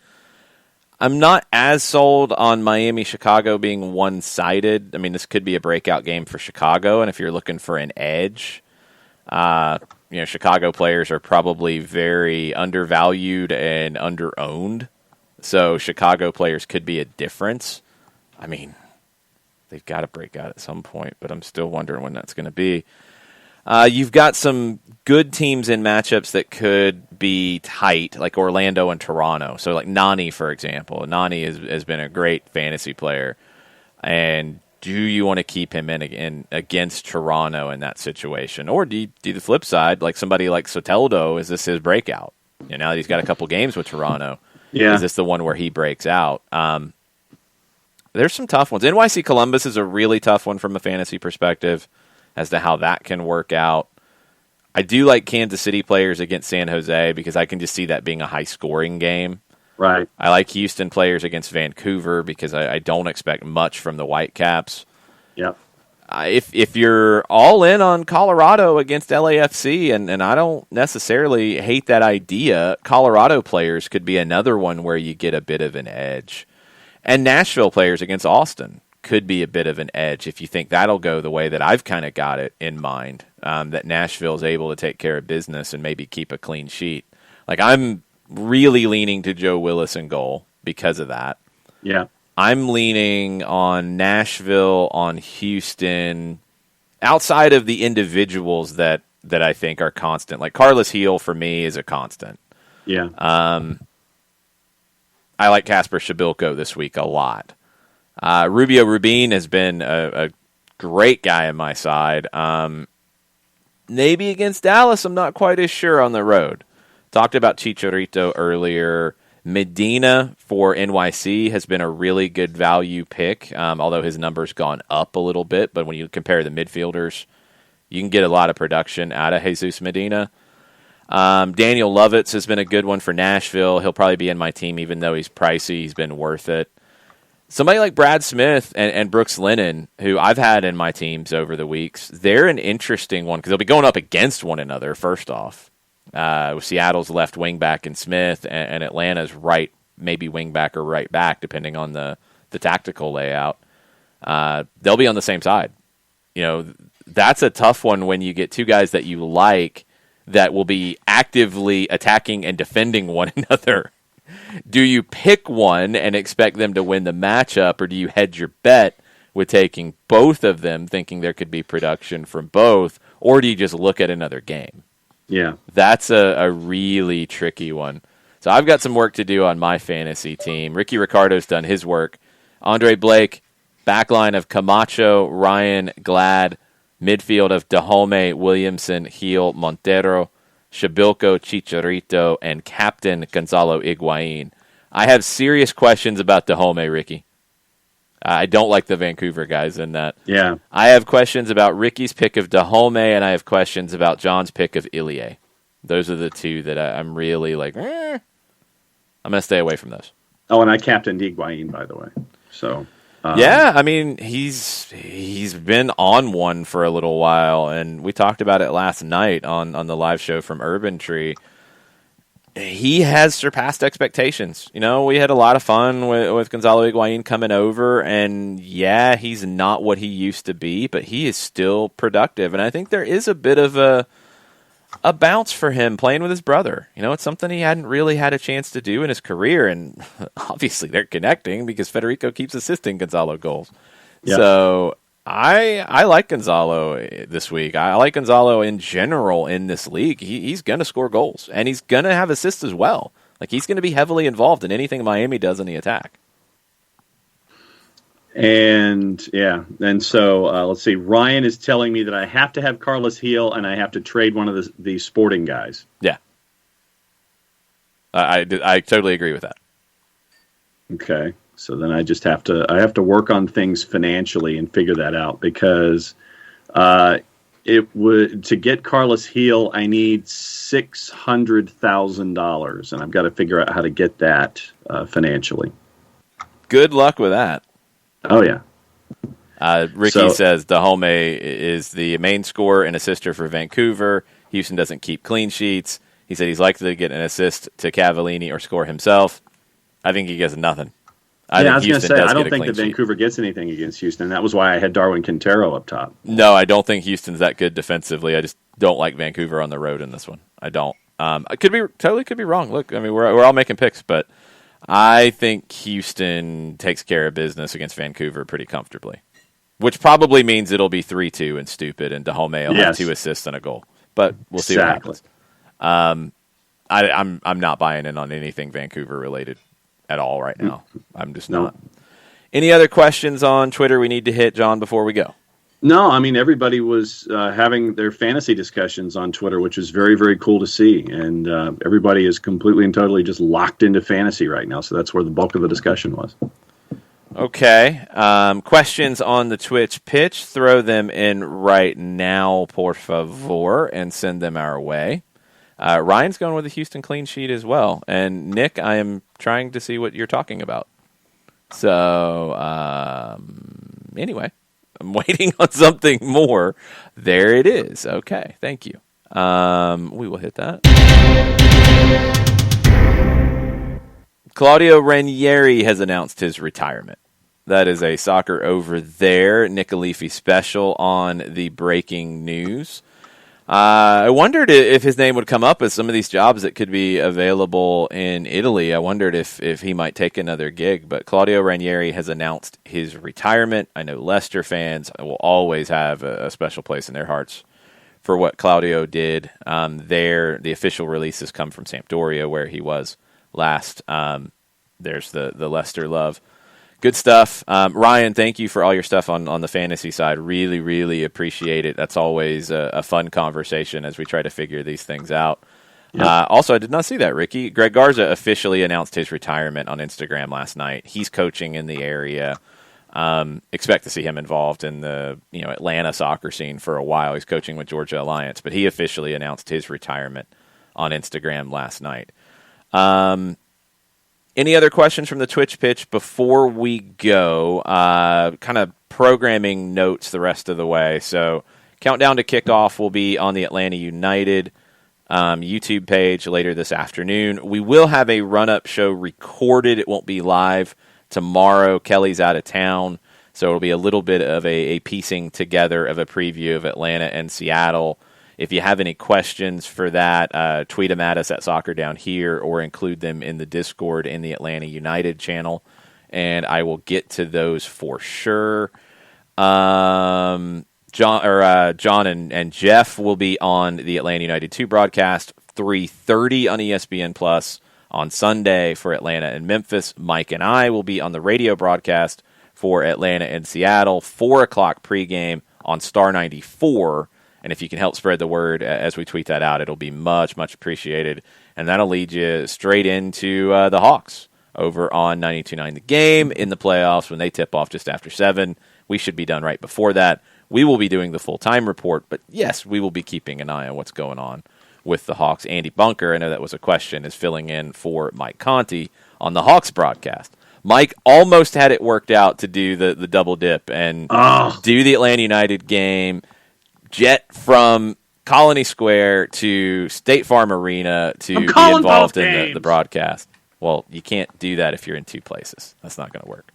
I'm not as sold on Miami-Chicago being one-sided. I mean, this could be a breakout game for Chicago, and if you're looking for an edge, Chicago players are probably very undervalued and under-owned. So Chicago players could be a difference. I mean, they've got to break out at some point, but I'm still wondering when that's going to be. You've got some good teams in matchups that could be tight, like Orlando and Toronto. So like Nani, for example. Nani has been a great fantasy player. And do you want to keep him in against Toronto in that situation? Or do you do the flip side, like somebody like Soteldo, is this his breakout? Now that he's got a couple games with Toronto. Yeah. Is this the one where he breaks out? There's some tough ones. NYC Columbus is a really tough one from a fantasy perspective as to how that can work out. I do like Kansas City players against San Jose because I can just see that being a high-scoring game. Right. I like Houston players against Vancouver because I don't expect much from the Whitecaps. Yep. If you're all in on Colorado against LAFC, and I don't necessarily hate that idea, Colorado players could be another one where you get a bit of an edge. And Nashville players against Austin could be a bit of an edge if you think that'll go the way that I've kind of got it in mind, that Nashville is able to take care of business and maybe keep a clean sheet. Like, I'm really leaning to Joe Willis in goal because of that. Yeah. I'm leaning on Nashville, on Houston, outside of the individuals that I think are constant. Like Carlos Heel for me is a constant. Yeah. I like Kasper Shabilko this week a lot. Rubio Rubin has been a great guy on my side. Maybe against Dallas, I'm not quite as sure on the road. Talked about Chicharito earlier. Medina for NYC has been a really good value pick, although his number's gone up a little bit. But when you compare the midfielders, you can get a lot of production out of Jesus Medina. Daniel Lovitz has been a good one for Nashville. He'll probably be in my team, even though he's pricey. He's been worth it. Somebody like Brad Smith and Brooks Lennon, who I've had in my teams over the weeks, they're an interesting one because they'll be going up against one another, first off. With Seattle's left wing back in Smith and Atlanta's right, maybe wing back or right back, depending on the tactical layout. They'll be on the same side. That's a tough one when you get two guys that you like that will be actively attacking and defending one another. Do you pick one and expect them to win the matchup, or do you hedge your bet with taking both of them, thinking there could be production from both, or do you just look at another game? Yeah. That's a really tricky one. So I've got some work to do on my fantasy team. Ricky Ricardo's done his work. Andre Blake, backline of Camacho, Ryan, Glad, midfield of Dahome, Williamson, Heel, Montero, Shabilko, Chicharito, and Captain Gonzalo Higuain. I have serious questions about Dahome, Ricky. I don't like the Vancouver guys in that. Yeah. I have questions about Ricky's pick of Dahome, and I have questions about John's pick of Ilie. Those are the two that I'm really like, I'm going to stay away from those. Oh, and I captained Higuain, by the way. So yeah, I mean, he's been on one for a little while, and we talked about it last night on the live show from Urban Tree. He has surpassed expectations. You know, we had a lot of fun with Gonzalo Higuain coming over, and yeah, he's not what he used to be, but he is still productive. And I think there is a bit of a bounce for him playing with his brother. You know, it's something he hadn't really had a chance to do in his career, and obviously they're connecting because Federico keeps assisting Gonzalo goals. Yep. So I like Gonzalo this week. I like Gonzalo in general in this league. He's going to score goals, and he's going to have assists as well. Like, he's going to be heavily involved in anything Miami does in the attack. And so let's see. Ryan is telling me that I have to have Carlos Heel and I have to trade one of the Sporting guys. Yeah, I totally agree with that. Okay, so then I just have to work on things financially and figure that out, because to get Carlos Heel, I need $600,000, and I've got to figure out how to get that financially. Good luck with that. Oh, yeah. Ricky says Dahomey is the main scorer and assister for Vancouver. Houston doesn't keep clean sheets. He said he's likely to get an assist to Cavallini or score himself. I think he gets nothing. I was going to say, I don't think that Vancouver gets anything against Houston. That was why I had Darwin Quintero up top. No, I don't think Houston's that good defensively. I just don't like Vancouver on the road in this one. I don't. I could be wrong. Look, I mean, we're all making picks, but I think Houston takes care of business against Vancouver pretty comfortably, which probably means it'll be 3-2 and stupid, and Dahomey will have 2 assists and a goal. But we'll see what happens. I'm not buying in on anything Vancouver related at all right now. I'm just not. Any other questions on Twitter we need to hit, John, before we go? No, I mean, everybody was having their fantasy discussions on Twitter, which is very, very cool to see. And everybody is completely and totally just locked into fantasy right now. So that's where the bulk of the discussion was. Okay. Questions on the Twitch pitch, throw them in right now, por favor, and send them our way. Ryan's going with a Houston clean sheet as well. And Nick, I am trying to see what you're talking about. So, anyway. I'm waiting on something more. There it is. Okay, thank you. We will hit that. Claudio Ranieri has announced his retirement. That is a Soccer Over There Nicolifi special on the breaking news. I wondered if his name would come up as some of these jobs that could be available in Italy. I wondered if he might take another gig, but Claudio Ranieri has announced his retirement. I know Leicester fans will always have a special place in their hearts for what Claudio did there. The official releases come from Sampdoria, where he was last. There's the Leicester love. Good stuff. Ryan, thank you for all your stuff on the fantasy side. Really, really appreciate it. That's always a fun conversation as we try to figure these things out. Yep. Also, I did not see that, Ricky. Greg Garza officially announced his retirement on Instagram last night. He's coaching in the area. Expect to see him involved in the Atlanta soccer scene for a while. He's coaching with Georgia Alliance, but he officially announced his retirement on Instagram last night. Any other questions from the Twitch pitch before we go? Kind of programming notes the rest of the way. So countdown to kickoff will be on the Atlanta United YouTube page later this afternoon. We will have a run-up show recorded. It won't be live tomorrow. Kelly's out of town, so it'll be a little bit of a piecing together of a preview of Atlanta and Seattle. If you have any questions for that, tweet them at us at Soccer Down Here or include them in the Discord in the Atlanta United channel, and I will get to those for sure. John and Jeff will be on the Atlanta United 2 broadcast, 3:30 on ESPN Plus on Sunday for Atlanta and Memphis. Mike and I will be on the radio broadcast for Atlanta and Seattle, 4 o'clock pregame on Star 94. And if you can help spread the word as we tweet that out, it'll be much, much appreciated. And that'll lead you straight into the Hawks over on 92.9 The Game in the playoffs when they tip off just after 7. We should be done right before that. We will be doing the full-time report, but yes, we will be keeping an eye on what's going on with the Hawks. Andy Bunker, I know that was a question, is filling in for Mike Conti on the Hawks broadcast. Mike almost had it worked out to do the double dip and do the Atlanta United game, jet from Colony Square to State Farm Arena to be involved in the broadcast. Well, you can't do that if you're in two places. That's not going to work.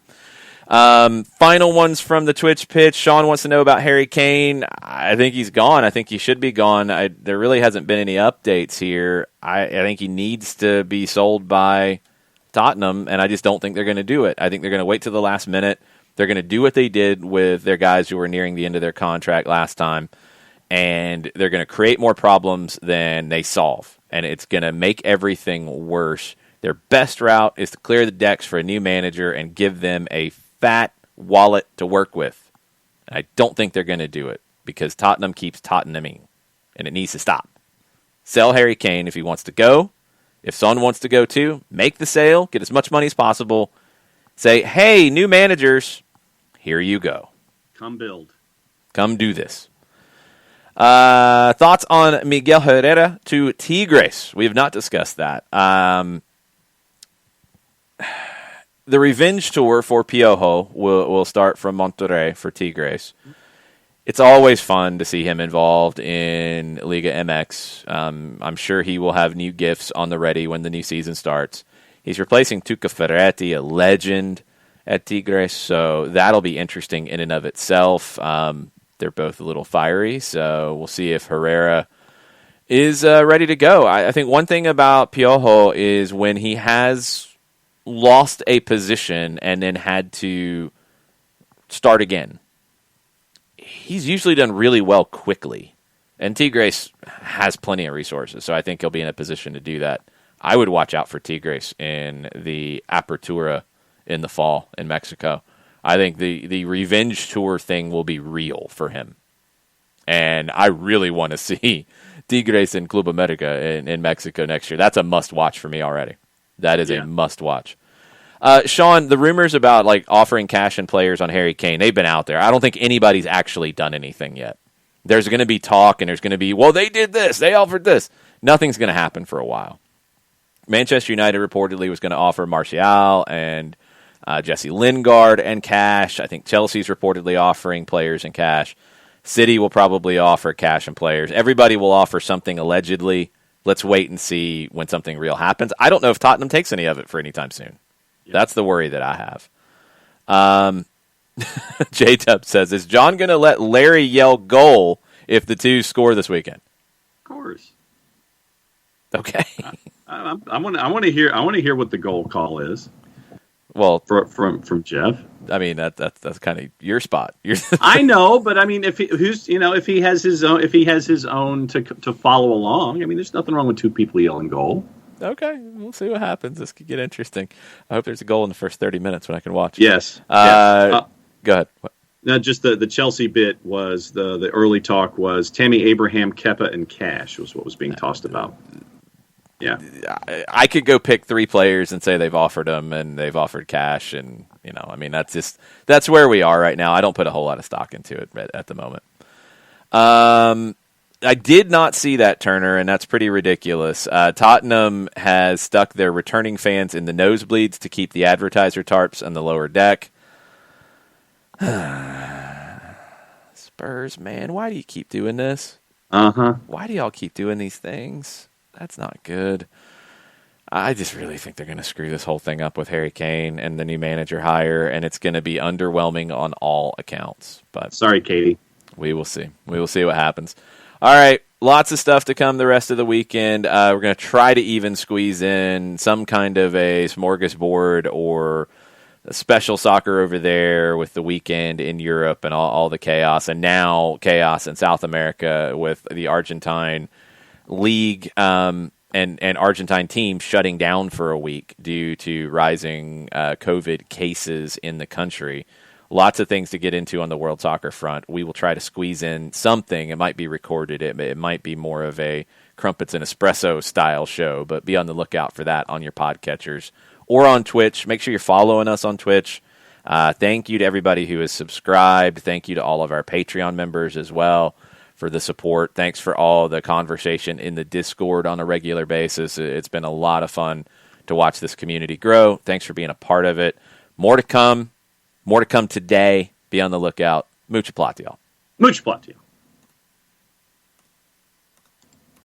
Final ones from the Twitch pitch. Sean wants to know about Harry Kane. I think he's gone. I think he should be gone. There really hasn't been any updates here. I think he needs to be sold by Tottenham, and I just don't think they're going to do it. I think they're going to wait till the last minute. They're going to do what they did with their guys who were nearing the end of their contract last time, and they're going to create more problems than they solve, and it's going to make everything worse. Their best route is to clear the decks for a new manager and give them a fat wallet to work with. I don't think they're going to do it because Tottenham keeps Tottenhaming, and it needs to stop. Sell Harry Kane if he wants to go. If Son wants to go too, make the sale, get as much money as possible. Say, hey, new managers, here you go. Come build. Come do this. Thoughts on Miguel Herrera to Tigres? We have not discussed that. The revenge tour for Piojo will start from Monterrey for Tigres. It's always fun to see him involved in Liga MX. I'm sure he will have new gifts on the ready when the new season starts. He's replacing Tuca Ferretti, a legend at Tigres, so that'll be interesting in and of itself. They're both a little fiery, so we'll see if Herrera is ready to go. I think one thing about Piojo is when he has lost a position and then had to start again, he's usually done really well quickly. And Tigres has plenty of resources, so I think he'll be in a position to do that. I would watch out for Tigres in the Apertura in the fall in Mexico. I think the revenge tour thing will be real for him. And I really want to see Tigres in Club America in Mexico next year. That's a must-watch for me already. That is a must-watch. Sean, the rumors about like offering cash and players on Harry Kane, they've been out there. I don't think anybody's actually done anything yet. There's going to be talk, and there's going to be, well, they did this, they offered this. Nothing's going to happen for a while. Manchester United reportedly was going to offer Martial and Jesse Lingard and cash. I think Chelsea's reportedly offering players and cash. City will probably offer cash and players. Everybody will offer something allegedly. Let's wait and see when something real happens. I don't know if Tottenham takes any of it for any time soon. That's the worry that I have. J-Tub says, is John going to let Larry yell goal if the two score this weekend? Of course. Okay. I want to hear what the goal call is. Well, from Jeff. I mean that's kind of your spot. I know, but I mean, if he has his own to follow along, I mean, there's nothing wrong with two people yelling goal. Okay, we'll see what happens. This could get interesting. I hope there's a goal in the first 30 minutes when I can watch. Yes. Go ahead. What? No, just the Chelsea bit was the early talk was Tammy Abraham, Kepa, and Cash was what was being tossed about. Yeah, I could go pick three players and say they've offered them and they've offered cash, and I mean that's where we are right now. I don't put a whole lot of stock into it at the moment. I did not see that, Turner, and that's pretty ridiculous. Tottenham has stuck their returning fans in the nosebleeds to keep the advertiser tarps on the lower deck. Spurs, man, why do you keep doing this? Why do y'all keep doing these things? That's not good. I just really think they're going to screw this whole thing up with Harry Kane and the new manager hire, and it's going to be underwhelming on all accounts. But sorry, Katie. We will see. We will see what happens. All right, lots of stuff to come the rest of the weekend. We're going to try to even squeeze in some kind of a smorgasbord or a special soccer over there with the weekend in Europe and all the chaos, and now chaos in South America with the Argentine league and Argentine team shutting down for a week due to rising COVID cases in the country. Lots of things to get into on the World Soccer front. We will try to squeeze in something. It might be recorded. It might be more of a Crumpets and Espresso style show, but be on the lookout for that on your podcatchers or on Twitch. Make sure you're following us on Twitch. Thank you to everybody who has subscribed. Thank you to all of our Patreon members as well for the support. Thanks for all the conversation in the Discord on a regular basis. It's been a lot of fun to watch this community grow. Thanks for being a part of it. More to come. More to come today. Be on the lookout. Mucha plata, y'all. Mucha plata, y'all.